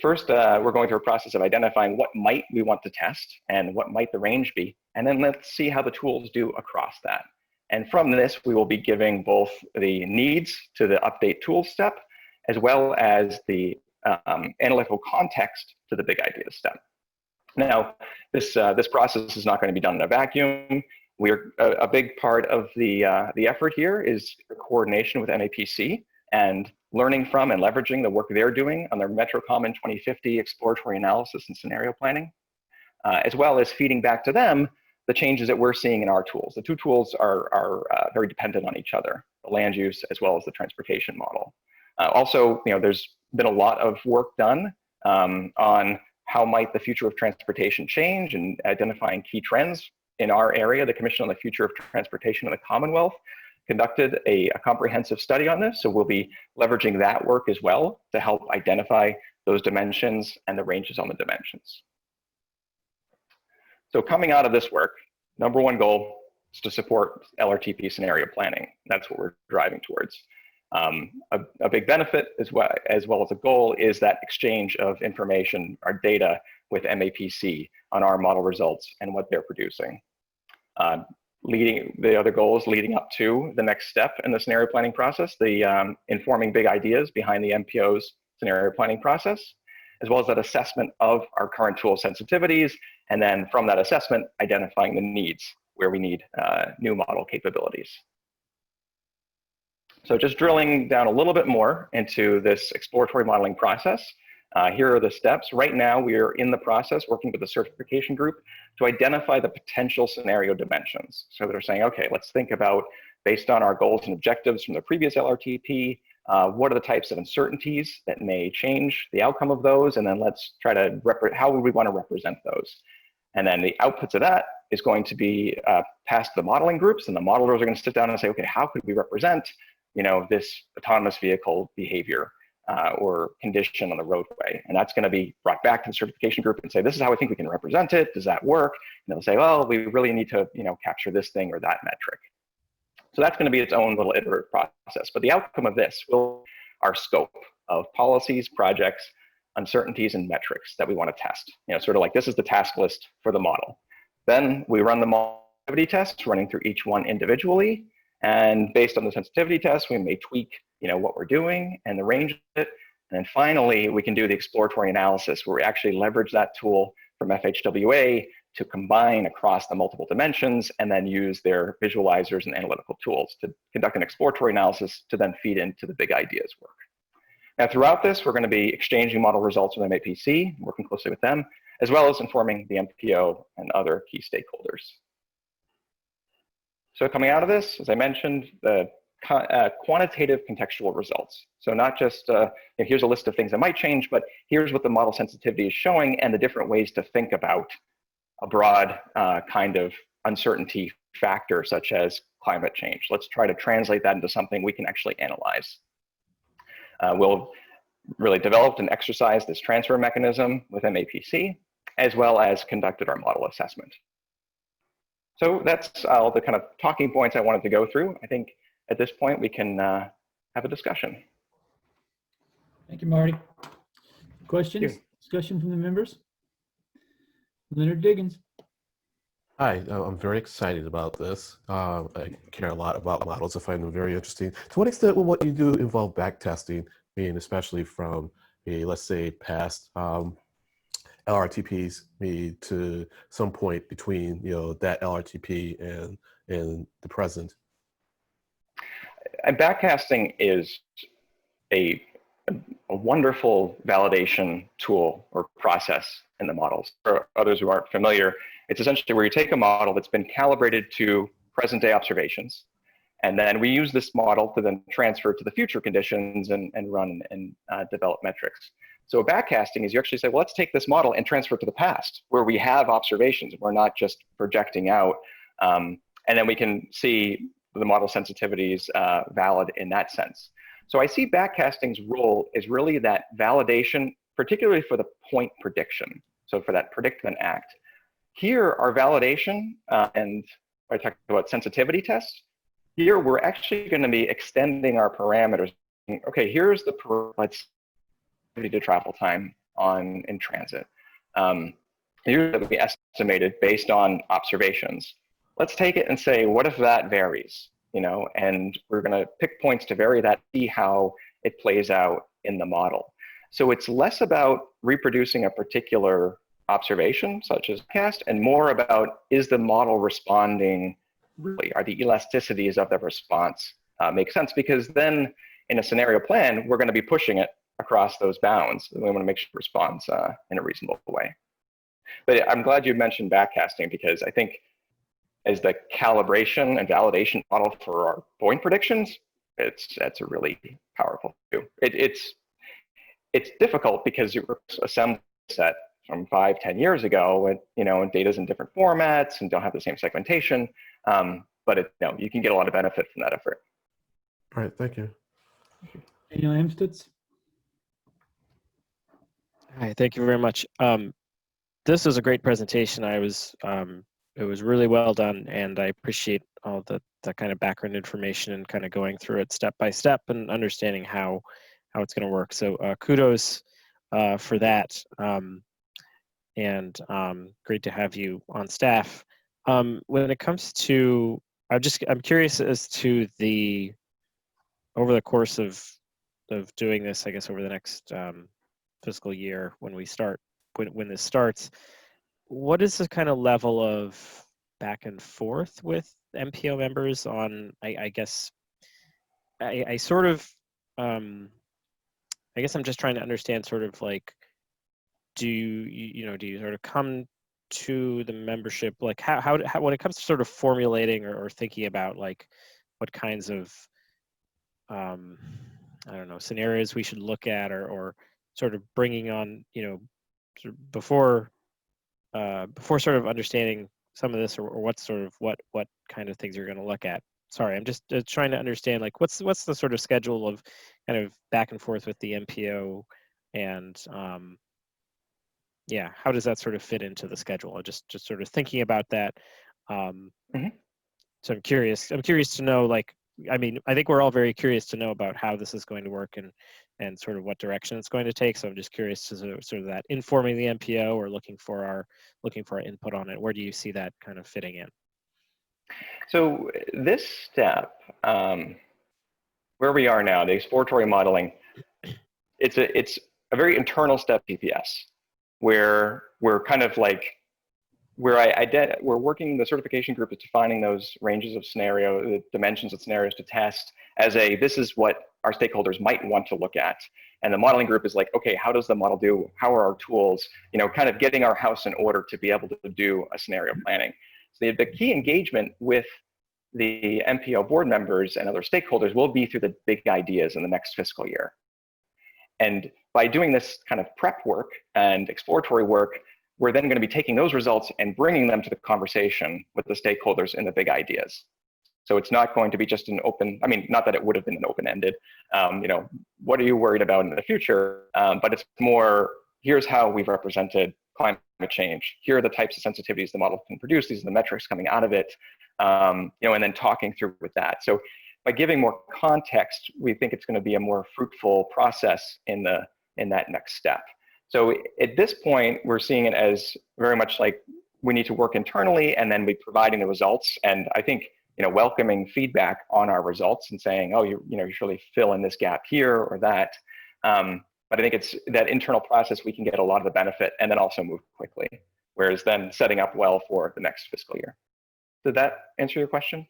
first we're going through a process of identifying what might we want to test and what might the range be. And then let's see how the tools do across that. And from this, we will be giving both the needs to the update tool step, as well as the analytical context to the big ideas step. Now, this process is not going to be done in a vacuum. We're a big part of the effort here is coordination with MAPC and learning from and leveraging the work they're doing on their Metropolitan 2050 exploratory analysis and scenario planning, as well as feeding back to them the changes that we're seeing in our tools. The two tools are very dependent on each other, the land use as well as the transportation model. Also, there's been a lot of work done on how might the future of transportation change and identifying key trends in our area. The Commission on the Future of Transportation in the Commonwealth conducted a comprehensive study on this, so we'll be leveraging that work as well to help identify those dimensions and the ranges on the dimensions. So coming out of this work, number one goal is to support LRTP scenario planning. That's what we're driving towards. A big benefit as well as a goal is that exchange of information, our data with MAPC on our model results and what they're producing. The other goals leading up to the next step in the scenario planning process, the informing big ideas behind the MPO's scenario planning process, as well as that assessment of our current tool sensitivities, and then from that assessment, identifying the needs where we need new model capabilities. So just drilling down a little bit more into this exploratory modeling process, here are the steps. Right now, we are in the process working with the certification group to identify the potential scenario dimensions. So they're saying, okay, let's think about, based on our goals and objectives from the previous LRTP, what are the types of uncertainties that may change the outcome of those? And then let's try to, how would we want to represent those? And then the outputs of that is going to be passed to the modeling groups, and the modelers are going to sit down and say, okay, how could we represent this autonomous vehicle behavior or condition on the roadway? And that's going to be brought back to the certification group and say, this is how I think we can represent it. Does that work? And they'll say, well, we really need to capture this thing or that metric. So that's going to be its own little iterative process. But the outcome of this will be our scope of policies, projects, uncertainties, and metrics that we want to test. Sort of like this is the task list for the model. Then we run the sensitivity tests, running through each one individually. And based on the sensitivity test, we may tweak what we're doing and the range of it. And then finally, we can do the exploratory analysis where we actually leverage that tool from FHWA to combine across the multiple dimensions and then use their visualizers and analytical tools to conduct an exploratory analysis to then feed into the big ideas work. Now, throughout this, we're going to be exchanging model results with MAPC, working closely with them, as well as informing the MPO and other key stakeholders. So coming out of this, as I mentioned, the quantitative contextual results. So not just, here's a list of things that might change, but here's what the model sensitivity is showing and the different ways to think about a broad kind of uncertainty factor, such as climate change. Let's try to translate that into something we can actually analyze. We'll really developed and exercised this transfer mechanism with MAPC, as well as conducted our model assessment. So that's all the kind of talking points I wanted to go through. I think at this point we can have a discussion. Thank you, Marty. Questions, discussion from the members? Leonard Diggins. Hi, I'm very excited about this. I care a lot about models. I find them very interesting. To what extent will what you do involve back testing, especially from let's say, past LRTPs, to some point between that LRTP and the present? And backcasting is a wonderful validation tool or process in the models. For others who aren't familiar, it's essentially where you take a model that's been calibrated to present day observations, and then we use this model to then transfer to the future conditions and run and develop metrics. So backcasting is you actually say, well, let's take this model and transfer it to the past where we have observations. We're not just projecting out, and then we can see the model sensitivities valid in that sense. So I see backcasting's role is really that validation, particularly for the point prediction. So for that predict then act. Here, our validation, and I talked about sensitivity tests, here we're actually going to be extending our parameters. Okay, here's the to travel time in transit. Here's what we estimated based on observations. Let's take it and say, what if that varies? And we're going to pick points to vary that, see how it plays out in the model. So it's less about reproducing a particular observation, such as cast, and more about, is the model responding really? Are the elasticities of the response make sense? Because then in a scenario plan, we're going to be pushing it across those bounds. And we want to make sure it responds in a reasonable way. But I'm glad you mentioned backcasting, because I think as the calibration and validation model for our point predictions, that's a really powerful tool. It's difficult because you assemble a set from 5-10 years ago, and and data's in different formats and don't have the same segmentation. But you can get a lot of benefit from that effort. All right, thank you. Daniel Amstutz. Hi, thank you very much. This was a great presentation. It was really well done, and I appreciate all the kind of background information and kind of going through it step by step and understanding how it's going to work. So kudos for that, and great to have you on staff. When it comes to, I'm curious as to over the course of doing this, I guess over the next fiscal year when this starts, what is the kind of level of back and forth with MPO members on, I guess I sort of I guess I'm just trying to understand sort of like, do you sort of come to the membership, like how when it comes to sort of formulating or thinking about like what kinds of I don't know, scenarios we should look at, or sort of bringing on, sort of before sort of understanding some of this, or what sort of what kind of things you're going to look at. Sorry, I'm just trying to understand, like, what's the sort of schedule of kind of back and forth with the MPO, and yeah, how does that sort of fit into the schedule? Just sort of thinking about that. So I'm curious to know, like, I mean, I think we're all very curious to know about how this is going to work and sort of what direction it's going to take. So I'm just curious to sort of that informing the MPO or looking for our input on it. Where do you see that kind of fitting in? So this step, where we are now, the exploratory modeling, it's a very internal step TPS, where we're kind of like, we're working, the certification group is defining those ranges of scenario, the dimensions of scenarios to test as this is what our stakeholders might want to look at. And the modeling group is like, okay, how does the model do? How are our tools? Kind of getting our house in order to be able to do a scenario planning. So the key engagement with the MPO board members and other stakeholders will be through the big ideas in the next fiscal year. And by doing this kind of prep work and exploratory work, we're then going to be taking those results and bringing them to the conversation with the stakeholders in the big ideas. So it's not going to be just an open, I mean, not that it would have been an open-ended, what are you worried about in the future? But it's more, here's how we've represented climate change. Here are the types of sensitivities the model can produce. These are the metrics coming out of it, and then talking through with that. So by giving more context, we think it's going to be a more fruitful process in that next step. So at this point, we're seeing it as very much like we need to work internally and then be providing the results. And I think, welcoming feedback on our results and saying, oh, you should really fill in this gap here or that. But I think it's that internal process we can get a lot of the benefit and then also move quickly, whereas then setting up well for the next fiscal year. Did that answer your question?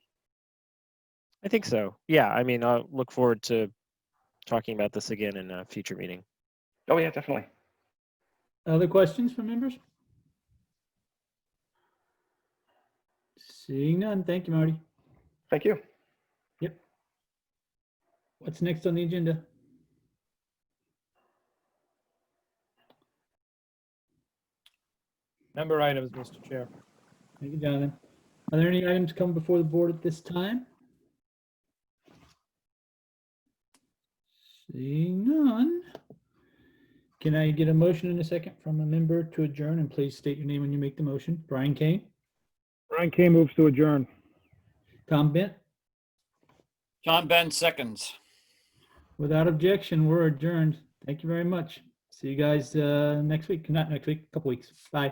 I think so. Yeah, I mean, I'll look forward to talking about this again in a future meeting. Oh yeah, definitely. Other questions from members? Seeing none. Thank you, Marty. Thank you. Yep. What's next on the agenda? Member items, Mr. Chair. Thank you, Jonathan. Are there any items come before the board at this time? Seeing none. Can I get a motion in a second from a member to adjourn? And please state your name when you make the motion. Brian Kane. Brian Kane moves to adjourn. Tom Bent. John Ben seconds. Without objection, we're adjourned. Thank you very much. See you guys next week. Not next week, a couple weeks. Bye.